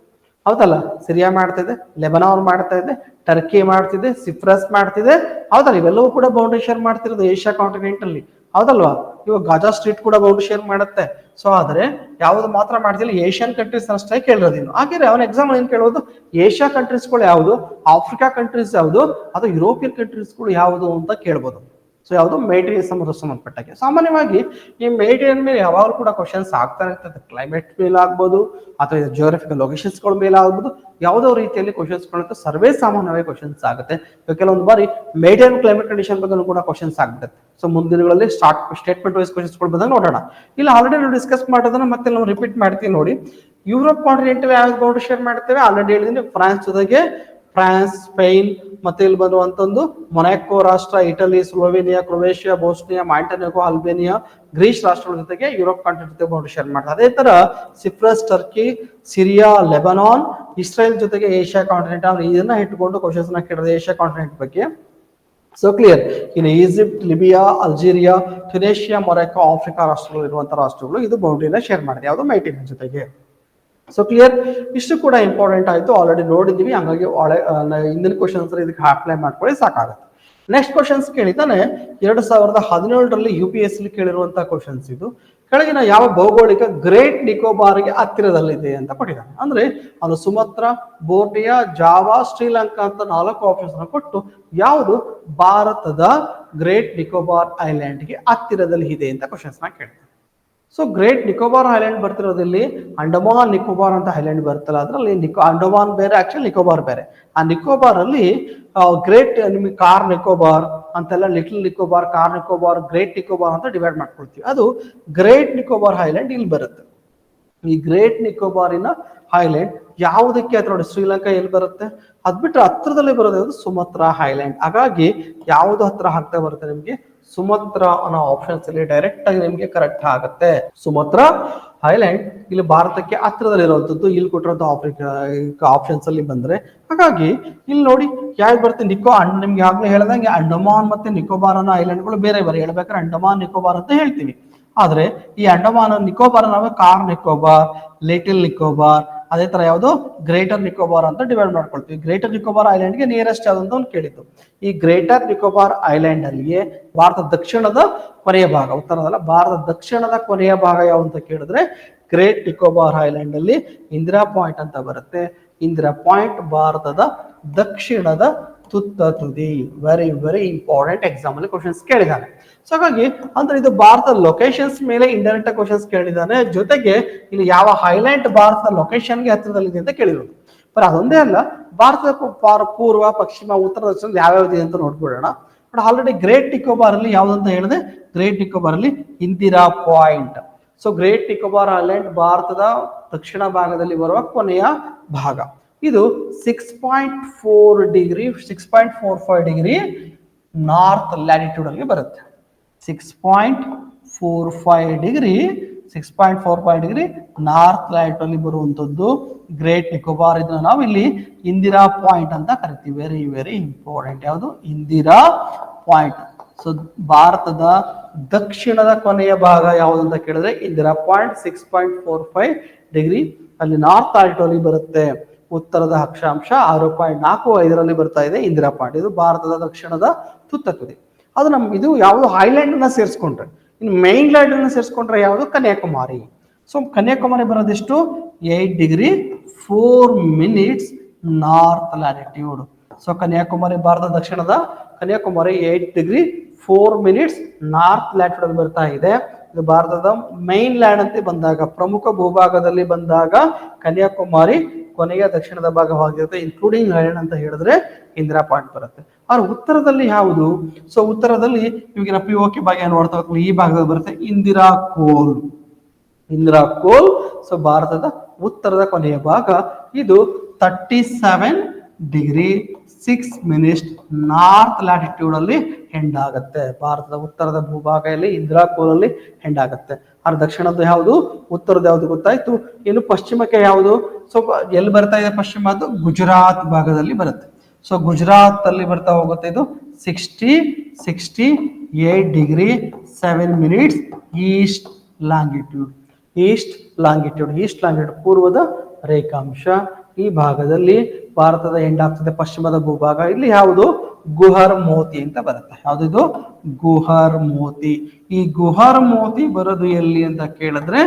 Speaker 1: ಹೌದಲ್ಲ? ಸಿರಿಯಾ ಮಾಡ್ತಿದೆ, ಲೆಬನಾನ್ ಮಾಡ್ತಾ ಇದೆ, ಟರ್ಕಿ ಮಾಡ್ತಿದೆ, ಸಿಪ್ರಸ್ ಮಾಡ್ತಿದೆ, ಹೌದಲ್ಲ? ಇವೆಲ್ಲವೂ ಕೂಡ ಬೌಂಡ್ರಿ ಶೇರ್ ಮಾಡ್ತಿರೋದು ಏಷ್ಯಾ ಕಾಂಟಿನೆಂಟ್ ಅಲ್ಲಿ, ಹೌದಲ್ವಾ? ಇವಾಗ ಗಾಜಾ ಸ್ಟ್ರೀಟ್ ಕೂಡ ಬೌಂಡ್ರಿ ಶೇರ್ ಮಾಡುತ್ತೆ. ಸೊ ಆದ್ರೆ ಯಾವ್ದು ಮಾತ್ರ ಮಾಡ್ತಿಲ್ಲ? ಏಷ್ಯನ್ ಕಂಟ್ರೀಸ್ ಅಷ್ಟೇ ಕೇಳಿರೋದು. ಇನ್ನು ಹಾಗೆ ಅವನ ಎಕ್ಸಾಮ್ ಏನ್ ಕೇಳೋದು? ಏಷ್ಯಾ ಕಂಟ್ರೀಸ್ಗಳು ಯಾವುದು, ಆಫ್ರಿಕಾ ಕಂಟ್ರೀಸ್ ಯಾವುದು, ಅಥವಾ ಯುರೋಪಿಯನ್ ಕಂಟ್ರೀಸ್ಗಳು ಯಾವುದು ಅಂತ ಕೇಳ್ಬೋದು. ಸೊ ಯಾವುದು? ಮೆಡಿಟೇರಿಯನ್ ಸಮುದ್ರ ಸಂಬಂಧಪಟ್ಟಾಗೆ. ಸಾಮಾನ್ಯವಾಗಿ ಈ ಮೆಡಿಟೇರಿಯನ್ ಮೇಲೆ ಯಾವಾಗಲೂ ಕೂಡ ಕ್ವಶನ್ಸ್ ಆಗ್ತಾ ಇರ್ತದೆ. ಕ್ಲೈಮೇಟ್ ಮೇಲೆ ಆಗ್ಬೋದು, ಅಥವಾ ಜಿಯೋಗ್ರಫಿಕಲ್ ಲೊಕೇಶನ್ಸ್ಗಳ ಮೇಲೆ ಆಗ್ಬೋದು, ಯಾವುದೋ ರೀತಿಯಲ್ಲಿ ಕ್ವಶನ್ಸ್ಗಳಂತ ಸರ್ವೇ ಸಾಮಾನ್ಯವಾಗಿ ಕ್ವಶನ್ಸ್ ಆಗುತ್ತೆ. ಕೆಲವೊಂದು ಬಾರಿ ಮೆಡಿಟೇರಿಯನ್ ಕ್ಲೈಮೇಟ್ ಕಂಡೀಷನ್ ಬಗ್ಗೆ ಕೂಡ ಕ್ವಶನ್ಸ್ ಆಗ್ಬಿಡುತ್ತೆ. ಸೊ ಮುಂದಿನಗಳಲ್ಲಿ ಸ್ಟೇಟ್ಮೆಂಟ್ ವೈಸ್ ಕ್ವಶನ್ಸ್ಗಳು ಬಂದಾಗ ನೋಡೋಣ. ಇಲ್ಲ ಆಲ್ರೆಡಿ ನಾವು ಡಿಸ್ಕಸ್ ಮಾಡೋದನ್ನ ಮತ್ತೆ ನಾವು ರಿಪೀಟ್ ಮಾಡ್ತೀವಿ ನೋಡಿ. ಯುರೋಪ್ ಕಾಂಟಿನೆಂಟ್ ಯಾವ್ದು ಬೌಂಡ್ರಿ ಶೇರ್ ಮಾಡ್ತೇವೆ? ಆಲ್ರೆಡಿ ಹೇಳಿದ್ರೆ ಫ್ರಾನ್ಸ್ ಜೊತೆಗೆ ಫ್ರಾನ್ಸ್, ಸ್ಪೇನ್, ಮತ್ತೆ ಇಲ್ಲಿ ಬರುವಂತದ್ದು ಮೊನಾಕೋ ರಾಷ್ಟ್ರ, Italy, Slovenia, Croatia, Bosnia, Montenegro, Albania, Greece ರಾಷ್ಟ್ರಗಳ ಜೊತೆಗೆ ಯುರೋಪ್ ಕಾಂಟಿನೆಂಟ್ ಜೊತೆ ಬೌಂಡರಿ ಶೇರ್ ಮಾಡ್ತಾರೆ. ಅದೇ ತರ Cyprus, Turkey, Syria, Lebanon, Israel ಜೊತೆಗೆ ಏಷ್ಯಾ ಕಾಂಟಿನೆಂಟ್. ಅವ್ರು ಇದನ್ನ ಇಟ್ಟುಕೊಂಡು ಕ್ವಶನ್ಸ್ ನ ಕೇಳಿದ್ರೆ ಏಷ್ಯಾ ಕಾಂಟಿನೆಂಟ್ ಬಗ್ಗೆ. So clear. ಇನ್ನು Egypt, Libya, Algeria, Tunisia, Morocco, Africa ರಾಷ್ಟ್ರಗಳು ಇರುವಂತಹ ರಾಷ್ಟ್ರಗಳು ಇದು ಬೌಂಡ್ರಿನ ಶೇರ್ ಮಾಡಿದೆ ಯಾವುದು ಮೈಟಿನ ಜೊತೆಗೆ. So clear. ಇಷ್ಟು ಕೂಡ ಇಂಪಾರ್ಟೆಂಟ್ ಆಯ್ತು, ಆಲ್ರೆಡಿ ನೋಡಿದೀವಿ, ಹಂಗಾಗಿ ಹಿಂದಿನ ಕ್ವಶನ್ಸ್ ಇದಕ್ಕೆ ಅಪ್ಲೈ ಮಾಡ್ಕೊಳ್ಳಿ ಸಾಕಾಗುತ್ತೆ. ನೆಕ್ಸ್ಟ್ ಕ್ವಶನ್ಸ್ ಕೇಳಿದ್ದಾನೆ 2017ರಲ್ಲಿ UPSC ಕೇಳಿರುವಂತಹ ಕ್ವಶನ್ಸ್ ಇದು. ಕೆಳಗಿನ ಯಾವ ಭೌಗೋಳಿಕ ಗ್ರೇಟ್ ನಿಕೋಬಾರ್ಗೆ ಹತ್ತಿರದಲ್ಲಿದೆ ಅಂತ ಕೊಟ್ಟಿದ್ದಾನೆ. ಅಂದ್ರೆ ಅದು ಸುಮತ್ರಾ, ಬೋರ್ನಿಯಾ, ಜಾವಾ, ಶ್ರೀಲಂಕಾ ಅಂತ 4 ಆಪ್ಷನ್ಸ್ ಕೊಟ್ಟು ಯಾವುದು ಭಾರತದ ಗ್ರೇಟ್ ನಿಕೋಬಾರ್ ಐಲ್ಯಾಂಡ್ಗೆ ಹತ್ತಿರದಲ್ಲಿ ಇದೆ ಅಂತ ಕ್ವಶನ್ಸ್ ನ ಕೇಳ್ತಾನೆ. ಸೊ ಗ್ರೇಟ್ ನಿಕೋಬಾರ್ ಐಲ್ಯಾಂಡ್ ಬರ್ತಿರೋದಿಲ್ಲಿ ಅಂಡಮಾನ್ ನಿಕೋಬಾರ್ ಅಂತ ಐಲ್ಯಾಂಡ್ ಬರ್ತಲ್ಲ, ಅದರಲ್ಲಿ ಅಂಡಮಾನ್ ಬೇರೆ, ಆಕ್ಚುಲಿ ನಿಕೋಬಾರ್ ಬೇರೆ. ಆ ನಿಕೋಬಾರ್ ಅಲ್ಲಿ ಗ್ರೇಟ್ ನಿಮಗೆ ಕಾರ್ ನಿಕೋಬಾರ್ ಅಂತೆಲ್ಲ, little Nicobar, car Nicobar, great Nicobar ಅಂತ ಡಿವೈಡ್ ಮಾಡ್ಕೊಳ್ತೀವಿ. ಅದು ಗ್ರೇಟ್ ನಿಕೋಬಾರ್ ಐಲ್ಯಾಂಡ್ ಇಲ್ಲಿ ಬರುತ್ತೆ. ಈ ಗ್ರೇಟ್ ನಿಕೋಬಾರಿನ ಐಲ್ಯಾಂಡ್ ಯಾವುದಕ್ಕೆ ಹತ್ರ ನೋಡಿ, ಶ್ರೀಲಂಕಾ ಎಲ್ಲಿ ಬರುತ್ತೆ, ಅದ್ ಬಿಟ್ಟರೆ ಹತ್ರದಲ್ಲಿ ಬರೋದು ಸುಮತ್ರಾ ಐಲ್ಯಾಂಡ್. ಹಾಗಾಗಿ ಯಾವುದು ಹತ್ರ ಆಗ್ತಾ ಬರುತ್ತೆ ನಿಮ್ಗೆ, ಸುಮತ್ರಾ ಅನ್ನೋ ಆಪ್ಷನ್ಸ್ ಅಲ್ಲಿ ಡೈರೆಕ್ಟ್ ಆಗಿ ನಿಮ್ಗೆ ಕರೆಕ್ಟ್ ಆಗುತ್ತೆ. ಸುಮತ್ರಾ ಐಲ್ಯಾಂಡ್ ಇಲ್ಲಿ ಭಾರತಕ್ಕೆ ಹತ್ರದಲ್ಲಿ ಇರುವಂತದ್ದು, ಇಲ್ಲಿ ಕೊಟ್ಟಿರುವಂತ ಆಫ್ರಿಕಾ ಆಪ್ಷನ್ಸ್ ಅಲ್ಲಿ ಬಂದ್ರೆ. ಹಾಗಾಗಿ ಇಲ್ಲಿ ನೋಡಿ ಯಾವ್ದು ಬರುತ್ತೆ, ನಿಮ್ಗೆ ಆಗ್ಲೇ ಹೇಳ್ದಂಗೆ ಅಂಡಮಾನ್ ಮತ್ತೆ ನಿಕೋಬಾರ್ ಅನ್ನೋ ಐಲ್ಯಾಂಡ್ಗಳು ಬೇರೆ ಬೇರೆ. ಹೇಳ್ಬೇಕಾದ್ರೆ ಅಂಡಮಾನ್ ನಿಕೋಬಾರ್ ಅಂತ ಹೇಳ್ತೀವಿ, ಆದ್ರೆ ಈ ಅಂಡಮಾನ್ ನಿಕೋಬಾರ್ ನಾವು ಕಾರ್ ನಿಕೋಬಾರ್, ಲಿಟಲ್ ನಿಕೋಬಾರ್, ಅದೇ ತರ ಯಾವುದು ಗ್ರೇಟರ್ ನಿಕೋಬಾರ್ ಅಂತ ಡಿವೈಡ್ ಮಾಡ್ಕೊಳ್ತೀವಿ. ಗ್ರೇಟರ್ ನಿಕೋಬಾರ್ ಐಲ್ಯಾಂಡ್ಗೆ ನಿಯರೆಸ್ಟ್ ಯಾವ್ದು ಅಂತ ಒಂದು ಕೇಳಿದ್ದು. ಈ ಗ್ರೇಟರ್ ನಿಕೋಬಾರ್ ಐಲ್ಯಾಂಡ್ ಅಲ್ಲಿಯೇ ಭಾರತ ದಕ್ಷಿಣದ ಕೊನೆಯ ಭಾಗ, ಉತ್ತರದಲ್ಲ, ಭಾರತ ದಕ್ಷಿಣದ ಕೊನೆಯ ಭಾಗ ಯಾವುದು ಅಂತ ಕೇಳಿದ್ರೆ ಗ್ರೇಟ್ ನಿಕೋಬಾರ್ ಐಲ್ಯಾಂಡ್ ಅಲ್ಲಿ ಇಂದಿರಾ ಪಾಯಿಂಟ್ ಅಂತ ಬರುತ್ತೆ. ಇಂದಿರಾ ಪಾಯಿಂಟ್ ಭಾರತದ ದಕ್ಷಿಣದ ತುತ್ತ ತುದಿ. ವೆರಿ ವೆರಿ ಇಂಪಾರ್ಟೆಂಟ್, ಎಕ್ಸಾಮ್ ಅಲ್ಲಿ ಕ್ವಶನ್ಸ್ ಕೇಳಿದ್ದಾನೆ. ಸೊ ಹಾಗಾಗಿ ಅಂದ್ರೆ ಇದು ಭಾರತದ ಲೊಕೇಶನ್ಸ್ ಮೇಲೆ ಇಂಡೈರೆಕ್ಟ್ ಕ್ವಶನ್ಸ್ ಕೇಳಿದ್ದಾನೆ. ಜೊತೆಗೆ ಇಲ್ಲಿ ಯಾವ ಐಲ್ಯಾಂಡ್ ಭಾರತದ ಲೊಕೇಶನ್ಗೆ ಹತ್ತಿರದಲ್ಲಿದೆ ಅಂತ ಕೇಳಿರೋದು. ಬಟ್ ಅದೊಂದೇ ಅಲ್ಲ, ಭಾರತದ ಪೂರ್ವ, ಪಶ್ಚಿಮ, ಉತ್ತರ, ದಕ್ಷಿಣ ಯಾವ್ಯಾವ್ದಿದೆ ಅಂತ ನೋಡ್ಬಿಡೋಣ. ಬಟ್ ಆಲ್ರೆಡಿ ಗ್ರೇಟ್ ನಿಕೋಬಾರ್ ಅಲ್ಲಿ ಯಾವ್ದಂತ ಹೇಳಿದೆ, ಗ್ರೇಟ್ ನಿಕೋಬಾರ್ ಅಲ್ಲಿ Indira point. So great Nicobar island ಭಾರತದ ದಕ್ಷಿಣ ಭಾಗದಲ್ಲಿ ಬರುವ ಕೊನೆಯ ಭಾಗ. ಇದು 6.4 ಡಿಗ್ರಿ 6.45 ಡಿಗ್ರಿ ನಾರ್ತ್ ಲ್ಯಾಟಿಟ್ಯೂಡ್ ಅಲ್ಲಿ ಬರುತ್ತೆ. 6.45 ಡಿಗ್ರಿ ನಾರ್ತ್ ಲ್ಯಾಟಿಟ್ಯೂಡ್ ಅಲ್ಲಿ ಬರುವಂತದ್ದು ಗ್ರೇಟ್ ನಿಕೋಬಾರ್. ಇದನ್ನ ನಾವು ಇಲ್ಲಿ ಇಂದಿರಾ ಪಾಯಿಂಟ್ ಅಂತ ಕರಿತೀವಿ. ವೆರಿ ವೆರಿ ಇಂಪಾರ್ಟೆಂಟ್, ಯಾವುದು ಇಂದಿರಾ ಪಾಯಿಂಟ್. ಸೊ ಭಾರತದ ದಕ್ಷಿಣದ ಕೊನೆಯ ಭಾಗ ಯಾವುದು ಅಂತ ಕೇಳಿದ್ರೆ ಇಂದಿರಾ ಪಾಯಿಂಟ್. 6.45 ಡಿಗ್ರಿ ಅಲ್ಲಿ ನಾರ್ತ್ ಲ್ಯಾಟಿಟ್ಯೂಡ್ ಅಲ್ಲಿ ಬರುತ್ತೆ. ಉತ್ತರದ ಅಕ್ಷಾಂಶ 6.45 ಬರ್ತಾ ಇದೆ ಇಂದಿರಾ ಪಾಯಿಂಟ್. ಇದು ಭಾರತದ ದಕ್ಷಿಣದ ತುತ್ತ ತುದಿ. ಅದು ಇದು ಯಾವುದು ಐಲ್ಯಾಂಡ್ ಅನ್ನ ಸೇರಿಸ್ಕೊಂಡ್ರೆ, ಇನ್ನು ಮೈನ್ ಲ್ಯಾಂಡ್ ಅನ್ನ ಸೇರಿಸ್ಕೊಂಡ್ರೆ ಯಾವುದು ಕನ್ಯಾಕುಮಾರಿ. ಸೊ ಕನ್ಯಾಕುಮಾರಿ ಬರೋದೆಷ್ಟು 8 degree 4 minutes north latitude. So Kanyakumari Bharat ದಕ್ಷಿಣದ Kanyakumari 8 degree 4 minutes north latitude ಅಲ್ಲಿ ಬರ್ತಾ ಇದೆ. ಇದು ಭಾರತದ ಮೈನ್ ಲ್ಯಾಂಡ್ ಅಂತ ಬಂದಾಗ, ಪ್ರಮುಖ ಭೂಭಾಗದಲ್ಲಿ ಬಂದಾಗ ಕನ್ಯಾಕುಮಾರಿ ಕೊನೆಯ ದಕ್ಷಿಣದ ಭಾಗವಾಗಿರುತ್ತೆ, ಇನ್ಕ್ಲೂಡಿಂಗ್ ಐಲ್ಯಾಂಡ್ ಅಂತ ಹೇಳಿದ್ರೆ ಇಂದಿರಾ ಪಾಯಿಂಟ್ ಬರುತ್ತೆ. ಆದ್ರೆ ಉತ್ತರದಲ್ಲಿ ಯಾವುದು? ಸೊ ಉತ್ತರದಲ್ಲಿ ಇವಾಗ POK ಭಾಗ ನೋಡ್ತಾ ಹೋಗ್ತೀವಿ, ಈ ಭಾಗದಲ್ಲಿ ಬರುತ್ತೆ ಇಂದಿರಾ ಕೋಲ್. ಇಂದಿರಾ ಕೋಲ್ ಸೊ ಭಾರತದ ಉತ್ತರದ ಕೊನೆಯ ಭಾಗ. ಇದು 37 ಡಿಗ್ರಿ 6 ಮಿನಿಟ್ಸ್ ನಾರ್ತ್ ಲ್ಯಾಟಿಟ್ಯೂಡ್ ಅಲ್ಲಿ ಎಂಡ್ ಆಗುತ್ತೆ. ಭಾರತದ ಉತ್ತರದ ಭೂಭಾಗದಲ್ಲಿ ಇಂದಿರಾ ಕೋಲ್ ಅಲ್ಲಿ ಎಂಡ್ ಆಗುತ್ತೆ. ಆದ್ರೆ ದಕ್ಷಿಣದ್ದು ಯಾವುದು, ಉತ್ತರದ ಯಾವುದು ಗೊತ್ತಾಯ್ತು. ಇನ್ನು ಪಶ್ಚಿಮಕ್ಕೆ ಯಾವುದು? ಸೊ ಎಲ್ಲಿ ಬರ್ತಾ ಇದೆ ಪಶ್ಚಿಮದ್ದು? ಗುಜರಾತ್ ಭಾಗದಲ್ಲಿ ಬರುತ್ತೆ. ಸೊ ಗುಜರಾತ್ ಅಲ್ಲಿ ಬರ್ತಾ ಹೋಗುತ್ತೆ. ಇದು 68 degree 7 minutes East longitude. East longitude ಪೂರ್ವದ ರೇಖಾಂಶ. ಈ ಭಾಗದಲ್ಲಿ ಭಾರತದ ಎಂಡ್ ಆಗ್ತದೆ ಪಶ್ಚಿಮದ ಭೂಭಾಗ. ಇಲ್ಲಿ ಯಾವುದು? ಗುಹರ್ ಮೋತಿ ಅಂತ ಬರುತ್ತೆ. ಯಾವ್ದು? ಗುಹರ್ ಮೋತಿ. ಈ ಗುಹರ್ ಮೋತಿ ಬರೋದು ಎಲ್ಲಿ ಅಂತ ಕೇಳಿದ್ರೆ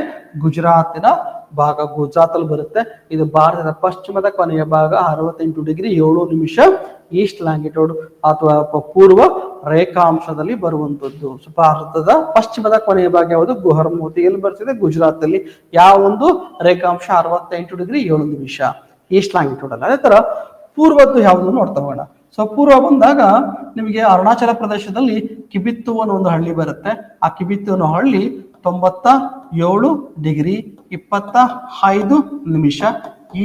Speaker 1: ಗುಜರಾತಿನ ಭಾಗ, ಗುಜರಾತ್ ಅಲ್ಲಿ ಬರುತ್ತೆ. ಇದು ಭಾರತದ ಪಶ್ಚಿಮದ ಕೊನೆಯ ಭಾಗ, 68 ಡಿಗ್ರಿ 7 ನಿಮಿಷ ಈಸ್ಟ್ ಲ್ಯಾಂಗಿಟ್ಯೂಡ್ ಅಥವಾ ಪೂರ್ವ ರೇಖಾಂಶದಲ್ಲಿ ಬರುವಂತದ್ದು. ಭಾರತದ ಪಶ್ಚಿಮದ ಕೊನೆಯ ಭಾಗ ಯಾವುದು? ಗುಹರ್ ಮೋತಿ. ಎಲ್ಲಿ ಬರ್ತಿದೆ? ಗುಜರಾತ್ ಅಲ್ಲಿ. ಯಾವ ಒಂದು ರೇಖಾಂಶ? 68 ಡಿಗ್ರಿ 7 ನಿಮಿಷ ಈಸ್ಟ್ ಲ್ಯಾಂಗಿಟ್ಯೂಡ್ ಅಲ್ಲಿ. ಅದೇ ತರ ಪೂರ್ವದ್ದು ಯಾವುದು ನೋಡ್ತಾ ಹೋಗೋಣ. ಸೊ ಪೂರ್ವ ಬಂದಾಗ ನಿಮಗೆ ಅರುಣಾಚಲ ಪ್ರದೇಶದಲ್ಲಿ ಕಿಬಿತ್ತು ಅನ್ನೋ ಒಂದು ಹಳ್ಳಿ ಬರುತ್ತೆ. ಆ ಕಿಬಿತ್ತು ಅನ್ನೋ ಹಳ್ಳಿ 97 ಡಿಗ್ರಿ 25 ನಿಮಿಷ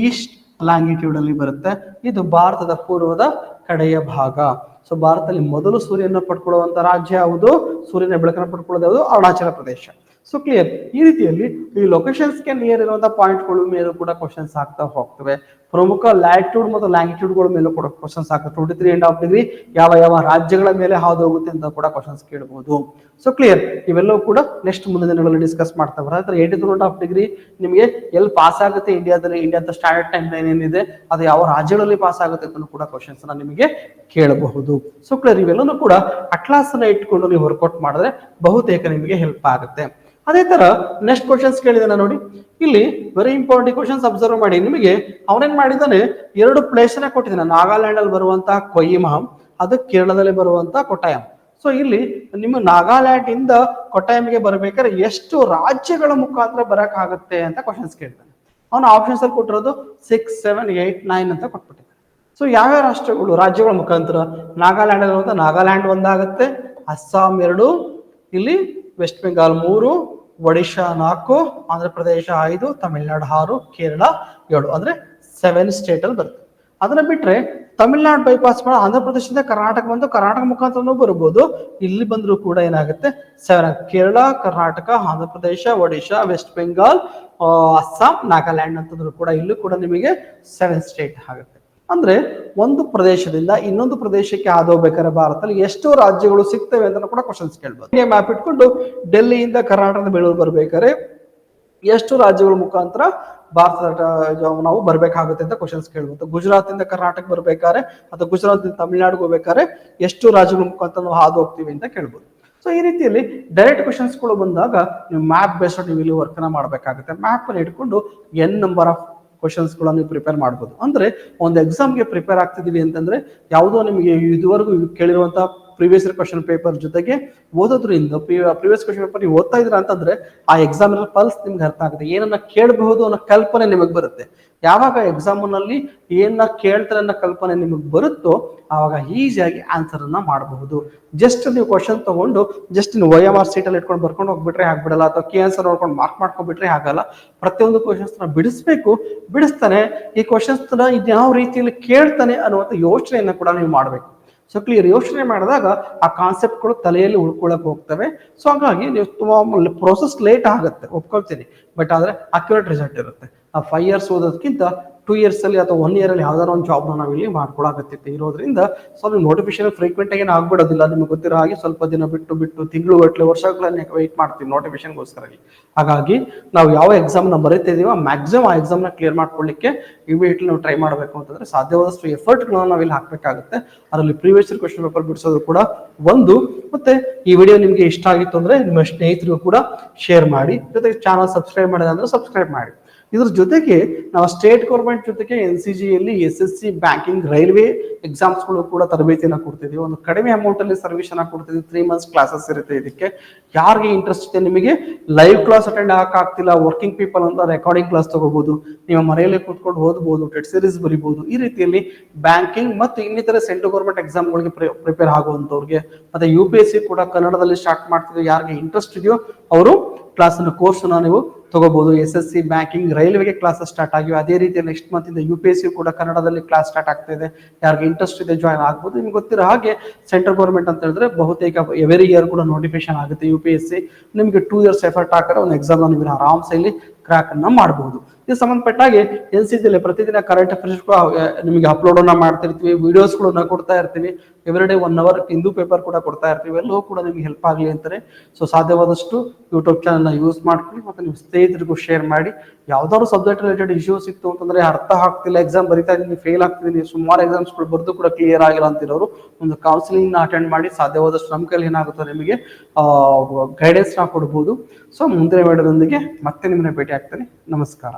Speaker 1: ಈಸ್ಟ್ ಲ್ಯಾಂಗಿಟ್ಯೂಡ್ ಅಲ್ಲಿ ಬರುತ್ತೆ. ಇದು ಭಾರತದ ಪೂರ್ವದ ಕಡೆಯ ಭಾಗ. ಸೊ ಭಾರತದಲ್ಲಿ ಮೊದಲು ಸೂರ್ಯನ ಪಡ್ಕೊಳ್ಳುವಂತ ರಾಜ್ಯ ಯಾವುದು, ಸೂರ್ಯನ ಬೆಳಕನ್ನು ಪಡ್ಕೊಳ್ಳೋದು ಯಾವುದು, ಅರುಣಾಚಲ ಪ್ರದೇಶ. So clear. ಈ ರೀತಿಯಲ್ಲಿ ಈ ಲೊಕೇಶನ್ಸ್ಗೆ ನಿಯರ್ ಇರುವಂತಹ ಪಾಯಿಂಟ್ಗಳು ಮೇಲೂ ಕೂಡ ಕ್ವಶನ್ಸ್ ಆಗ್ತಾ ಹೋಗ್ತವೆ. ಪ್ರಮುಖ ಲ್ಯಾಟಿಟ್ಯೂಡ್ ಮತ್ತು ಲ್ಯಾಂಗಿಟ್ಯೂಡ್ಗಳ ಮೇಲೂ ಕೂಡ ಕ್ವಶನ್ಸ್ ಆಗ್ತವೆ. 23.5 ಡಿಗ್ರಿ ಯಾವ ಯಾವ ರಾಜ್ಯಗಳ ಮೇಲೆ ಹಾದು ಹೋಗುತ್ತೆ ಅಂತ ಕೂಡ ಕ್ವಶನ್ಸ್ ಕೇಳಬಹುದು. So clear. ಇವೆಲ್ಲವೂ ಕೂಡ ನೆಕ್ಸ್ಟ್ ಮುಂದಿನ ದಿನಗಳಲ್ಲಿ ಡಿಸ್ಕಸ್ ಮಾಡ್ತಾ ಬರೋದ್ರೆ 83.5 ಡಿಗ್ರಿ ನಿಮಗೆ ಎಲ್ಲಿ ಪಾಸ್ ಆಗುತ್ತೆ ಇಂಡಿಯಾದಲ್ಲಿ, ಇಂಡಿಯಾದ ಸ್ಟ್ಯಾಂಡರ್ಡ್ ಟೈಮ್ ಲೈನ್ ಏನಿದೆ ಅದು ಯಾವ ರಾಜ್ಯಗಳಲ್ಲಿ ಪಾಸ್ ಆಗುತ್ತೆ ಅಂತ ಕೂಡ ಕ್ವಶನ್ಸ್ ಅನ್ನ ನಿಮಗೆ ಕೇಳಬಹುದು. So clear. ಇವೆಲ್ಲನೂ ಕೂಡ ಅಟ್ಲಾಸ್ ಅನ್ನ ಇಟ್ಕೊಂಡು ನೀವು ವರ್ಕೌಟ್ ಮಾಡಿದ್ರೆ ಬಹುತೇಕ ನಿಮಗೆ ಹೆಲ್ಪ್ ಆಗುತ್ತೆ. ಅದೇ ತರ ನೆಕ್ಸ್ಟ್ ಕ್ವಶನ್ಸ್ ಕೇಳಿದಾನೆ ನೋಡಿ. ಇಲ್ಲಿ ವೆರಿ ಇಂಪಾರ್ಟೆಂಟ್ ಕ್ವಶನ್ಸ್ ಅಬ್ಸರ್ವ್ ಮಾಡಿ. ನಿಮಗೆ ಅವನೇನ್ ಮಾಡಿದಾನೆ, 2 ಪ್ಲೇಸ್ ಅನ್ನ ಕೊಟ್ಟಿದ್ದಾನೆ. ನಾಗಾಲ್ಯಾಂಡ್ ಅಲ್ಲಿ ಬರುವಂತಹ ಕೊಹಿಮಾ, ಅದು ಕೇರಳದಲ್ಲಿ ಬರುವಂತಹ ಕೊಟ್ಟಾಯಂ. ಸೊ ಇಲ್ಲಿ ನಿಮ್ಮ ನಾಗಾಲ್ಯಾಂಡ್ ಇಂದ ಕೊಟ್ಟಾಯಂಗೆ ಬರ್ಬೇಕಾದ್ರೆ ಎಷ್ಟು ರಾಜ್ಯಗಳ ಮುಖಾಂತರ ಬರಕ್ ಆಗುತ್ತೆ ಅಂತ ಕ್ವಶನ್ಸ್ ಕೇಳ್ತಾನೆ. ಅವನ ಆಪ್ಷನ್ಸ್ ಅಲ್ಲಿ ಕೊಟ್ಟಿರೋದು 6, 7, 8, 9 ಅಂತ ಕೊಟ್ಬಿಟ್ಟಿದ್ದಾನೆ. ಸೊ ಯಾವ್ಯಾವ ರಾಷ್ಟ್ರಗಳು ರಾಜ್ಯಗಳ ಮುಖಾಂತರ, ನಾಗಾಲ್ಯಾಂಡ್ ಅಲ್ಲಿ ನಾಗಾಲ್ಯಾಂಡ್ ಒಂದಾಗುತ್ತೆ, ಅಸ್ಸಾಂ 2, ಇಲ್ಲಿ ವೆಸ್ಟ್ ಬೆಂಗಾಲ್ 3, ಒಡಿಶಾ 4, ಆಂಧ್ರ ಪ್ರದೇಶ 5, ತಮಿಳುನಾಡು 6, ಕೇರಳ 7, ಅಂದ್ರೆ 7 ಸ್ಟೇಟ್ ಅಲ್ಲಿ ಬರುತ್ತೆ. ಅದನ್ನ ಬಿಟ್ರೆ ತಮಿಳುನಾಡು ಬೈಪಾಸ್ ಮಾಡಿ ಆಂಧ್ರ ಪ್ರದೇಶದಿಂದ ಕರ್ನಾಟಕ ಬಂದು ಕರ್ನಾಟಕ ಮುಖಾಂತರ ಬರ್ಬೋದು. ಇಲ್ಲಿ ಬಂದ್ರು ಕೂಡ ಏನಾಗುತ್ತೆ 7, ಕೇರಳ, ಕರ್ನಾಟಕ, ಆಂಧ್ರ ಪ್ರದೇಶ, ಒಡಿಶಾ, ವೆಸ್ಟ್ ಬೆಂಗಾಲ್, ಅಸ್ಸಾಂ, ನಾಗಾಲ್ಯಾಂಡ್ ಅಂತಂದ್ರು ಕೂಡ ಇಲ್ಲೂ ಕೂಡ ನಿಮಗೆ 7 ಸ್ಟೇಟ್ ಆಗುತ್ತೆ. ಅಂದ್ರೆ ಒಂದು ಪ್ರದೇಶದಿಂದ ಇನ್ನೊಂದು ಪ್ರದೇಶಕ್ಕೆ ಹೋಗ್ಬೇಕಾದ್ರೆ ಭಾರತದಲ್ಲಿ ಎಷ್ಟು ರಾಜ್ಯಗಳು ಸಿಗ್ತವೆ ಅಂತ ಕೂಡ ಕ್ವಶನ್ಸ್ ಕೇಳ್ಬೋದು. ಮ್ಯಾಪ್ ಇಟ್ಕೊಂಡು ಡೆಲ್ಲಿಯಿಂದ ಕರ್ನಾಟಕದ ಬೆಂಗಳೂರು ಬರ್ಬೇಕಾದ್ರೆ ಎಷ್ಟು ರಾಜ್ಯಗಳ ಮುಖಾಂತರ ಭಾರತದ ನಾವು ಬರ್ಬೇಕಾಗುತ್ತೆ ಅಂತ ಕ್ವಶನ್ಸ್ ಕೇಳ್ಬೋದು. ಗುಜರಾತ್ ಇಂದ ಕರ್ನಾಟಕ ಬರ್ಬೇಕಾದ್ರೆ ಅಥವಾ ಗುಜರಾತ್ ಇಂದ ತಮಿಳುನಾಡು ಹೋಗ್ಬೇಕಾದ್ರೆ ಎಷ್ಟು ರಾಜ್ಯಗಳ ಮುಖಾಂತರ ನಾವು ಹಾದು ಹೋಗ್ತೀವಿ ಅಂತ ಕೇಳ್ಬೋದು. ಸೊ ಈ ರೀತಿಯಲ್ಲಿ ಡೈರೆಕ್ಟ್ ಕ್ವಶನ್ಸ್ ಗಳು ಬಂದಾಗ ನೀವು ಮ್ಯಾಪ್ ಬೇಸ್ಡ್ ನೀವು ಇಲ್ಲಿ ವರ್ಕ್ ನ ಮಾಡ್ಬೇಕಾಗುತ್ತೆ. ಮ್ಯಾಪ್ ಅನ್ನು ಇಟ್ಕೊಂಡು n ನಂಬರ್ ಆಫ್ ಕ್ವಶನ್ಸ್ ಗಳನ್ನ ನೀವು ಪ್ರಿಪೇರ್ ಮಾಡ್ಬೋದು. ಅಂದ್ರೆ ಒಂದು ಎಕ್ಸಾಮ್ಗೆ ಪ್ರಿಪೇರ್ ಆಗ್ತಿದೀವಿ ಅಂತಂದ್ರೆ ಯಾವುದೋ ನಿಮಗೆ ಇದುವರೆಗೂ ಕೇಳಿರುವಂತಹ ಪ್ರೀವಿಯಸ್ ಕ್ವಶನ್ ಪೇಪರ್ ಜೊತೆಗೆ ಓದೋದ್ರಿಂದ ಪ್ರೀವಿಯಸ್ ಕ್ವಶನ್ ಪೇಪರ್ ನೀವು ಓದ್ತಾ ಇದ್ರ ಅಂತಂದ್ರೆ ಆ ಎಕ್ಸಾಮ್ ಪಲ್ಸ್ ನಿಮ್ಗೆ ಅರ್ಥ ಆಗುತ್ತೆ. ಏನನ್ನ ಕೇಳಬಹುದು ಅನ್ನೋ ಕಲ್ಪನೆ ನಿಮಗೆ ಬರುತ್ತೆ. ಯಾವಾಗ ಎಕ್ಸಾಮ್ ನಲ್ಲಿ ಏನ ಕೇಳ್ತಾರೆ ಅನ್ನೋ ಕಲ್ಪನೆ ನಿಮಗೆ ಬರುತ್ತೋ ಆವಾಗ ಈಸಿಯಾಗಿ ಆನ್ಸರ್ ಅನ್ನ ಮಾಡಬಹುದು. ಜಸ್ಟ್ ನೀವು ಕ್ವಶನ್ ತಗೊಂಡು ಜಸ್ಟ್ ನೀವು OMR ಸೀಟ್ ಅಲ್ಲಿ ಇಟ್ಕೊಂಡು ಬರ್ಕೊಂಡು ಹೋಗ್ಬಿಟ್ರೆ ಆಗ್ಬಿಡಲ್ಲ, ಅಥವಾ ಕೀ ಆನ್ಸರ್ ನೋಡ್ಕೊಂಡು ಮಾರ್ಕ್ ಮಾಡ್ಕೊಂಡ್ಬಿಟ್ರೆ ಆಗಲ್ಲ. ಪ್ರತಿಯೊಂದು ಕ್ವಶನ್ಸ್ ನ ಬಿಡಿಸ್ಬೇಕು. ಬಿಡಿಸ್ತಾನೆ ಈ ಕ್ವಶನ್ಸ್ ನ ಯಾವ ರೀತಿಯಲ್ಲಿ ಕೇಳ್ತಾನೆ ಅನ್ನುವಂಥ ಯೋಚನೆಯನ್ನ ಕೂಡ ನೀವು ಮಾಡ್ಬೇಕು. So clear. ಯೋಚನೆ ಮಾಡಿದಾಗ ಆ ಕಾನ್ಸೆಪ್ಟ್ ಗಳು ತಲೆಯಲ್ಲಿ ಉಳ್ಕೊಳಕ್ ಹೋಗ್ತವೆ. ಸೊ ಹಾಗಾಗಿ ನೀವು ತುಂಬಾ ಪ್ರೋಸೆಸ್ ಲೇಟ್ ಆಗುತ್ತೆ, ಒಪ್ಕೊಳ್ತೀನಿ. ಬಟ್ ಆದ್ರೆ ಅಕ್ಯುರೇಟ್ ರಿಸಲ್ಟ್ ಇರುತ್ತೆ. ಆ 5 years ಓದೋದಕ್ಕಿಂತ 2 years ಅಲ್ಲಿ ಅಥವಾ 1 year ಅಲ್ಲಿ ಯಾವ್ದಾರ ಒಂದು ಜಾಬ್ ನಾವು ಇಲ್ಲಿ ಮಾಡ್ಕೊಳಕತ್ತಿತ್ತು ಇರೋದ್ರಿಂದ ಸೊ ನೀವು ನೋಟಿಫಿಕೇಶನ್ ಫ್ರೀಕ್ವೆಂಟ್ ಆಗಿ ಆಗ್ಬಿಡೋದಿಲ್ಲ. ನಿಮ್ಗೆ ಗೊತ್ತಿರೋ ಹಾಗೆ ಸ್ವಲ್ಪ ದಿನ ಬಿಟ್ಟು ತಿಂಗಳು ಗಟ್ಟಲೆ ವರ್ಷಗಳನ್ನ ವೆಯ್ಟ್ ಮಾಡ್ತೀವಿ ನೋಟಿಫಿಕೇಶನ್ಗೋಸ್ಕರ. ಹಾಗಾಗಿ ನಾವು ಯಾವ ಎಕ್ಸಾಮ್ ನ ಬರೀತಿದೀವೋ ಮ್ಯಾಕ್ಸಿಮಮ್ ಆ ಎಕ್ಸಾಮ್ ನ ಕ್ಲಿಯರ್ ಮಾಡ್ಕೊಳ್ಳಿಕ್ಕೆ ಇಮಿಡಿಯೇಟ್ಲಿ ನಾವು ಟ್ರೈ ಮಾಡಬೇಕು ಅಂತಂದ್ರೆ ಸಾಧ್ಯವಾದಷ್ಟು ಎಫರ್ಟ್ ಗಳನ್ನ ನಾವು ಇಲ್ಲಿ ಹಾಕ್ಬೇಕಾಗುತ್ತೆ. ಅದರಲ್ಲಿ ಪ್ರೀವಿಯಸ್ ಕ್ವಶನ್ ಪೇಪರ್ ಬಿಡಿಸೋದು ಕೂಡ ಒಂದು. ಮತ್ತೆ ಈ ವಿಡಿಯೋ ನಿಮ್ಗೆ ಇಷ್ಟ ಆಗಿತ್ತು ಅಂದ್ರೆ ನಿಮ್ಮ ಸ್ನೇಹಿತರಿಗೂ ಕೂಡ ಶೇರ್ ಮಾಡಿ. ಜೊತೆಗೆ ಚಾನಲ್ ಸಬ್ಸ್ಕ್ರೈಬ್ ಮಾಡಿದ್ರೆ ಅಂದ್ರೆ ಸಬ್ಸ್ಕ್ರೈಬ್ ಮಾಡಿ. ಇದ್ರ ಜೊತೆಗೆ ನಾವು ಸ್ಟೇಟ್ ಗೌರ್ಮೆಂಟ್ ಜೊತೆಗೆ NCG ಯಲ್ಲಿ SSC, ಬ್ಯಾಂಕಿಂಗ್, ರೈಲ್ವೆ ಎಕ್ಸಾಮ್ಸ್ ಗಳು ಕೂಡ ತರಬೇತಿಯನ್ನ ಕೊಡ್ತಿದೀವಿ. ಒಂದು ಕಡಿಮೆ ಅಮೌಂಟ್ ಅಲ್ಲಿ ಸರ್ವಿಸ್ ಅನ್ನ ಕೊಡ್ತಿದ್ವಿ. 3 months ಕ್ಲಾಸಸ್ ಇರುತ್ತೆ. ಇದಕ್ಕೆ ಯಾರಿಗೆ ಇಂಟ್ರೆಸ್ಟ್ ಇದೆ, ನಿಮಗೆ ಲೈವ್ ಕ್ಲಾಸ್ ಅಟೆಂಡ್ ಆಗ್ತಿಲ್ಲ, ವರ್ಕಿಂಗ್ ಪೀಪಲ್ ಅಂತ ರೆಕಾರ್ಡಿಂಗ್ ಕ್ಲಾಸ್ ತಗೋಬಹುದು. ನೀವು ಮನೆಯಲ್ಲೇ ಕೂತ್ಕೊಂಡು ಓದಬಹುದು, ಟೆಟ್ ಸೀರೀಸ್ ಬರೀಬಹುದು. ಈ ರೀತಿಯಲ್ಲಿ ಬ್ಯಾಂಕಿಂಗ್ ಮತ್ತು ಇನ್ನಿತರ ಸೆಂಟ್ರಲ್ ಗೌರ್ಮೆಂಟ್ ಎಕ್ಸಾಮ್ ಗಳಿಗೆ ಪ್ರಿಪೇರ್ ಆಗುವಂತವ್ರಿಗೆ ಮತ್ತೆ UPSC ಕೂಡ ಕನ್ನಡದಲ್ಲಿ ಸ್ಟಾರ್ಟ್ ಮಾಡ್ತಿದ್ವಿ. ಯಾರಿಗೆ ಇಂಟ್ರೆಸ್ಟ್ ಇದೆಯೋ ಅವರು ಕ್ಲಾಸ್ ಅನ್ನು ಕೋರ್ಸ್ ಅನ್ನ ನೀವು ತಗೋಬಹುದು. SSC, ಬ್ಯಾಂಕಿಂಗ್, ರೈಲ್ವೆಗೆ ಕ್ಲಾಸಸ್ ಸ್ಟಾರ್ಟ್ ಆಗಿವೆ. ಅದೇ ರೀತಿ ನೆಕ್ಸ್ಟ್ ಮಂತ್ ಇಂದ UPSC ಕೂಡ ಕನ್ನಡದಲ್ಲಿ ಕ್ಲಾಸ್ ಸ್ಟಾರ್ಟ್ ಆಗ್ತಾ ಇದೆ. ಯಾರಿಗೆ ಇಂಟ್ರೆಸ್ಟ್ ಇದೆ ಜಾಯ್ನ್ ಆಗ್ಬೋದು. ನಿಮ್ಗೆ ಗೊತ್ತಿರೋ ಹಾಗೆ ಸೆಂಟ್ರಲ್ ಗೌರ್ಮೆಂಟ್ ಅಂತ ಹೇಳಿದ್ರೆ ಬಹುತೇಕ ಎವರಿ ಇಯರ್ ಕೂಡ ನೋಟಿಫಿಕೇಶನ್ ಆಗುತ್ತೆ. UPSC ನಿಮ್ಗೆ 2 years ಎಫರ್ಟ್ ಹಾಕಿದ್ರೆ ಒಂದು ಎಕ್ಸಾಮ್ ನೀವು ಆರಾಮ್ಸೆ ಇಲ್ಲಿ ಕ್ರಾಕ್ ಅನ್ನ ಮಾಡಬಹುದು. ಇದು ಸಂಬಂಧಪಟ್ಟ ಹಾಗೆ NCG ಪ್ರತಿದಿನ ಕರೆಂಟ್ ಅಫೇರ್ಸ್ ನಿಮಗೆ ಅಪ್ಲೋಡ್ ಅನ್ನ ಮಾಡ್ತಿರ್ತೀವಿ, ವಿಡಿಯೋಸ್ ಗಳನ್ನ ಕೊಡ್ತಾ ಇರ್ತೀವಿ. ಎವ್ರಿಡೇ 1 hour ಹಿಂದೂ ಪೇಪರ್ ಕೂಡ ಕೊಡ್ತಾ ಇರ್ತೀವಿ. ಎಲ್ಲವೂ ಕೂಡ ನಿಮ್ಗೆ ಹೆಲ್ಪ್ ಆಗಲಿ ಅಂತಾರೆ. ಸೊ ಸಾಧ್ಯವಾದಷ್ಟು ಯೂಟ್ಯೂಬ್ ಚಾನಲ್ ನ ಯೂಸ್ ಮಾಡ್ಕೊಳ್ಳಿ. ಮತ್ತೆ ನೀವು ಸ್ನೇಹಿತರಿಗೂ ಶೇರ್ ಮಾಡಿ. ಯಾವ್ದಾದ್ರು ಸಬ್ಜೆಕ್ಟ್ ರಿಲೇಟೆಡ್ ಇಶ್ಯೂಸ್ ಇತ್ತು ಅಂತಂದ್ರೆ ಅರ್ಥ ಆಗ್ತಿಲ್ಲ, ಎಕ್ಸಾಮ್ ಬರಿತಾ ಇದೀನಿ, ಫೇಲ್ ಆಗ್ತಿದೀನಿ, ಸುಮಾರು ಎಕ್ಸಾಮ್ಸ್ ಗಳು ಬರ್ದು ಕೂಡ ಕ್ಲಿಯರ್ ಆಗಿಲ್ಲ ಅಂತಿರೋರು ಒಂದು ಕೌನ್ಸಿಲಿಂಗ್ ನ ಅಟೆಂಡ್ ಮಾಡಿ ಸಾಧ್ಯವಾದಷ್ಟು ನಮ್ಮ ಕೈಲಿ ಏನಾಗುತ್ತೋ ನಿಮಗೆ ಗೈಡೆನ್ಸ್ ನ ಕೊಡ್ಬೋದು. ಸೊ ಮುಂದಿನ ವಿಡಿಯೋದೊಂದಿಗೆ ಮತ್ತೆ ನಿಮ್ಮನ್ನ ಭೇಟಿ ಆಗ್ತೇನೆ. ನಮಸ್ಕಾರ.